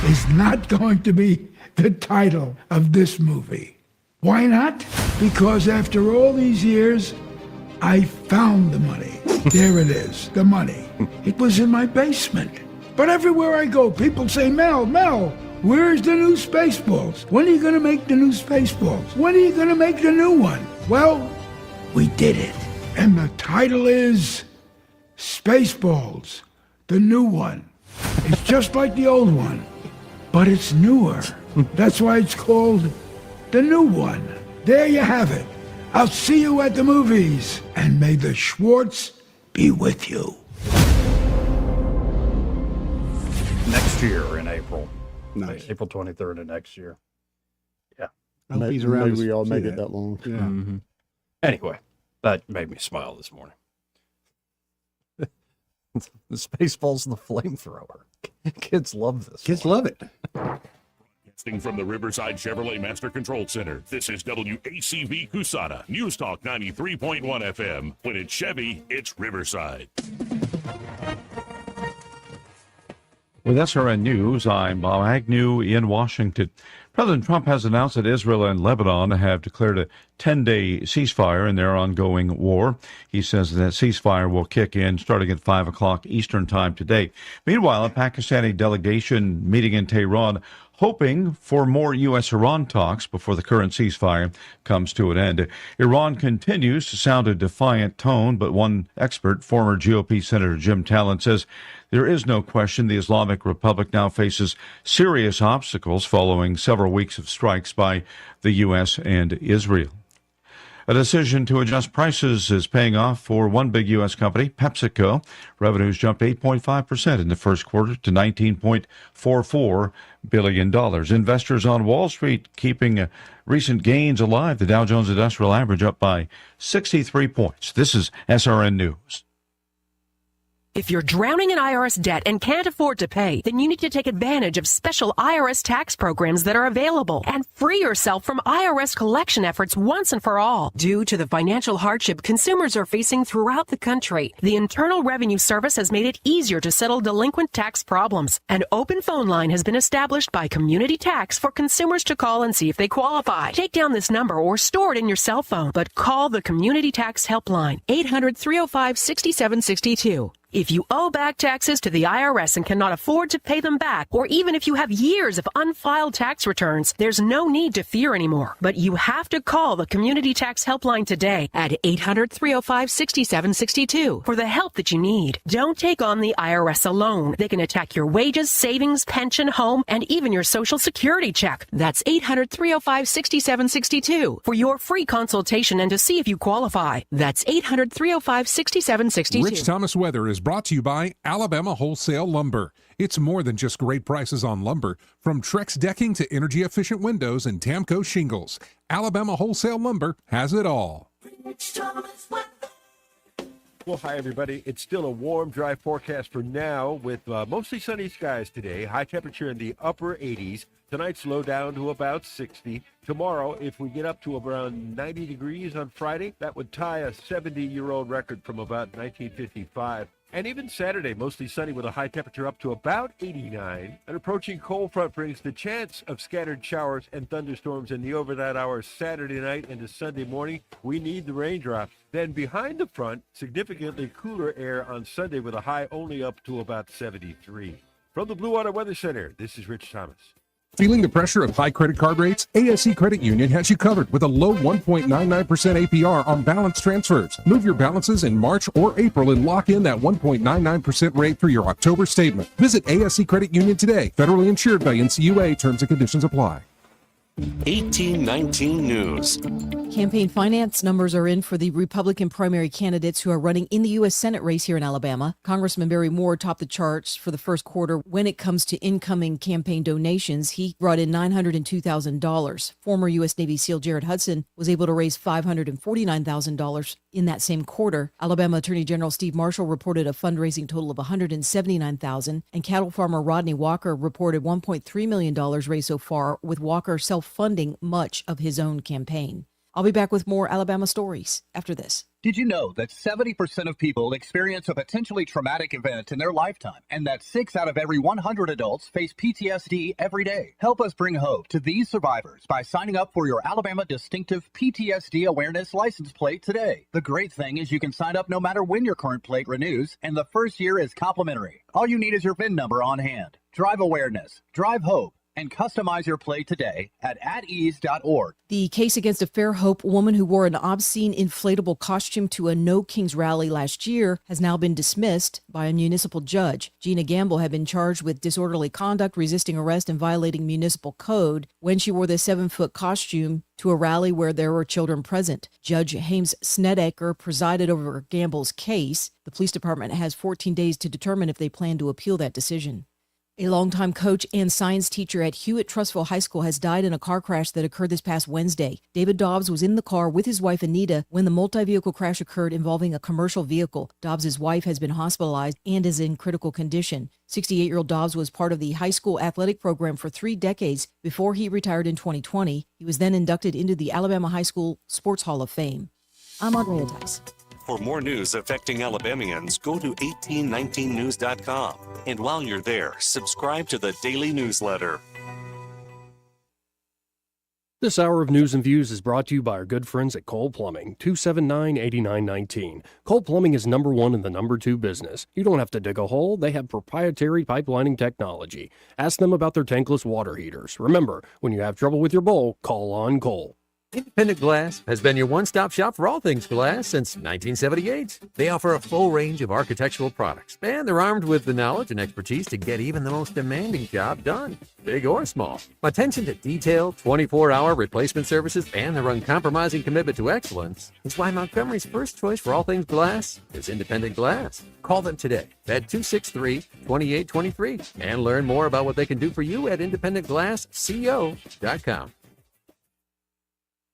is not going to be the title of this movie. Why not? Because after all these years, I found the money. There it is, the money. It was in my basement. But everywhere I go, people say, Mel, where's the new Spaceballs? When are you going to make the new Spaceballs? When are you going to make the new one? Well, we did it. And the title is Spaceballs, the new one. It's just like the old one, but it's newer. That's why it's called the new one. There you have it. I'll see you at the movies, and may the Schwartz be with you. Next year in April. Nice. April 23rd of next year. Yeah. I hope he's around. Maybe we all to make see it that long. Yeah. Mm-hmm. Anyway, that made me smile this morning. The Spaceballs and the flamethrower. Kids love this. Kids love it. Broadcasting from the Riverside Chevrolet Master Control Center, this is WACV Cusana, News Talk 93.1 FM. When it's Chevy, it's Riverside. With SRN News, I'm Bob Agnew in Washington. President Trump has announced that Israel and Lebanon have declared a 10-day ceasefire in their ongoing war. He says that ceasefire will kick in starting at 5 o'clock Eastern Time today. Meanwhile, a Pakistani delegation meeting in Tehran hoping for more U.S.-Iran talks before the current ceasefire comes to an end. Iran continues to sound a defiant tone, but one expert, former GOP Senator Jim Talent, says there is no question the Islamic Republic now faces serious obstacles following several weeks of strikes by the U.S. and Israel. A decision to adjust prices is paying off for one big U.S. company, PepsiCo. Revenues jumped 8.5% in the first quarter to $19.44 billion. Investors on Wall Street keeping recent gains alive. The Dow Jones Industrial Average up by 63 points. This is SRN News. If you're drowning in IRS debt and can't afford to pay, then you need to take advantage of special IRS tax programs that are available and free yourself from IRS collection efforts once and for all. Due to the financial hardship consumers are facing throughout the country, the Internal Revenue Service has made it easier to settle delinquent tax problems. An open phone line has been established by Community Tax for consumers to call and see if they qualify. Take down this number or store it in your cell phone, but call the Community Tax Helpline, 800-305-6762. If you owe back taxes to the IRS and cannot afford to pay them back, or even if you have years of unfiled tax returns, there's no need to fear anymore. But you have to call the Community Tax Helpline today at 800-305-6762 for the help that you need. Don't take on the IRS alone. They can attack your wages, savings, pension, home, and even your Social Security check. That's 800-305-6762 for your free consultation and to see if you qualify. That's 800-305-6762. Rich Thomas Weather is brought to you by Alabama Wholesale Lumber. It's more than just great prices on lumber. From Trex decking to energy-efficient windows and Tamco shingles, Alabama Wholesale Lumber has it all. Well, hi, everybody. It's still a warm, dry forecast for now with mostly sunny skies today. High temperature in the upper 80s. Tonight's low down to about 60. Tomorrow, if we get up to around 90 degrees on Friday, that would tie a 70-year-old record from about 1955. And even Saturday, mostly sunny with a high temperature up to about 89. An approaching cold front brings the chance of scattered showers and thunderstorms in the overnight hours Saturday night into Sunday morning. We need the raindrops. Then behind the front, significantly cooler air on Sunday with a high only up to about 73. From the Blue Water Weather Center, this is Rich Thomas. Feeling the pressure of high credit card rates? ASC Credit Union has you covered with a low 1.99% APR on balance transfers. Move your balances in March or April and lock in that 1.99% rate for your October statement. Visit ASC Credit Union today. Federally insured by NCUA. Terms and conditions apply. 1819 News. Campaign finance numbers are in for the Republican primary candidates who are running in the U.S. Senate race here in Alabama. Congressman Barry Moore topped the charts for the first quarter when it comes to incoming campaign donations. He brought in $902,000. Former U.S. Navy SEAL Jared Hudson was able to raise $549,000 in that same quarter. Alabama Attorney General Steve Marshall reported a fundraising total of $179,000, and cattle farmer Rodney Walker reported $1.3 million raised so far, with Walker self funding much of his own campaign. I'll be back with more Alabama stories after this. Did you know that 70% of people experience a potentially traumatic event in their lifetime, and that 6 out of every 100 adults face PTSD every day? Help us bring hope to these survivors by signing up for your Alabama Distinctive PTSD Awareness License Plate today. The great thing is you can sign up no matter when your current plate renews, and the first year is complimentary. All you need is your VIN number on hand. Drive awareness, drive hope, and customize your plate today at atease.org. The case against a Fairhope woman who wore an obscene inflatable costume to a No Kings rally last year has now been dismissed by a municipal judge. Gina Gamble had been charged with disorderly conduct, resisting arrest, and violating municipal code when she wore the 7-foot costume to a rally where there were children present. Judge Hames Snedeker presided over Gamble's case. The police department has 14 days to determine if they plan to appeal that decision. A longtime coach and science teacher at Hewitt-Trussville High School has died in a car crash that occurred this past Wednesday. David Dobbs was in the car with his wife, Anita, when the multi-vehicle crash occurred involving a commercial vehicle. Dobbs' wife has been hospitalized and is in critical condition. 68-year-old Dobbs was part of the high school athletic program for 3 decades before he retired in 2020. He was then inducted into the Alabama High School Sports Hall of Fame. I'm Andrea Tice. For more news affecting Alabamians, go to 1819news.com. And while you're there, subscribe to the daily newsletter. This hour of News and Views is brought to you by our good friends at Cole Plumbing, 279-8919. Cole Plumbing is number 1 in the number 2 business. You don't have to dig a hole. They have proprietary pipelining technology. Ask them about their tankless water heaters. Remember, when you have trouble with your bowl, call on Cole. Independent Glass has been your one-stop shop for all things glass since 1978. They offer a full range of architectural products, and they're armed with the knowledge and expertise to get even the most demanding job done, big or small. Attention to detail, 24-hour replacement services, and their uncompromising commitment to excellence is why Montgomery's first choice for all things glass is Independent Glass. Call them today at 263-2823 and learn more about what they can do for you at independentglassco.com.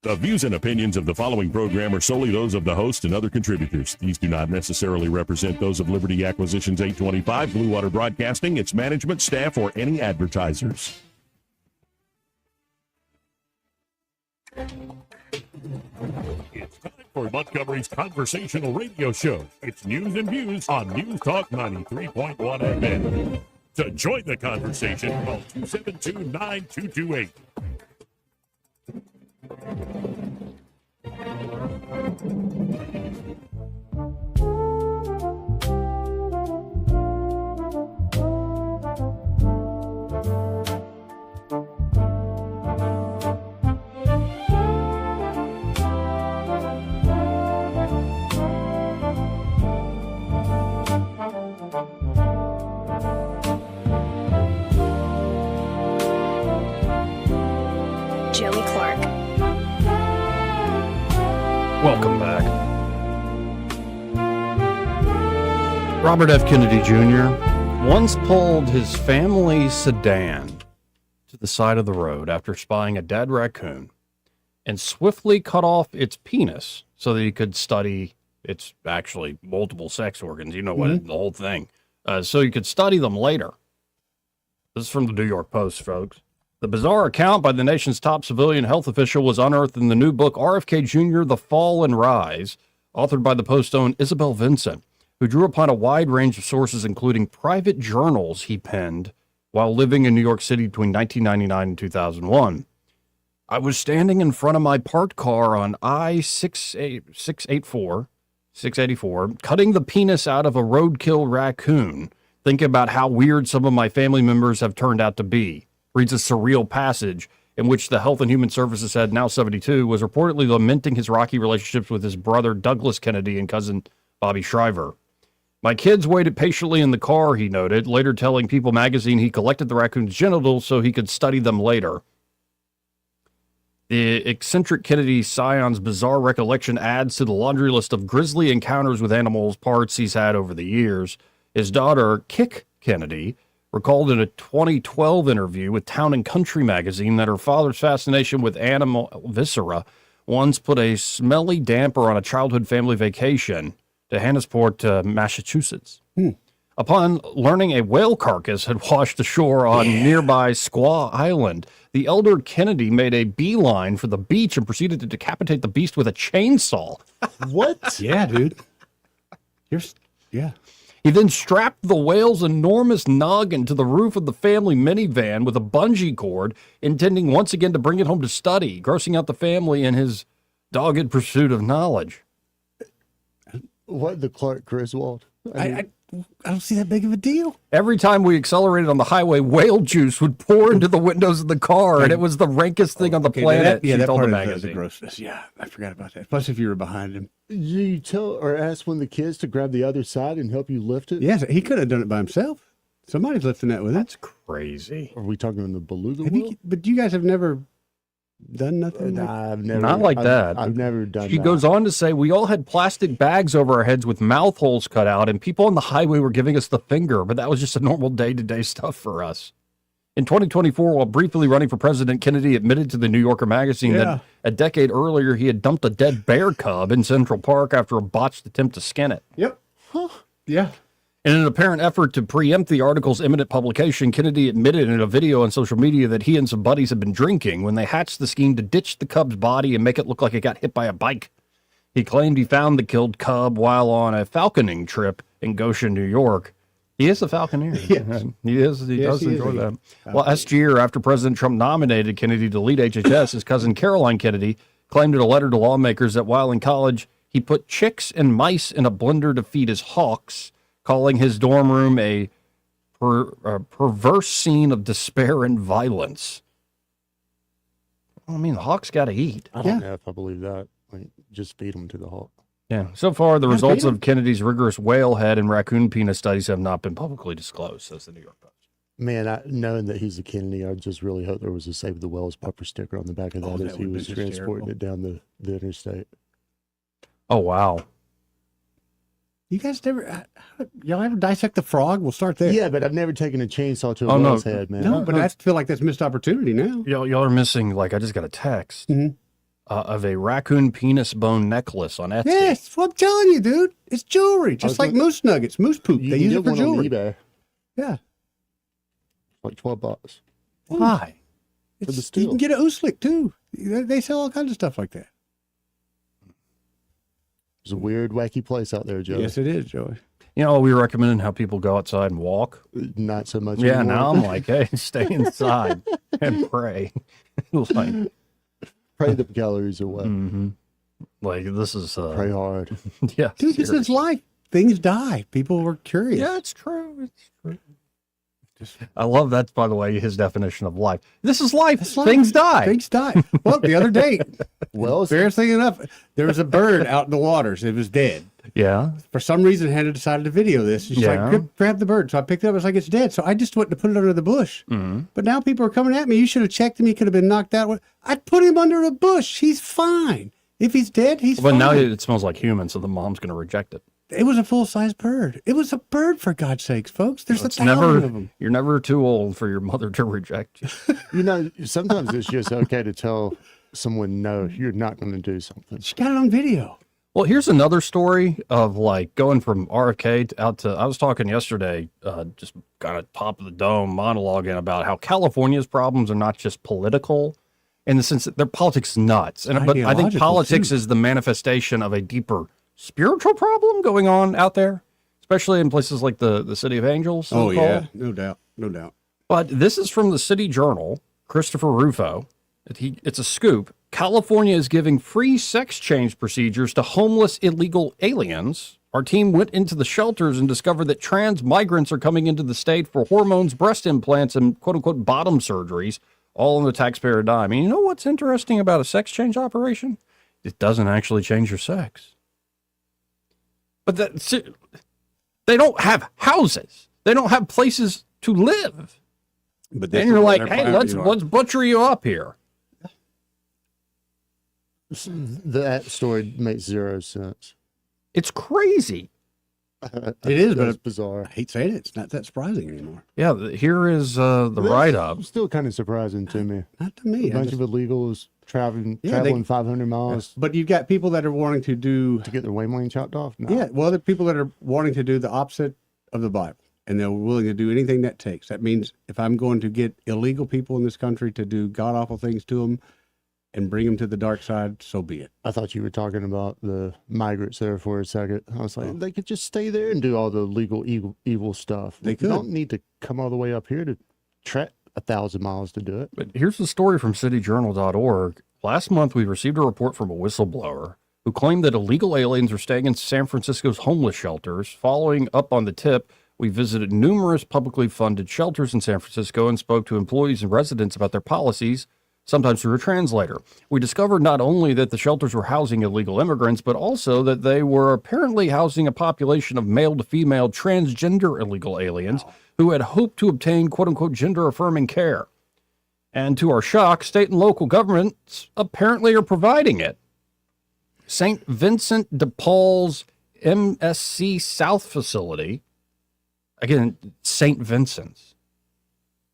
The views and opinions of the following program are solely those of the host and other contributors. These do not necessarily represent those of Liberty Acquisitions 825, Blue Water Broadcasting, its management, staff, or any advertisers. It's time for Montgomery's conversational radio show. It's News and Views on News Talk 93.1 FM. To join the conversation, call 272-9228. Joey Clark. Welcome back. Robert F. Kennedy Jr. once pulled his family's sedan to the side of the road after spying a dead raccoon and swiftly cut off its penis so that he could study its actually multiple sex organs. You know what, the whole thing. So you could study them later. This is from the New York Post, folks. The bizarre account by the nation's top civilian health official was unearthed in the new book, RFK Jr., The Fall and Rise, authored by the Post's own Isabel Vincent, who drew upon a wide range of sources, including private journals he penned while living in New York City between 1999 and 2001. I was standing in front of my parked car on I-684, cutting the penis out of a roadkill raccoon, thinking about how weird some of my family members have turned out to be. Reads a surreal passage in which the Health and Human Services head, now 72, was reportedly lamenting his rocky relationships with his brother Douglas Kennedy and cousin Bobby Shriver. My kids waited patiently in the car, he noted, later telling People magazine he collected the raccoon's genitals so he could study them later. The eccentric Kennedy scion's bizarre recollection adds to the laundry list of grisly encounters with animals parts he's had over the years. His daughter, Kick Kennedy, recalled in a 2012 interview with Town and Country magazine that her father's fascination with animal viscera once put a smelly damper on a childhood family vacation to Hannesport, Massachusetts. upon learning a whale carcass had washed ashore on nearby Squaw Island. The elder Kennedy made a beeline for the beach and proceeded to decapitate the beast with a chainsaw. What? Yeah, dude. Yeah. He then strapped the whale's enormous noggin to the roof of the family minivan with a bungee cord, intending once again to bring it home to study, grossing out the family in his dogged pursuit of knowledge. What, the Clark Griswold? I don't see that big of a deal. Every time we accelerated on the highway, whale juice would pour into the windows of the car, and it was the rankest thing on the planet. That told part the of magazine. the grossness. Yeah, I forgot about that. Plus, if you were behind him. Did you tell or ask one of the kids to grab the other side and help you lift it? Yes, he could have done it by himself. Somebody's lifting that with him. That's crazy. Are we talking in the beluga wheel? But you guys have never done nothing? I've never. Not like that. I've never done She that. goes on to say, we all had plastic bags over our heads with mouth holes cut out, and people on the highway were giving us the finger, but that was just a normal day-to-day stuff for us. In 2024, while briefly running for president, Kennedy admitted to the New Yorker magazine that a decade earlier he had dumped a dead bear cub in Central Park after a botched attempt to skin it. Yep. Huh. Yeah. In an apparent effort to preempt the article's imminent publication, Kennedy admitted in a video on social media that he and some buddies had been drinking when they hatched the scheme to ditch the cub's body and make it look like it got hit by a bike. He claimed he found the killed cub while on a falconing trip in Goshen, New York. He is a falconer. Yes. He is. He Yes, does he is enjoy a that. falconer. Last year, after President Trump nominated Kennedy to lead HHS, his cousin Caroline Kennedy claimed in a letter to lawmakers that while in college, he put chicks and mice in a blender to feed his hawks, calling his dorm room a perverse scene of despair and violence. I mean, the hawks got to eat. I don't know if I believe that. Like, just feed them to the hawk. Yeah. So far, the results of Kennedy's rigorous whale head and raccoon penis studies have not been publicly disclosed, says the New York Post. Man, knowing that he's a Kennedy, I just really hope there was a Save the Whales bumper sticker on the back of that as he was transporting it down the interstate. Oh, wow. You guys y'all ever dissect the frog? We'll start there. Yeah, but I've never taken a chainsaw to a whale's head, man. No, but I feel like that's missed opportunity now. Y'all are missing, I just got a text of a raccoon penis bone necklace on Etsy. Yes, that's what I'm telling you, dude. It's jewelry, just like moose nuggets, moose poop. They use it for jewelry. On eBay. Yeah. Like $12. Why? For the steel. You can get an ooslick, too. They sell all kinds of stuff like that. It's a weird, wacky place out there, Joey. Yes, it is, Joey. You know, we recommended how people go outside and walk. Not so much Yeah, anymore. now I'm like, hey, stay inside and pray. Pray the calories away. Mm-hmm. Like, this is... Pray hard. Yeah. Dude, this is life. Things die. People were curious. Yeah, it's true. It's true. I love that, by the way, his definition of life. This is life. Things die. Things die. Well, the other day, embarrassing enough, there was a bird out in the waters. It was dead. Yeah. For some reason, Hannah decided to video this. She's like, grab the bird. So I picked it up. I was like, it's dead. So I just went to put it under the bush. Mm-hmm. But now people are coming at me. You should have checked him. He could have been knocked out. I put him under a bush. He's fine. If he's dead, he's fine. But now it smells like human, so the mom's going to reject it. It was a full-size bird. It was a bird, for God's sakes, folks. There's a thousand of them. You're never too old for your mother to reject you. You know, sometimes it's just okay to tell someone, no, you're not going to do something. She got it on video. Well, here's another story of going from RFK out to, I was talking yesterday, just kind of top of the dome monologuing about how California's problems are not just political in the sense that their politics is nuts. But I think politics is the manifestation of a deeper spiritual problem going on out there, especially in places like the City of Angels. Oh, yeah. No doubt. No doubt. But this is from the City Journal, Christopher Rufo. It's a scoop. California is giving free sex change procedures to homeless illegal aliens. Our team went into the shelters and discovered that trans migrants are coming into the state for hormones, breast implants, and quote-unquote bottom surgeries, all on the taxpayer dime. And you know what's interesting about a sex change operation? It doesn't actually change your sex. But they don't have houses. They don't have places to live. But and you're like, hey, let's butcher you up here. That story makes zero sense. It's crazy. It is, but it's bizarre. I hate saying it. It's not that surprising anymore. Yeah, here is the write-up. Still kind of surprising to me. Not to me. A bunch of illegals traveling 500 miles. But you've got people that are wanting to get their wing chopped off. No. Yeah, well, there are people that are wanting to do the opposite of the Bible. and they're willing to do anything that takes. That means if I'm going to get illegal people in this country to do god-awful things to them and bring them to the dark side, so be it. I thought you were talking about the migrants there for a second. I was like, they could just stay there and do all the legal, evil stuff. They You don't need to come all the way up here to trek 1,000 miles to do it. But here's the story from cityjournal.org. Last month, we received a report from a whistleblower who claimed that illegal aliens are staying in San Francisco's homeless shelters. Following up on the tip, we visited numerous publicly funded shelters in San Francisco and spoke to employees and residents about their policies, sometimes through a translator. We discovered not only that the shelters were housing illegal immigrants, but also that they were apparently housing a population of male to female transgender illegal aliens who had hoped to obtain quote-unquote gender-affirming care. And to our shock, state and local governments apparently are providing it. St. Vincent de Paul's MSC South facility, again, St. Vincent's.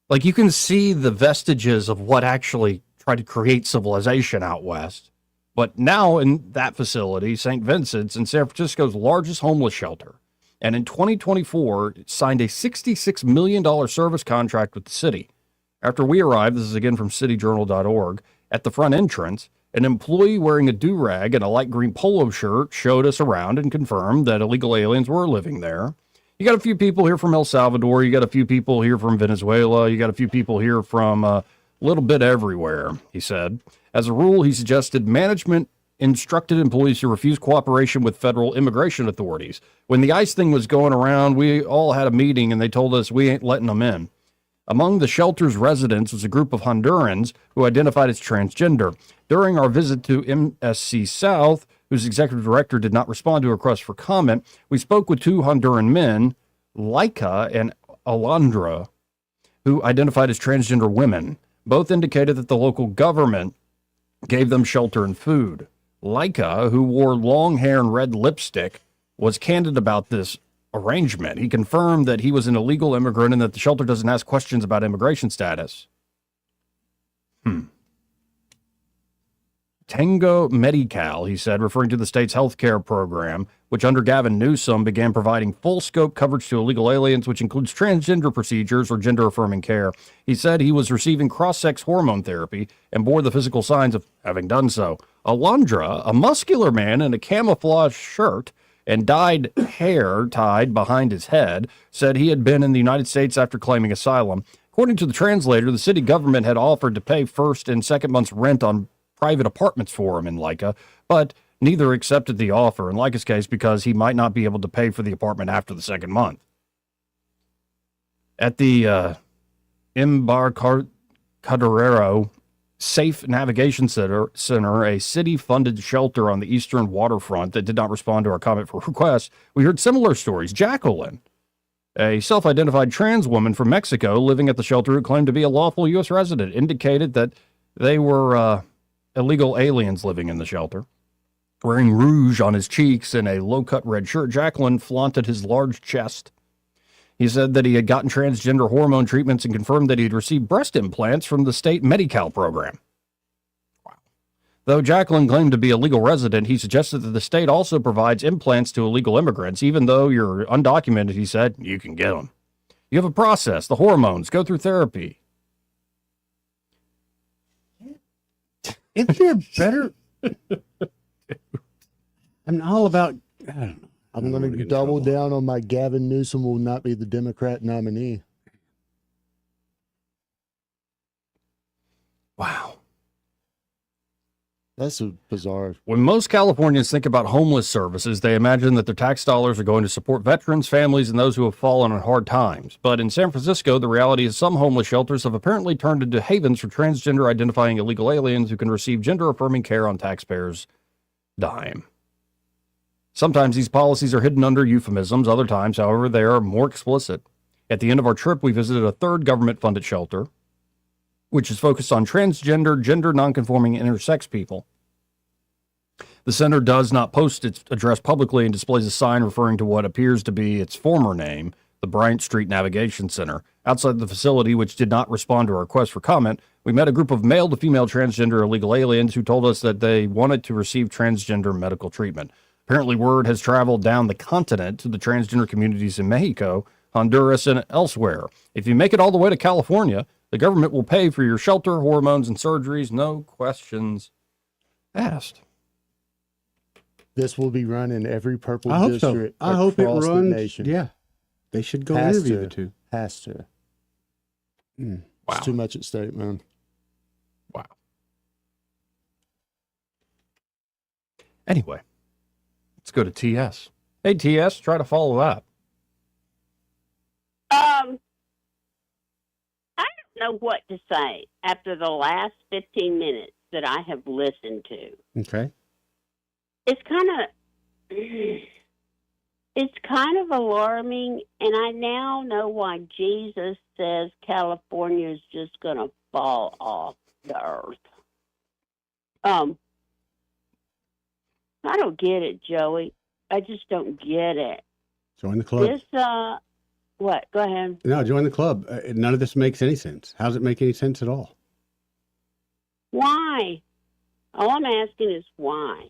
Like, you can see the vestiges of what actually tried to create civilization out west. But now in that facility, St. Vincent's, in San Francisco's largest homeless shelter, and in 2024, it signed a $66 million service contract with the city. After we arrived, this is again from cityjournal.org, at the front entrance, an employee wearing a do-rag and a light green polo shirt showed us around and confirmed that illegal aliens were living there. You got a few people here from El Salvador. You got a few people here from Venezuela. You got a few people here from a little bit everywhere, he said. As a rule, he suggested management instructed employees to refuse cooperation with federal immigration authorities. When the ICE thing was going around, we all had a meeting and they told us we ain't letting them in. Among the shelter's residents was a group of Hondurans who identified as transgender. During our visit to MSC South, whose executive director did not respond to a request for comment, we spoke with two Honduran men, Laika and Alondra, who identified as transgender women. Both indicated that the local government gave them shelter and food. Laika, who wore long hair and red lipstick, was candid about this arrangement. He confirmed that he was an illegal immigrant and that the shelter doesn't ask questions about immigration status. Tango Medi-Cal, he said, referring to the state's health care program, which under Gavin Newsom began providing full-scope coverage to illegal aliens, which includes transgender procedures or gender-affirming care. He said he was receiving cross-sex hormone therapy and bore the physical signs of having done so. Alondra, a muscular man in a camouflage shirt and dyed hair tied behind his head, said he had been in the United States after claiming asylum. According to the translator, the city government had offered to pay first and second month's rent on private apartments for him in Laika, but neither accepted the offer in Laika's case because he might not be able to pay for the apartment after the second month. At the Embarcadero Safe Navigation Center, a city-funded shelter on the eastern waterfront that did not respond to our comment for requests, we heard similar stories. Jacqueline, a self-identified trans woman from Mexico living at the shelter who claimed to be a lawful U.S. resident, indicated that they were illegal aliens living in the shelter. Wearing rouge on his cheeks and a low-cut red shirt, Jacqueline flaunted his large chest. He said that he had gotten transgender hormone treatments and confirmed that he had received breast implants from the state Medi-Cal program. Wow. Though Jacqueline claimed to be a legal resident, he suggested that the state also provides implants to illegal immigrants. Even though you're undocumented, he said, you can get them. You have a process, the hormones, go through therapy. Isn't there better? I'm all about, I don't know. I'm going to double down on my Gavin Newsom will not be the Democrat nominee. Wow. That's bizarre. When most Californians think about homeless services, they imagine that their tax dollars are going to support veterans, families, and those who have fallen on hard times. But in San Francisco, the reality is some homeless shelters have apparently turned into havens for transgender identifying illegal aliens who can receive gender-affirming care on taxpayers' dime. Sometimes these policies are hidden under euphemisms. Other times, however, they are more explicit. At the end of our trip, we visited a third government-funded shelter, which is focused on transgender, gender nonconforming, intersex people. The center does not post its address publicly and displays a sign referring to what appears to be its former name, the Bryant Street Navigation Center. Outside the facility, which did not respond to our request for comment, we met a group of male to female transgender illegal aliens who told us that they wanted to receive transgender medical treatment. Apparently, word has traveled down the continent to the transgender communities in Mexico, Honduras, and elsewhere. If you make it all the way to California, the government will pay for your shelter, hormones, and surgeries, no questions asked. This will be run in every purple I hope district. so. I hope it across the runs. nation. Yeah, they should go Has interview to. the two. Has to. Wow. It's too much at stake, man. Wow. Anyway, let's go to TS. Hey, TS, try to follow that. I don't know what to say after the last 15 minutes that I have listened to. Okay. It's kind of alarming, and I now know why Jesus says California is just going to fall off the earth. I don't get it, Joey. I just don't get it. Join the club. This, what? Go ahead. No, join the club. None of this makes any sense. How does it make any sense at all? Why? All I'm asking is why.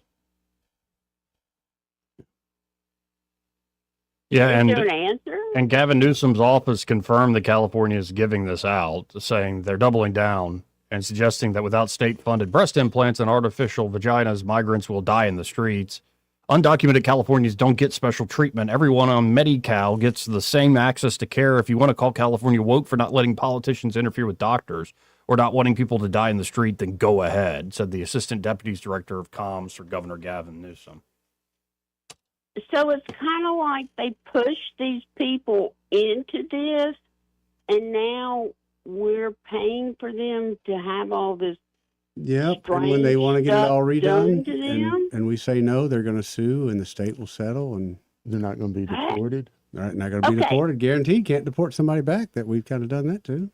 Yeah, Is there an answer? And Gavin Newsom's office confirmed that California is giving this out, saying they're doubling down and suggesting that without state-funded breast implants and artificial vaginas, migrants will die in the streets. Undocumented Californians don't get special treatment. Everyone on Medi-Cal gets the same access to care. If you want to call California woke for not letting politicians interfere with doctors or not wanting people to die in the street, then go ahead, said the Assistant Deputy's Director of Comms for Governor Gavin Newsom. So it's kind of like they push these people into this, and now we're paying for them to have all this. Yep, and when they want to get it all redone, to them? and we say no, they're going to sue, and the state will settle, and they're not going to be deported. They're not going to be Okay. deported. Guaranteed, can't deport somebody back. That we've kind of done that too.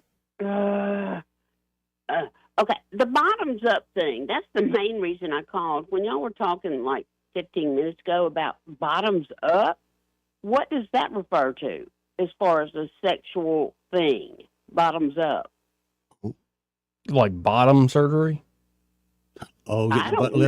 Okay, the bottoms up thing, that's the main reason I called. When y'all were talking like 15 minutes ago about bottoms up, what does that refer to as far as a sexual thing? Bottoms up. Like bottom surgery? Oh, I don't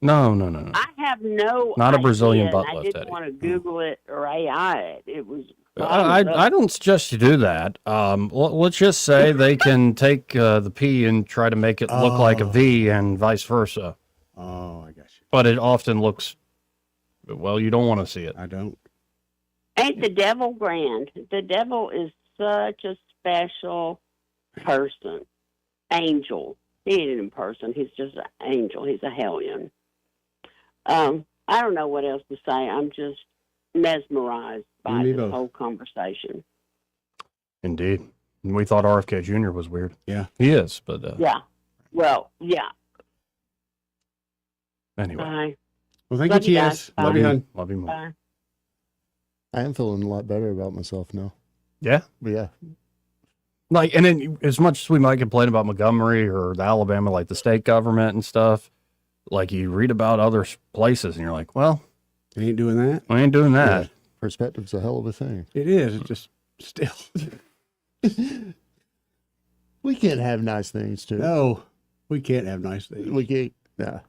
know. No. I have no Not a idea, Brazilian butt and lift, I didn't Eddie. want to Google it or AI it. It was I don't suggest you do that. Let's just say they can take the P and try to make it look like a V and vice versa. Oh, I got you. But it often looks, well, you don't want to see it. I don't. Ain't the devil grand? The devil is such a special person. Angel. He ain't in person. He's just an angel. He's a hellion. I don't know what else to say. I'm just mesmerized by Me this both. whole conversation. Indeed. And we thought RFK Jr. was weird. Yeah. He is, but Yeah. Well, yeah. anyway. Bye. Well, thank Love you, you TS. guys. Love you, hon. Love you more. Bye. I am feeling a lot better about myself now. Yeah? Yeah. Like, and then as much as we might complain about Montgomery or the Alabama, like the state government and stuff, like you read about other places and you're like, well, they ain't doing that. We ain't doing that. Yeah. Perspective's a hell of a thing. It is. It's just still. We can't have nice things too. No, we can't have nice things. We can't. Yeah.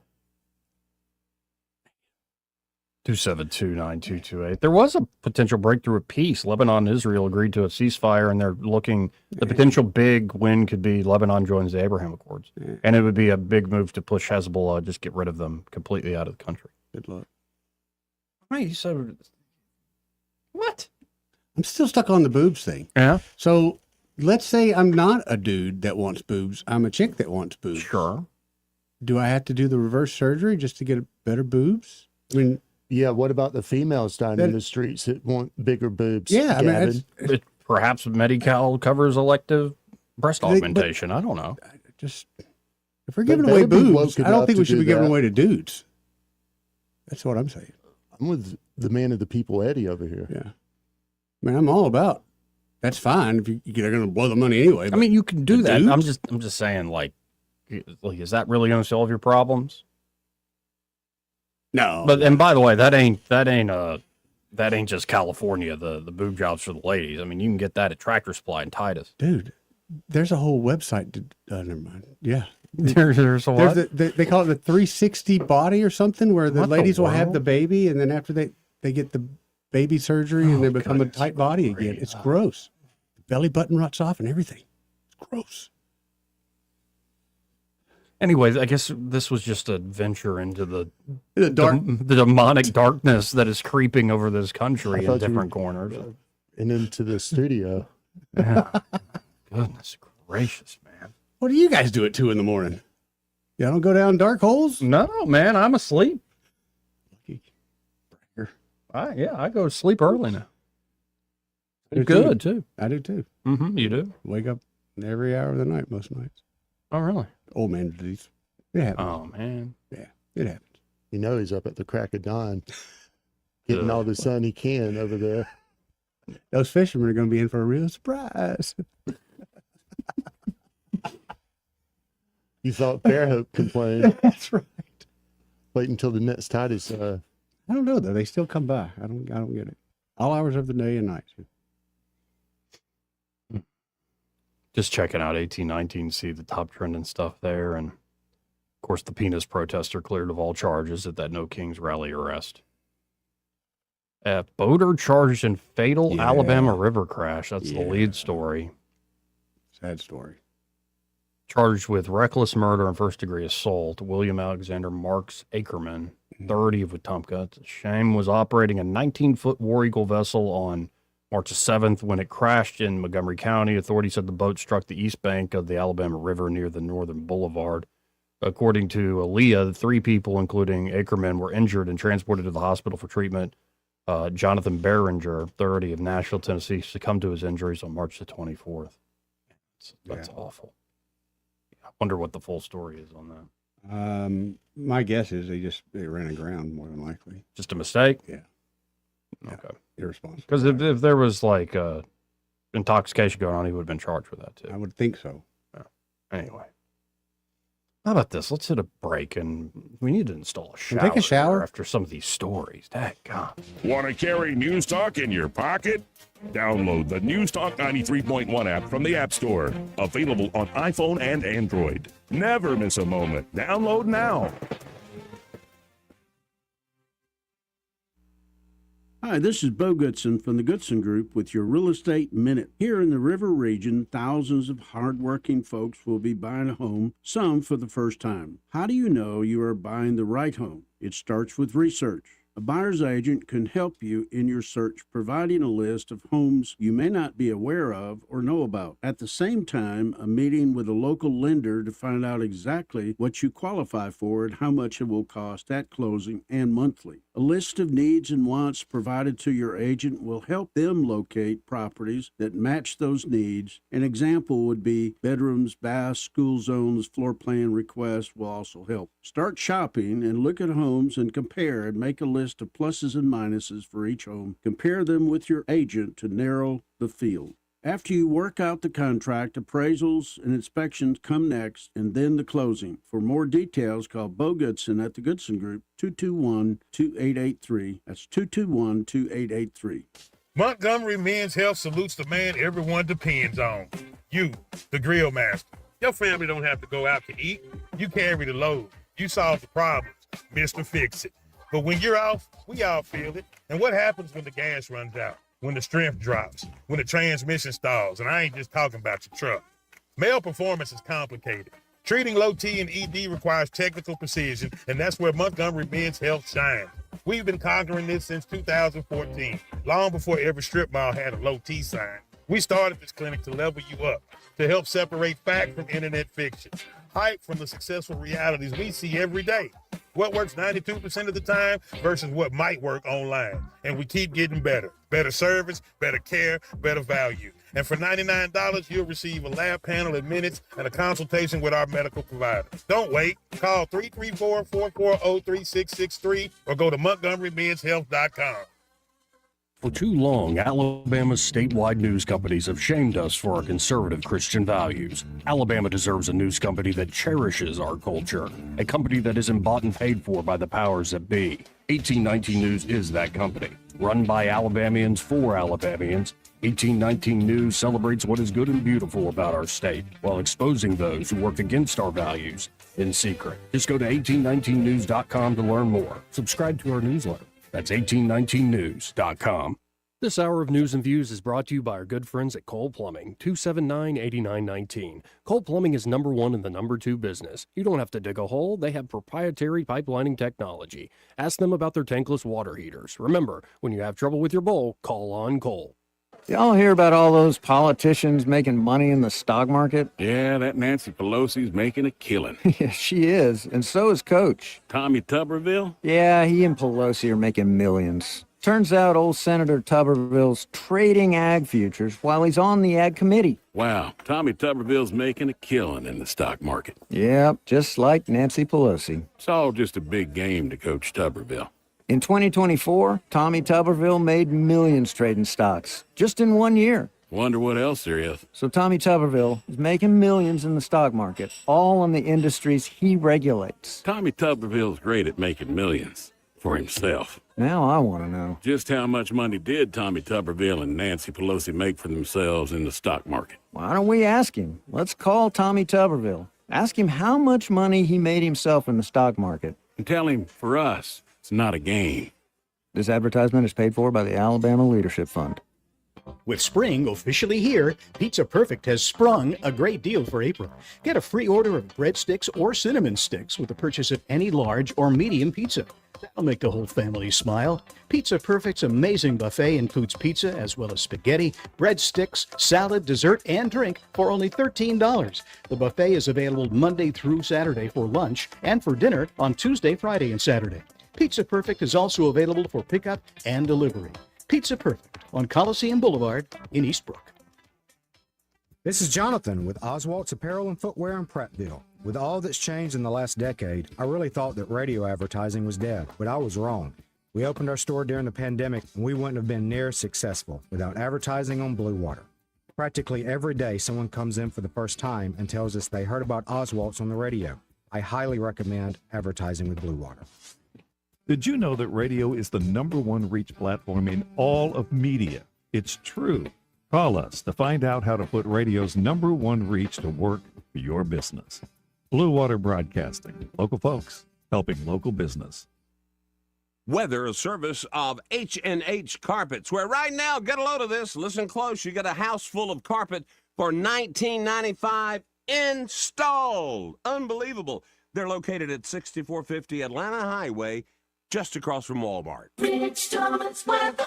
272-9228. There was a potential breakthrough of peace. Lebanon and Israel agreed to a ceasefire, and they're looking. The potential big win could be Lebanon joins the Abraham Accords, and it would be a big move to push Hezbollah, just get rid of them completely out of the country. Good luck. Wait, so what? I'm still stuck on the boobs thing. Yeah. So let's say I'm not a dude that wants boobs. I'm a chick that wants boobs. Sure. Do I have to do the reverse surgery just to get better boobs? I mean, yeah. What about the females down in the streets that want bigger boobs? Yeah, I mean, Gavin? Perhaps Medi-Cal covers elective breast augmentation. I don't know. Just if we're giving away boobs, I don't think we should be giving away to dudes. That's what I'm saying. I'm with the man of the people, Eddie, over here. Yeah. I mean, I'm all about. That's fine if they're going to blow the money anyway. I mean, you can do that. dudes? I'm just saying, like, is that really going to solve your problems? No. But and by the way, that ain't just California. The boob jobs for the ladies. I mean, you can get that at Tractor Supply in Titus. Dude, there's a whole website. Never mind. Yeah. There's a what? They call it the 360 body or something, where the What the ladies will have world? the baby, and then after they get the baby surgery and they become a tight body again. It's gross. The belly button rots off and everything. It's gross. Anyways, I guess this was just a venture into the the demonic darkness that is creeping over this country in different corners. And into the studio. Yeah. Goodness gracious, man. What do you guys do at 2 a.m? Y'all don't go down dark holes? No, man, I'm asleep. I go to sleep early now. Good too. I do too. Mm-hmm. You do? Wake up every hour of the night most nights. Oh, really? Old man disease. It happens. Oh, man. Yeah, it happens. You know he's up at the crack of dawn, getting all the sun he can over there. Those fishermen are going to be in for a real surprise. You thought Fairhope complained. That's right. Wait until the next tide is. I don't know though. They still come by. I don't get it. All hours of the day and night. Just checking out 1819, see the top trending stuff there, and of course the penis protester cleared of all charges at that No Kings rally arrest. Boater charged in fatal Alabama river crash. That's the lead story. Sad story. Charged with reckless murder and first-degree assault, William Alexander Marks Ackerman, 30 of Wetumpka. Shame was operating a 19-foot War Eagle vessel on March 7th when it crashed in Montgomery County. Authorities said the boat struck the east bank of the Alabama River near the northern boulevard. According to Aaliyah, 3 people, including Ackerman, were injured and transported to the hospital for treatment. Jonathan Behringer, 30 of Nashville, Tennessee, succumbed to his injuries on March the 24th. That's awful. I wonder what the full story is on that. My guess is they ran aground more than likely. Just a mistake? Yeah. Okay. Irresponsible. Because if there was like intoxication going on, he would have been charged with that too. I would think so. Yeah. Anyway. How about this? Let's hit a break, and we need to install a shower. Take a shower after some of these stories. Dadgum. Want to carry News Talk in your pocket? Download the News Talk 93.1 app from the App Store. Available on iPhone and Android. Never miss a moment. Download now. Hi, this is Bo Goodson from the Goodson Group with your Real Estate Minute. Here in the River region, thousands of hardworking folks will be buying a home, some for the first time. How do you know you are buying the right home? It starts with research. A buyer's agent can help you in your search, providing a list of homes you may not be aware of or know about. At the same time, a meeting with a local lender to find out exactly what you qualify for and how much it will cost at closing and monthly. A list of needs and wants provided to your agent will help them locate properties that match those needs. An example would be bedrooms, baths, school zones, floor plan requests will also help. Start shopping and look at homes and compare and make a list of pluses and minuses for each home. Compare them with your agent to narrow the field. After you work out the contract, appraisals and inspections come next, and then the closing. For more details, call Bo Goodson at the Goodson Group, 221-2883. That's 221-2883. Montgomery Men's Health salutes the man everyone depends on. You, the grill master. Your family don't have to go out to eat. You carry the load. You solve the problems. Mr. Fix-It. But when you're off, we all feel it. And what happens when the gas runs out? When the strength drops, when the transmission stalls, and I ain't just talking about your truck. Male performance is complicated. Treating low T and ED requires technical precision, and that's where Montgomery Men's Health shines. We've been conquering this since 2014, long before every strip mall had a low T sign. We started this clinic to level you up, to help separate fact from internet fiction, hype from the successful realities we see every day. What works 92% of the time versus what might work online. And we keep getting better. Better service, better care, better value. And for $99, you'll receive a lab panel in minutes and a consultation with our medical provider. Don't wait. Call 334-440-3663 or go to MontgomeryMen'sHealth.com. For too long, Alabama's statewide news companies have shamed us for our conservative Christian values. Alabama deserves a news company that cherishes our culture, a company that isn't bought and paid for by the powers that be. 1819 News is that company. Run by Alabamians for Alabamians, 1819 News celebrates what is good and beautiful about our state, while exposing those who work against our values in secret. Just go to 1819news.com to learn more. Subscribe to our newsletter. That's 1819news.com. This hour of News and Views is brought to you by our good friends at Cole Plumbing, 279-8919. Cole Plumbing is number one in the number two business. You don't have to dig a hole. They have proprietary pipelining technology. Ask them about their tankless water heaters. Remember, when you have trouble with your bowl, call on Cole. Y'all hear about all those politicians making money in the stock market? Yeah, that Nancy Pelosi's making a killing. Yeah, she is. And so is Coach. Tommy Tuberville? Yeah, he and Pelosi are making millions. Turns out old Senator Tuberville's trading ag futures while he's on the ag committee. Wow, Tommy Tuberville's making a killing in the stock market. Yep, just like Nancy Pelosi. It's all just a big game to Coach Tuberville. In 2024, Tommy Tuberville made millions trading stocks, just in 1 year. Wonder what else there is. So Tommy Tuberville is making millions in the stock market, all in the industries he regulates. Tommy Tuberville's great at making millions for himself. Now I want to know. Just how much money did Tommy Tuberville and Nancy Pelosi make for themselves in the stock market? Why don't we ask him? Let's call Tommy Tuberville. Ask him how much money he made himself in the stock market. And tell him, for us, it's not a game. This advertisement is paid for by the Alabama Leadership Fund. With spring officially here, Pizza Perfect has sprung a great deal for April. Get a free order of breadsticks or cinnamon sticks with the purchase of any large or medium pizza. That'll make the whole family smile. Pizza Perfect's amazing buffet includes pizza as well as spaghetti, breadsticks, salad, dessert, and drink for only $13. The buffet is available Monday through Saturday for lunch and for dinner on Tuesday, Friday, and Saturday. Pizza Perfect is also available for pickup and delivery. Pizza Perfect on Coliseum Boulevard in Eastbrook. This is Jonathan with Oswald's Apparel and Footwear in Prattville. With all that's changed in the last decade, I really thought that radio advertising was dead, but I was wrong. We opened our store during the pandemic, and we wouldn't have been near as successful without advertising on Blue Water. Practically every day, someone comes in for the first time and tells us they heard about Oswald's on the radio. I highly recommend advertising with Blue Water. Did you know that radio is the #1 reach platform in all of media? It's true. Call us to find out how to put radio's #1 reach to work for your business. Blue Water Broadcasting. Local folks helping local business. Weather, a service of H&H Carpets, where right now, get a load of this, listen close, you get a house full of carpet for $19.95 installed. Unbelievable. They're located at 6450 Atlanta Highway, just across from Walmart. Rich Thomas weather.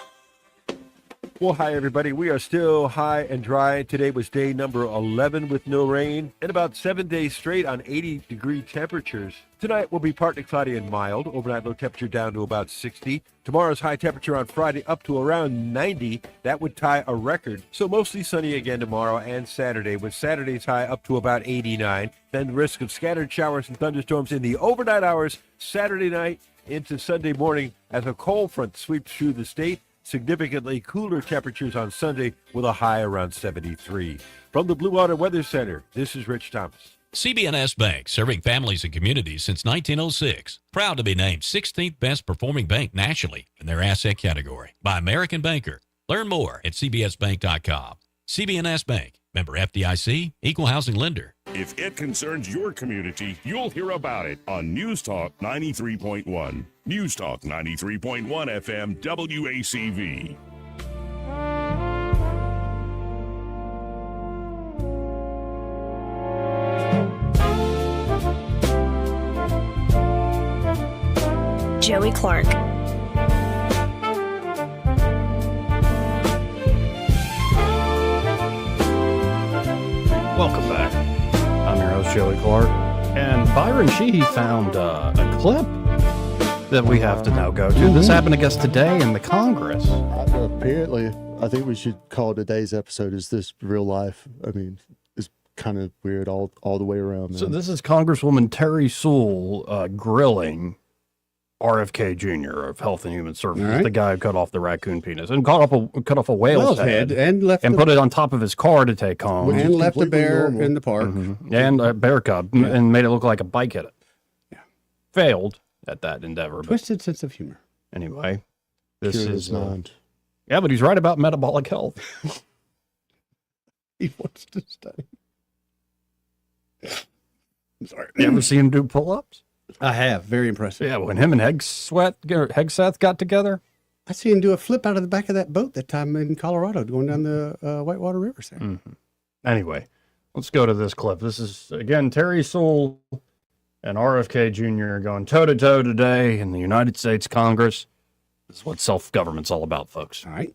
Well, hi, everybody. We are still high and dry. Today was day number 11 with no rain and about 7 days straight on 80-degree temperatures. Tonight will be partly cloudy and mild. Overnight low temperature down to about 60. Tomorrow's high temperature on Friday up to around 90. That would tie a record. So mostly sunny again tomorrow and Saturday, with Saturday's high up to about 89. Then the risk of scattered showers and thunderstorms in the overnight hours Saturday night into Sunday morning as a cold front sweeps through the state. Significantly cooler temperatures on Sunday with a high around 73. From the Blue Water Weather Center, this is Rich Thomas. CB&S Bank, serving families and communities since 1906. Proud to be named 16th best performing bank nationally in their asset category by American Banker. Learn more at cbsbank.com. CB&S Bank, member FDIC, equal housing lender. If it concerns your community, you'll hear about it on News Talk 93.1. News Talk 93.1 FM WACV. Joey Clark. Welcome back. I'm your host, Joey Clark. And Byron Sheehy found a clip that we have to now go to. This happened, I guess, today in the Congress. Apparently, I think we should call today's episode "Is This Real Life?" I mean, it's kind of weird all the way around. Man. So this is Congresswoman Terry Sewell grilling RFK Jr. of Health and Human Services, right. the guy who cut off the raccoon penis and cut off a whale's head and put it on top of his car to take home, and left a bear in the park, and a bear cub, and made it look like a bike hit it. Yeah, failed at that endeavor. Twisted sense of humor. Anyway, this is mind. Yeah, but he's right about metabolic health. He wants to study. I'm sorry. You ever see him do pull-ups? I have. Very impressive. Yeah, when him and Hegseth got together. I see him do a flip out of the back of that boat that time in Colorado going down the Whitewater Rivers there. Mm-hmm. Anyway, let's go to this clip. This is, again, Terry Sewell and RFK Jr. going toe-to-toe today in the United States Congress. This is what self-government's all about, folks. All right.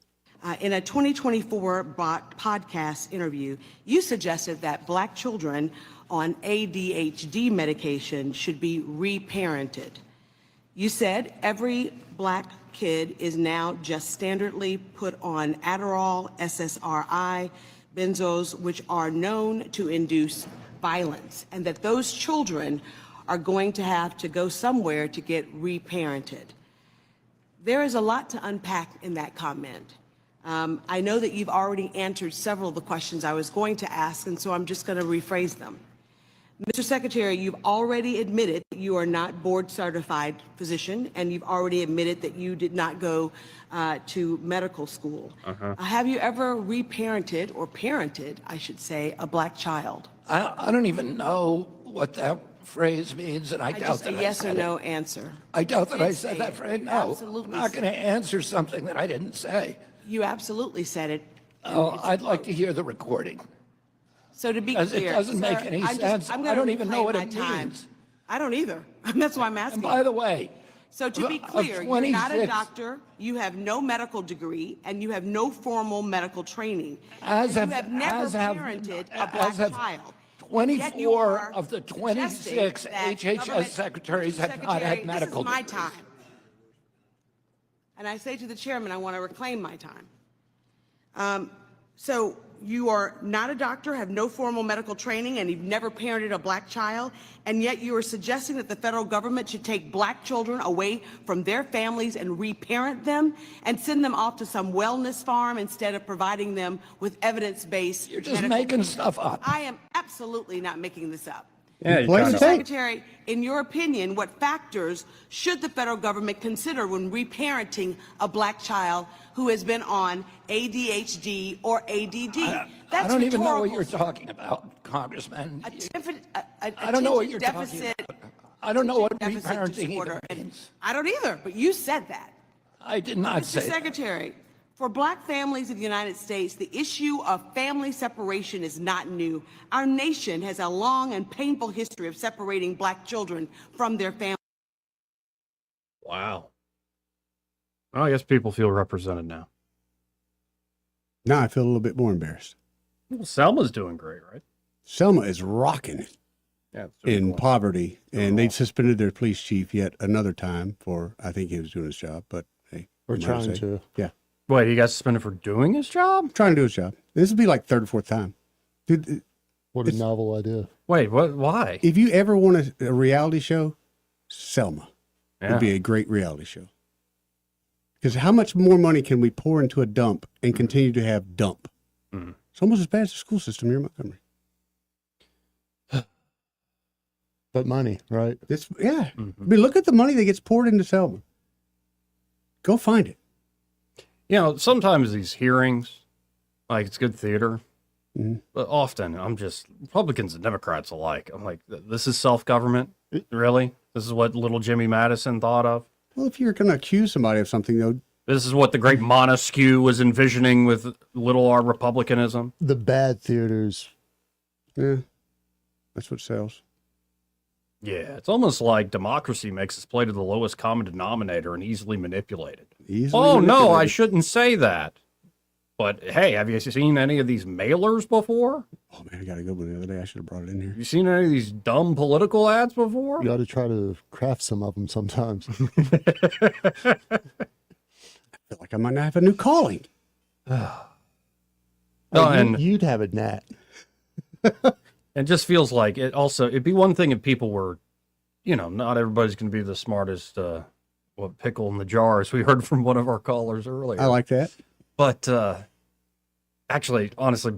In a 2024 podcast interview, you suggested that Black children on ADHD medication should be reparented. You said every Black kid is now just standardly put on Adderall, SSRI, benzos, which are known to induce violence, and that those children are going to have to go somewhere to get reparented. There is a lot to unpack in that comment. I know that you've already answered several of the questions I was going to ask, and so I'm just going to rephrase them. Mr. Secretary, you've already admitted that you are not board-certified physician, and you've already admitted that you did not go to medical school. Have you ever reparented, or parented, I should say, a Black child? I don't even know what that phrase means, and I doubt that a yes I said or no it. answer. I doubt that I said that phrase. No, Absolutely I'm not going to answer something that I didn't say. You absolutely said it. Oh, I'd like to hear the recording. So to be Because clear, it doesn't make sir, any I'm sense. I'm I gonna don't even know reclaim what my it time. means. I don't either. That's why I'm asking. And by the way, so to be of clear, you're not a 26 doctor, you have no medical degree, and you have no formal medical training. As and have- you have never as have- parented a as Black have child. 24 of the 26 suggesting that HHS government- secretaries have not Secretary, had medical This is my degrees. time. And I say to the chairman, I want to reclaim my time. So you are not a doctor, have no formal medical training, and you've never parented a Black child, and yet you are suggesting that the federal government should take Black children away from their families and reparent them and send them off to some wellness farm instead of providing them with evidence-based. You're just making stuff up. I am absolutely not making this up. Yeah, you Mr. kinda- Secretary, in your opinion, what factors should the federal government consider when reparenting a Black child who has been on ADHD or ADD? I don't even know what you're talking about, Congressman. I don't know what you're talking about. I don't know what reparenting even means. I don't either, but you said that. I did not Mr. say that. Secretary, for Black families in the United States, the issue of family separation is not new. Our nation has a long and painful history of separating Black children from their families. Wow. Well, I guess people feel represented now. Now I feel a little bit more embarrassed. Well, Selma's doing great, right? Selma is rocking it Yeah. in poverty, and they suspended their police chief yet another time for, I think he was doing his job, but hey. We're you might trying say. to. Yeah. Wait, he got suspended for doing his job? Trying to do his job. This will be like third or fourth time. Dude, What a novel idea. Wait, what? Why? if you ever want a reality show, Selma Yeah. would be a great reality show. Because how much more money can we pour into a dump and continue to have dump? Mhm. It's almost as bad as the school system here in Montgomery. But money, right? It's, yeah. I mean, look at the money that gets poured into Selma. Go find it. You know, sometimes these hearings, like, it's good theater, Mhm. but often I'm just, Republicans and Democrats alike, I'm like, this is self-government? Really? This is what little Jimmy Madison thought of? Well, if you're going to accuse somebody of something, though, This is what the great Montesquieu was envisioning with little r republicanism? The bad theaters. yeah, that's what sells. Yeah, it's almost like democracy makes us play to the lowest common denominator and easily manipulated. Easily Oh, no, I manipulated. shouldn't say that. But hey, have you seen any of these mailers before? Oh, man, I got a good one the other day. I should have brought it in here. Have you seen any of these dumb political ads before? You got to try to craft some of them sometimes. I feel like I might not have a new calling. Oh, and you'd have a gnat. It just feels like it'd be one thing if people were, you know, not everybody's going to be the smartest, pickle in the jar, as we heard from one of our callers earlier. I like that. But actually, honestly,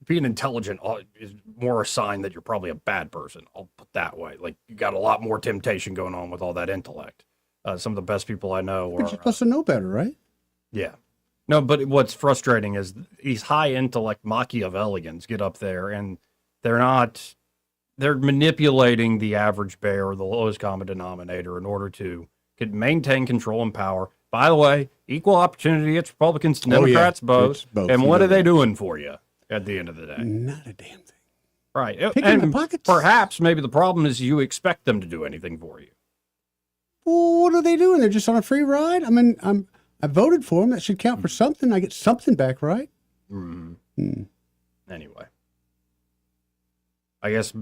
being intelligent is more a sign that you're probably a bad person. I'll put that way. Like, you got a lot more temptation going on with all that intellect. Some of the best people I know But you're are, supposed to know better, right? yeah. No, but what's frustrating is these high intellect Machiavellians get up there and they they're manipulating the average bear or the lowest common denominator in order to maintain control and power. By the way, equal opportunity, it's Republicans and Democrats both. And what are they doing for you at the end of the day? Not a damn thing. Right. Picking the pockets. Perhaps maybe the problem is you expect them to do anything for you. Well, what are they doing? They're just on a free ride? I mean, I voted for them. That should count for something. I get something back, right? Anyway. I guess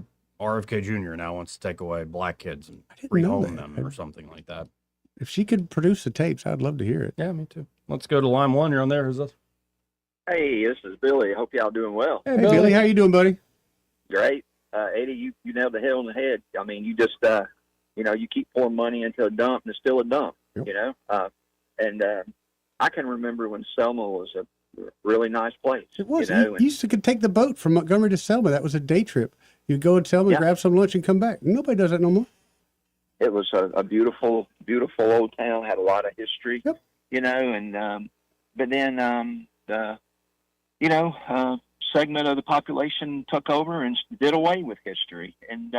RFK Jr. now wants to take away black kids and rehome them or something like that. If she could produce the tapes, I'd love to hear it. Yeah, me too. Let's go to line 1. You're on there. Who's this? Hey, this is Billy. Hope y'all doing well. Hey, Billy. How you doing, buddy? Great. Eddie, you nailed the head on the head. I mean, you just, you keep pouring money into a dump and it's still a dump, and I can remember when Selma was a really nice place. It was. You used to could take the boat from Montgomery to Selma. That was a day trip. You'd go to Selma, grab some lunch, and come back. Nobody does that no more. It was a beautiful, beautiful old town. Had a lot of history, but then segment of the population took over and did away with history. And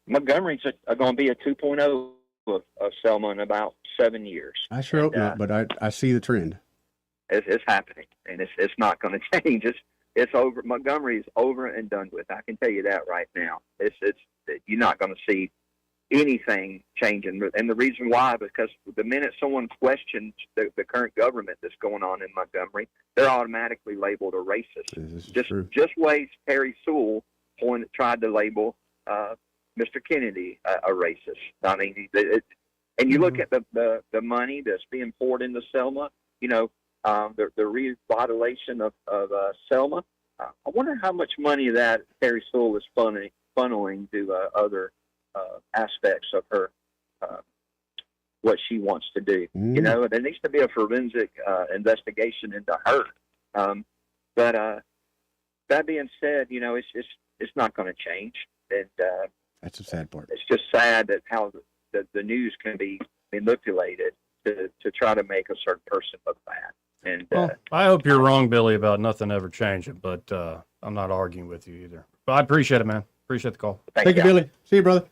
Montgomery's going to be a 2.0 of Selma in about 7 years. I sure hope not, but I see the trend. It's happening, and it's not going to change. It's over. Montgomery is over and done with. I can tell you that right now. You're not going to see anything changing, and the reason why, because the minute someone questions the current government that's going on in Montgomery, they're automatically labeled a racist. Just ways Terry Sewell tried to label Mr. Kennedy a racist. I mean, and you look at the money that's being poured into Selma. The revitalization of Selma. I wonder how much money that Terry Sewell is funneling to other aspects of her, what she wants to do. There needs to be a forensic investigation into her. But that being said, it's not going to change, and that's the sad part. It's just sad that how the news can be manipulated to try to make a certain person look bad. And I hope you're wrong, Billy, about nothing ever changing, but I'm not arguing with you either. But I appreciate it, man. Appreciate the call. Thank you, Billy. See you, brother.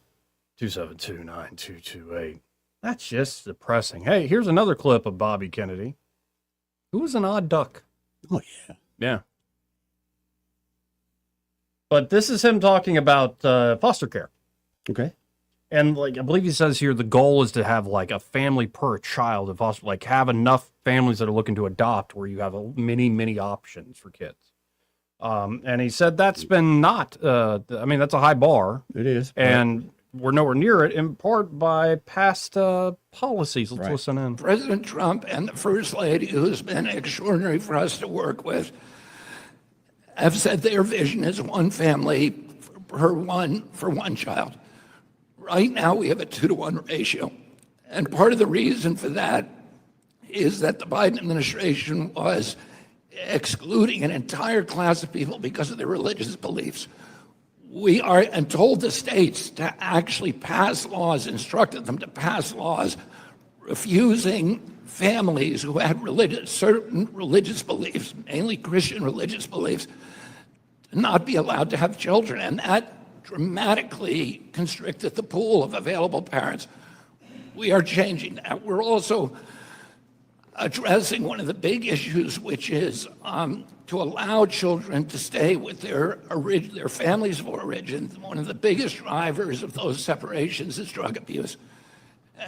272-9228. That's just depressing. Hey, here's another clip of Bobby Kennedy, who was an odd duck. Oh, yeah. Yeah. But this is him talking about foster care. Okay. And I believe he says here the goal is to have a family per child of foster, have enough families that are looking to adopt where you have many options for kids. And he said that's been that's a high bar. It is. And we're nowhere near it, in part by past policies. Let's listen in. President Trump and the First Lady, who's been extraordinary for us to work with, have said their vision is one family for one child. Right now, we have a 2-to-1 ratio. And part of the reason for that is that the Biden administration was excluding an entire class of people because of their religious beliefs. We are, and told the states to actually pass laws, instructed them to pass laws, refusing families who had certain religious beliefs, mainly Christian religious beliefs, to not be allowed to have children. And that dramatically constricted the pool of available parents. We are changing that. We're also addressing one of the big issues, which is to allow children to stay with their families of origin. One of the biggest drivers of those separations is drug abuse.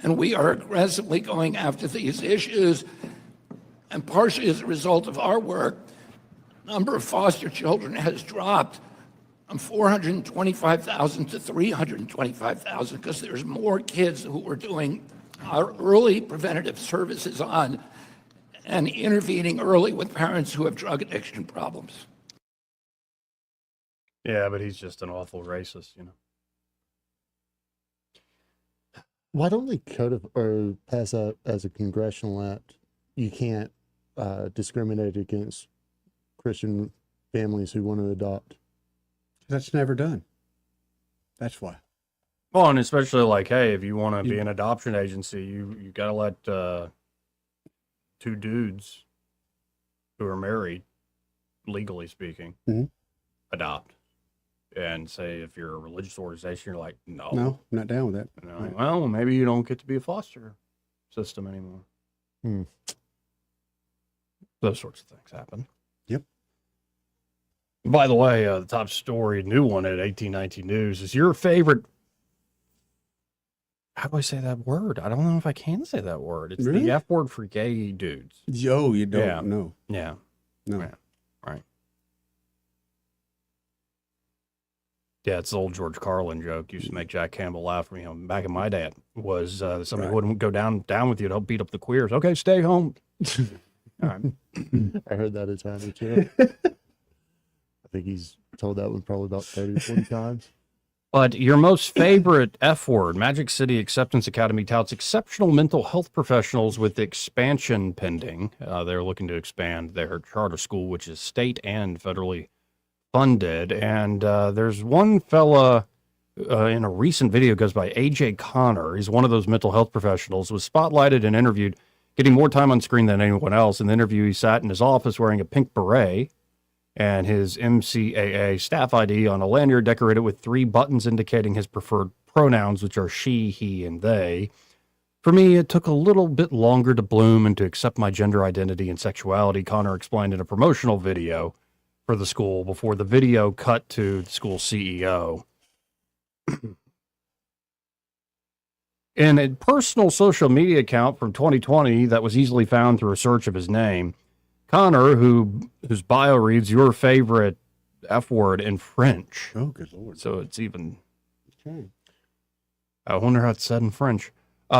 And we are aggressively going after these issues. And partially as a result of our work, the number of foster children has dropped from 425,000 to 325,000 because there's more kids who we're doing our early preventative services on and intervening early with parents who have drug addiction problems. Yeah, but he's just an awful racist, Why don't they or pass out as a congressional act? You can't discriminate against Christian families who want to adopt. That's never done. That's why. Well, and especially hey, if you want to be an adoption agency, you got to let 2 dudes who are married, legally speaking, adopt. and say if you're a religious organization, you're like, no, No, I'm not down with that. You know, well, maybe you don't get to be a foster system anymore. Those sorts of things happen. Yep. By the way, the top story, new one at 1819 News, is your favorite. How do I say that word? I don't know if I can say that word. It's Really? the F word for gay dudes. Yo, you don't Yeah. know. Yeah. No. Yeah. Right. Yeah, it's the old George Carlin joke. Used to make Jack Campbell laugh. You know, back in my day, was somebody wouldn't go down with you to help beat up the queers. Okay, stay home. All right. I heard that a time or two. I think he's told that one probably about 30 or 40 times. But your most favorite F word, Magic City Acceptance Academy touts exceptional mental health professionals with expansion pending. They're looking to expand their charter school, which is state and federally funded. And there's one fella in a recent video goes by AJ Connor. He's one of those mental health professionals, was spotlighted and interviewed, getting more time on screen than anyone else. In the interview, he sat in his office wearing a pink beret and his MCAA staff ID on a lanyard decorated with 3 buttons indicating his preferred pronouns, which are she, he, and they. For me, it took a little bit longer to bloom and to accept my gender identity and sexuality, Connor explained in a promotional video for the school before the video cut to the school CEO. In a personal social media account from 2020 that was easily found through a search of his name, Connor, whose bio reads your favorite F word in French. Oh, good Lord. So it's even, Okay. I wonder how it's said in French.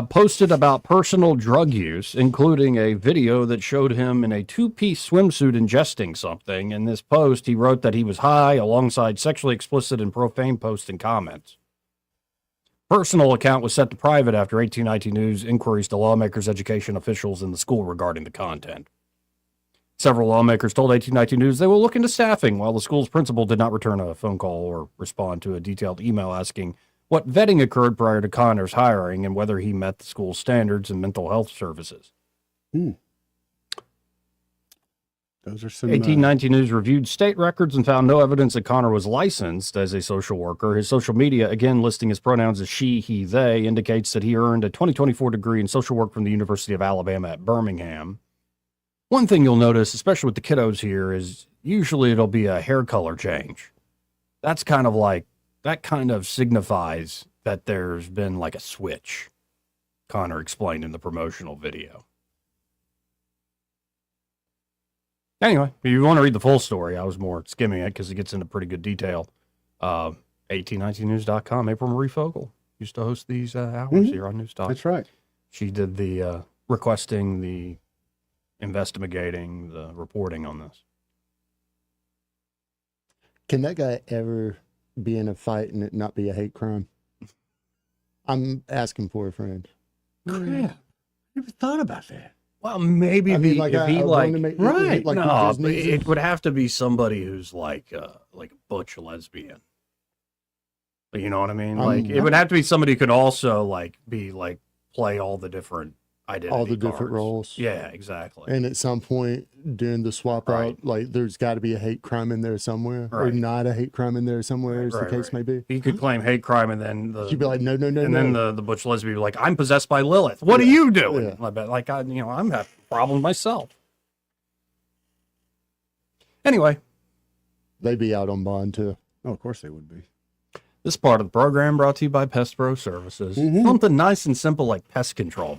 Posted about personal drug use, including a video that showed him in a 2-piece swimsuit ingesting something. In this post, he wrote that he was high alongside sexually explicit and profane posts and comments. Personal account was set to private after 1819 News inquiries to lawmakers, education officials in the school regarding the content. Several lawmakers told 1819 News they will look into staffing, while the school's principal did not return a phone call or respond to a detailed email asking what vetting occurred prior to Connor's hiring and whether he met the school's standards in mental health services. Those are some... 1819 News reviewed state records and found no evidence that Connor was licensed as a social worker. His social media, again listing his pronouns as she, he, they, indicates that he earned a 2024 degree in social work from the University of Alabama at Birmingham. One thing you'll notice, especially with the kiddos here, is usually it'll be a hair color change. That's kind of like, that kind of signifies that there's been like a switch, Connor explained in the promotional video. Anyway, if you want to read the full story, I was more skimming it because it gets into pretty good detail. 1819news.com. April Marie Fogel used to host these hours here on News Talk. That's right. She did the requesting, the investigating, the reporting on this. Can that guy ever be in a fight and it not be a hate crime? I'm asking for a friend. Crap. Never thought about that. Well, maybe I mean, if he right? Like no, just but needs it would have to be somebody who's like a butch lesbian. You know what I mean? Like it would have to be somebody who could also play all the different identity all the different cards. roles. Yeah, exactly. And at some point during the swap out, like there's got to be a hate crime in there somewhere, or not a hate crime in there somewhere, as the case may be. He could claim hate crime, and then you'd be like, no, and then the butch lesbian would be like, I'm possessed by Lilith. What are you doing? I bet, I'm having a problem myself. Anyway, they'd be out on bond too. Oh, of course they would be. This part of the program brought to you by Pest Pro Services. Something nice and simple like pest control.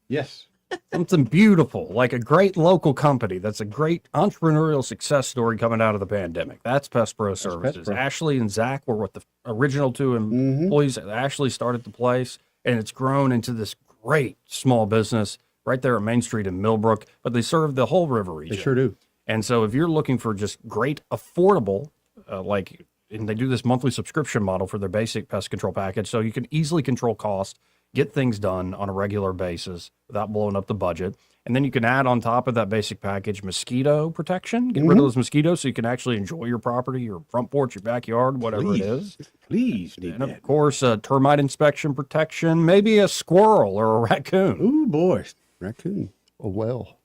Yes. Something beautiful, like a great local company. That's a great entrepreneurial success story coming out of the pandemic. That's Pest Pro Services. Pest Pro. Ashley and Zach were the original 2 employees that actually started the place, and it's grown into this great small business right there at Main Street in Millbrook, but they serve the whole river region. They sure do. And so if you're looking for just great, affordable, and they do this monthly subscription model for their basic pest control package, so you can easily control cost, get things done on a regular basis without blowing up the budget. And then you can add on top of that basic package mosquito protection. Get rid of those mosquitoes so you can actually enjoy your property, your front porch, your backyard, whatever it is. Please. And of course, termite inspection protection, maybe a squirrel or a raccoon. Ooh, boy. Raccoon. A well.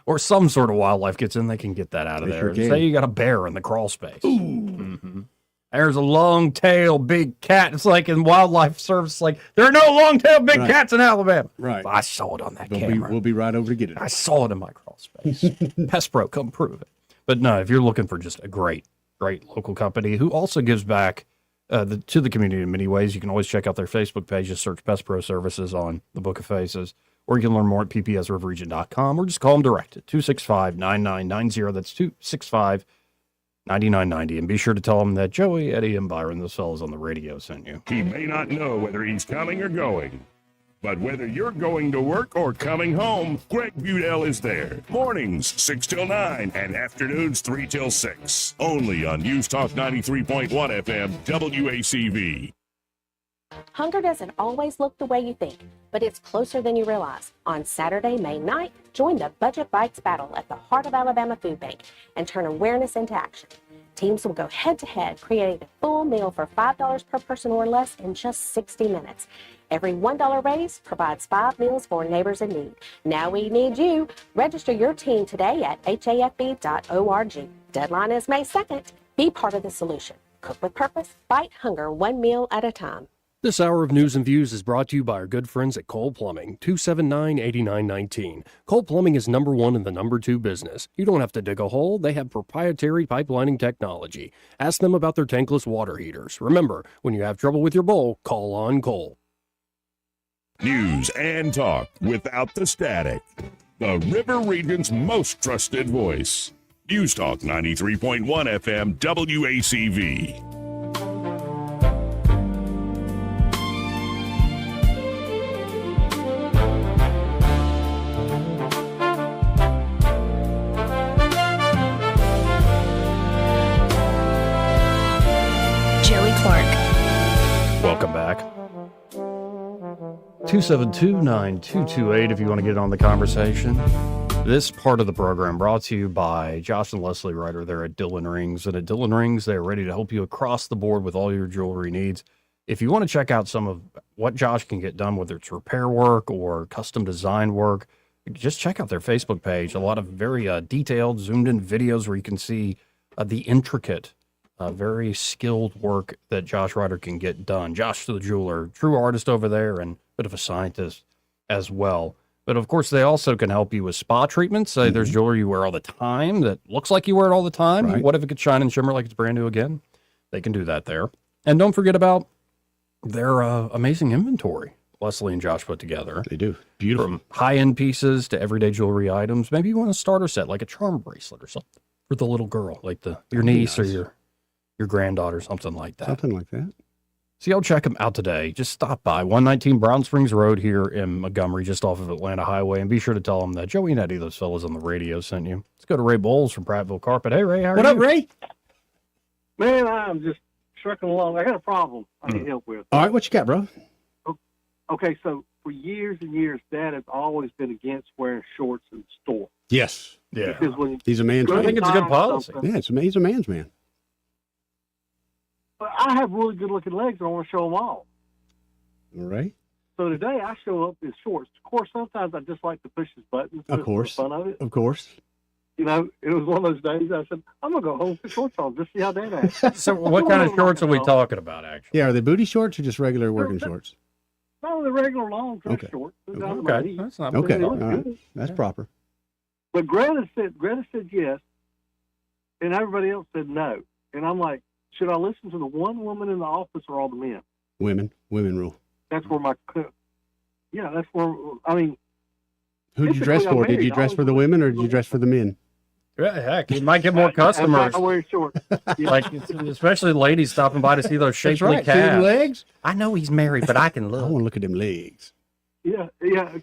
Or some sort of wildlife gets in, they can get that out of They there. sure can. Say you got a bear in the crawl space. Mm-hmm. There's a long-tailed big cat. It's like in wildlife service, like there are no long-tailed big cats in Alabama. Right. I saw it on that camera. We'll be right over to get it. I saw it in my crawl space. Pest Pro, come prove it. But no, if you're looking for just a great local company who also gives back to the community in many ways, you can always check out their Facebook page. Just search Pest Pro Services on the Book of Faces, or you can learn more at ppsriverregion.com, or just call them direct at 265-9990. That's 265-9990. And be sure to tell them that Joey, Eddie, and Byron, those fellas on the radio, sent you. He may not know whether he's coming or going, but whether you're going to work or coming home, Greg Budell is there. Mornings, 6 till 9, and afternoons, 3 till 6. Only on News Talk 93.1 FM, WACV. Hunger doesn't always look the way you think, but it's closer than you realize. On Saturday, May 9th, join the Budget Bites battle at the Heart of Alabama Food Bank and turn awareness into action. Teams will go head-to-head, creating a full meal for $5 per person or less in just 60 minutes. Every $1 raise provides 5 meals for neighbors in need. Now we need you. Register your team today at hafb.org. Deadline is May 2nd. Be part of the solution. Cook with purpose. Fight hunger one meal at a time. This hour of News and Views is brought to you by our good friends at Cole Plumbing, 279-8919. Cole Plumbing is #1 in the #2 business. You don't have to dig a hole. They have proprietary pipelining technology. Ask them about their tankless water heaters. Remember, when you have trouble with your bowl, call on Cole. News and talk without the static. The River Region's most trusted voice. News Talk 93.1 FM, WACV. Joey Clark. Welcome back. 272-9228 if you want to get on the conversation. This part of the program brought to you by Josh and Leslie Ryder there at Dillon Rings. And at Dillon Rings, they're ready to help you across the board with all your jewelry needs. If you want to check out some of what Josh can get done, whether it's repair work or custom design work, just check out their Facebook page. A lot of very detailed, zoomed-in videos where you can see the intricate, very skilled work that Josh Ryder can get done. Josh the jeweler, true artist over there, and a bit of a scientist as well. But of course, they also can help you with spa treatments. There's jewelry you wear all the time that looks like you wear it all the time. Right. What if it could shine and shimmer like it's brand new again? They can do that there. And don't forget about their amazing inventory Leslie and Josh put together. They do. Beautiful. From high-end pieces to everyday jewelry items. Maybe you want a starter set, like a charm bracelet or something for the little girl, like your niece or your granddaughter, something like that. Something like that. So y'all check them out today. Just stop by 119 Brown Springs Road here in Montgomery, just off of Atlanta Highway, and be sure to tell them that Joey and Eddie, those fellas on the radio, sent you. Let's go to Ray Bowles from Prattville Carpet. Hey, Ray, how are you? What up, Ray? Man, I'm just trucking along. I got a problem I need help with. All right, what you got, bro? Okay, so for years and years, Dad has always been against wearing shorts in the store. Yes. Yeah. Because when He's a man's man. I think it's a good policy. Yeah, he's a man's man. But I have really good-looking legs, and I want to show them all. All right. So today, I show up in shorts. Of course, sometimes I just like to push his buttons. Of just course. For the fun of it. Of course. You know, it was one of those days I said, I'm going to go home with shorts on, just see how Dad acts. So what kind of shorts are we talking about, actually? Yeah, are they booty shorts or just regular working shorts? No, the regular long dress Okay. shorts. Okay, that's not Okay, They all look right. good. That's proper. But Greta said yes, and everybody else said no. And I'm like, should I listen to the one woman in the office or all the men? Women rule. That's where that's where, I mean. Who did you dress Typically, for? I'm Did you married. dress for the women or did you dress for the men? Yeah, heck, you might get more customers. I wear shorts. Yeah. Like, especially ladies stopping by to see those shapely That's right. See them calves. legs? I know he's married, but I can I look. want to look at them legs. Yeah.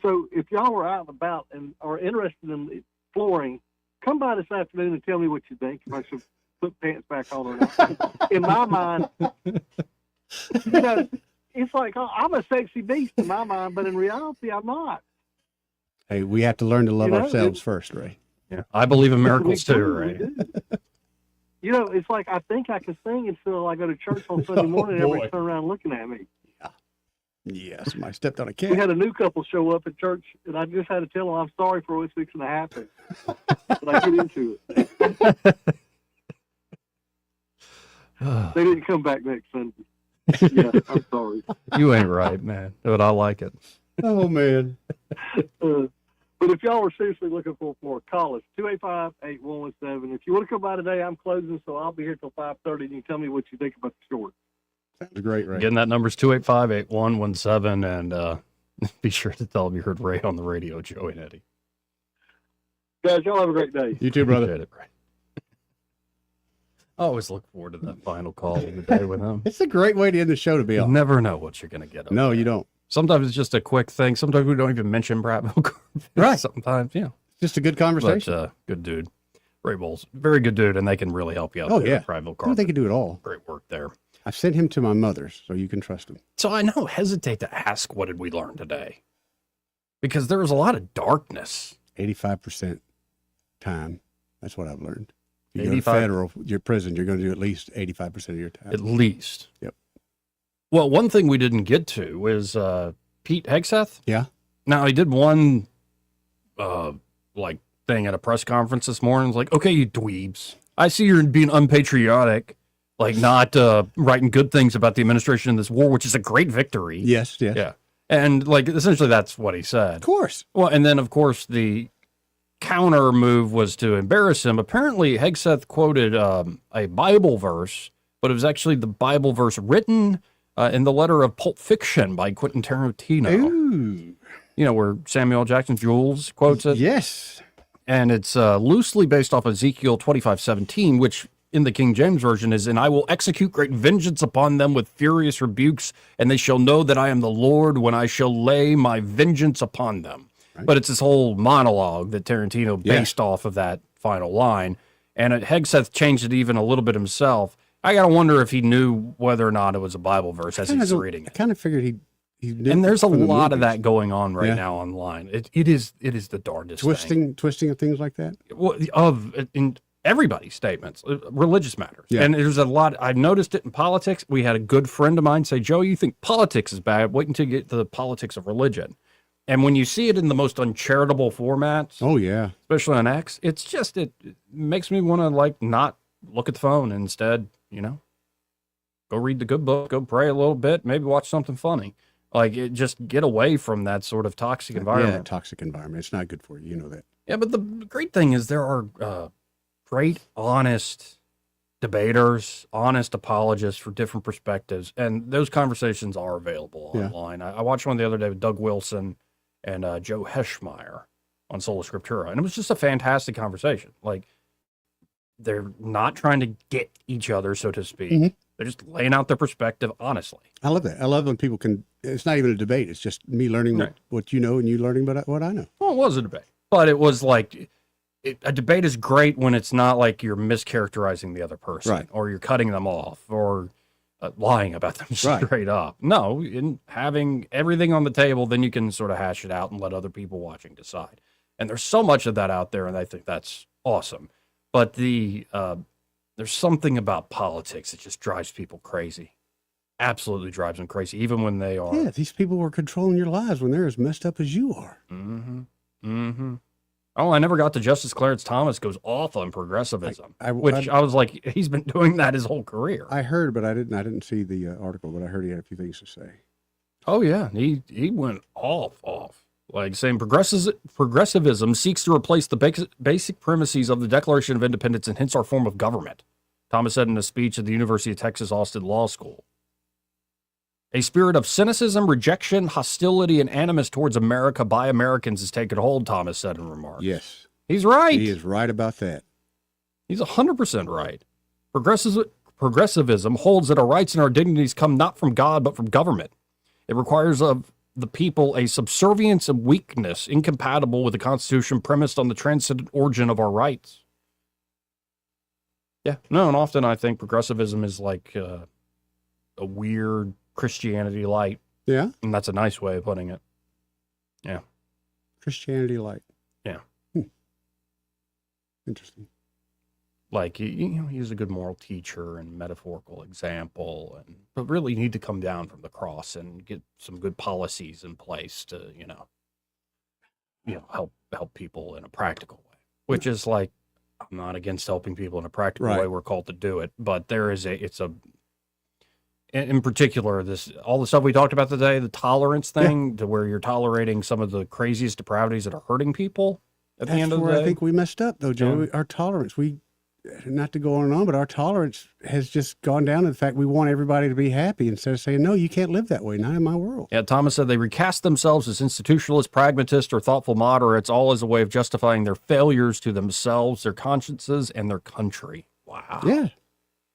So if y'all are out and about and are interested in flooring, come by this afternoon and tell me what you think. If I should put pants back on or not. In my mind, it's like I'm a sexy beast in my mind, but in reality, I'm not. Hey, we have to learn to love You know, ourselves first, Ray. Yeah, I believe in miracles We too, do, right? we do. You know, it's like I think I can sing until I go to church on Sunday morning and boy. everybody turn around looking at me. Yeah, somebody stepped on a cat. We had a new couple show up at church, and I just had to tell them I'm sorry for what's fixing to happen. But I get into it. They didn't come back next Sunday. Yeah, I'm sorry. You ain't right, man, but I like it. Oh, man. But if y'all were seriously looking for call us, 285-8117. If you want to come by today, I'm closing, so I'll be here till 5:30, and you can tell me what you think about the story. Sounds great, Ray. Again, that number's 285-8117, and be sure to tell them you heard Ray on the radio, Joey and Eddie. Guys, y'all have a great day. You too, brother. Appreciate it, Ray. I always look forward to that final call of the day with him. It's a great way to end the show, to be You honest. never know what you're going to get. No, you don't. Sometimes it's just a quick thing. Sometimes we don't even mention Prattville Carpet. Right. Sometimes, yeah. Just a good conversation. But, good dude. Ray Bowles, very good dude, and they can really help you out. Oh, there yeah. at Prattville Well, Carpet. they can do it all. Great work there. I've sent him to my mother's, so you can trust him. So I know, hesitate to ask, what did we learn today? Because there was a lot of darkness. 85% time. That's what I've learned. If you go to 85 federal, your prison, you're going to do at least 85% of your time. At least. Yep. Well, one thing we didn't get to was Pete Hegseth. Yeah. Now, he did one thing at a press conference this morning. It's like, okay, you dweebs, I see you're being unpatriotic, like not writing good things about the administration in this war, which is a great victory. Yes, yes. Yeah. And like essentially that's what he said. Of course. Well, and then of course the counter move was to embarrass him. Apparently Hegseth quoted a Bible verse, but it was actually the Bible verse written in the letter of Pulp Fiction by Quentin Tarantino. Ooh. You know, where Samuel L. Jackson Jules quotes it. Yes. And it's loosely based off Ezekiel 25:17, which in the King James Version is, "And I will execute great vengeance upon them with furious rebukes, and they shall know that I am the Lord when I shall lay my vengeance upon them." Right. But it's this whole monologue that Tarantino based off of that final line. And Hegseth changed it even a little bit himself. I got to wonder if he knew whether or not it was a Bible verse as he's reading I it. kind of figured he knew. And there's a from the lot of movies. that going on right now online. It is the darndest thing. Twisting of things like that? Well, in everybody's statements, religious matters. Yeah. And there's a lot, I noticed it in politics. We had a good friend of mine say, "Joe, you think politics is bad? Wait until you get to the politics of religion." And when you see it in the most uncharitable formats, oh yeah, especially on X, it's just, it makes me want to not look at the phone and instead, go read the good book, go pray a little bit, maybe watch something funny. Just get away from that sort of toxic environment. Yeah, toxic environment. It's not good for you. You know that. Yeah, but the great thing is there are great, honest debaters, honest apologists for different perspectives, and those conversations are available online. I watched one the other day with Doug Wilson and Joe Heschmeyer on Sola Scriptura, and it was just a fantastic conversation. They're not trying to get each other, so to speak. Mm-hmm. They're just laying out their perspective honestly. I love that. I love when people can. It's not even a debate. It's just me learning what you know and you learning what I know. Well, it was a debate, but it was a debate is great when it's not like you're mischaracterizing the other person, right, or you're cutting them off, or lying about them straight up. No, in having everything on the table, then you can sort of hash it out and let other people watching decide. And there's so much of that out there, and I think that's awesome. But there's something about politics that just drives people crazy. Absolutely drives them crazy, even when they are. Yeah, these people were controlling your lives when they're as messed up as you are. Mm-hmm. Mm-hmm. Oh, I never got to Justice Clarence Thomas goes off on progressivism, which I was like, he's been doing that his whole career. I heard, but I didn't see the article, but I heard he had a few things to say. Oh yeah, he went off, like saying progressivism seeks to replace the basic premises of the Declaration of Independence and hence our form of government. Thomas said in a speech at the University of Texas Austin Law School. A spirit of cynicism, rejection, hostility, and animus towards America by Americans has taken hold, Thomas said in remarks. Yes. He's right. He is right about that. He's 100% right. Progressivism holds that our rights and our dignities come not from God, but from government. It requires of the people a subservience and weakness incompatible with the Constitution premised on the transcendent origin of our rights. Yeah. No, and often I think progressivism is like a weird Christianity light. Yeah. And that's a nice way of putting it. Yeah. Christianity light. Yeah. Interesting. Like, he's a good moral teacher and metaphorical example, but really need to come down from the cross and get some good policies in place to, help people in a practical way. Which is like, I'm not against helping people in a practical way. We're called to do it, but in particular, all the stuff we talked about today, the tolerance thing, to where you're tolerating some of the craziest depravities that are hurting people. At the end of the day, I think we messed up, though, Joe. Our tolerance, not to go on and on, but our tolerance has just gone down to the fact we want everybody to be happy instead of saying, no, you can't live that way, not in my world. Yeah, Thomas said they recast themselves as institutionalists, pragmatists, or thoughtful moderates, all as a way of justifying their failures to themselves, their consciences, and their country. Wow. Yeah.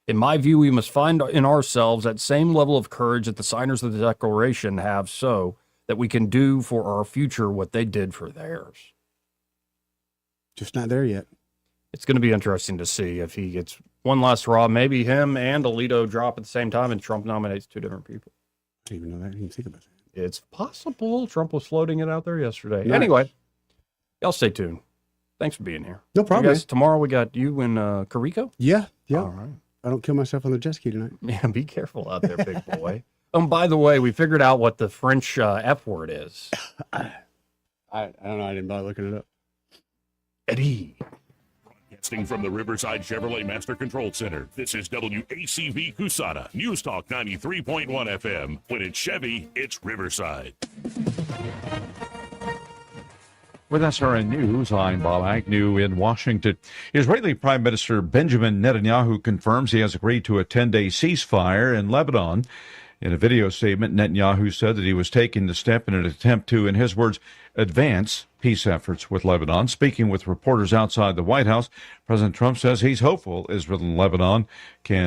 In my view, we must find in ourselves that same level of courage that the signers of the Declaration have, so that we can do for our future what they did for theirs. Just not there yet. It's going to be interesting to see if he gets one last hurrah. Maybe him and Alito drop at the same time and Trump nominates two different people. I didn't even know that. I didn't even think about that. It's possible. Trump was floating it out there yesterday. Nice. Anyway, y'all stay tuned. Thanks for being here. No problem. Guys, tomorrow we got you in Carico? Yeah. All right. I don't kill myself on the jet ski tonight. Yeah, be careful out there, big boy. By the way, we figured out what the French F word is. I don't know. I didn't bother looking it up. Eddie. Broadcasting from the Riverside Chevrolet Master Control Center, this is WACV Cusana, News Talk 93.1 FM. When it's Chevy, it's Riverside. With SRN News, I'm Bob Agnew in Washington. Israeli Prime Minister Benjamin Netanyahu confirms he has agreed to a 10-day ceasefire in Lebanon. In a video statement, Netanyahu said that he was taking the step in an attempt to, in his words, advance peace efforts with Lebanon. Speaking with reporters outside the White House, President Trump says he's hopeful Israel and Lebanon can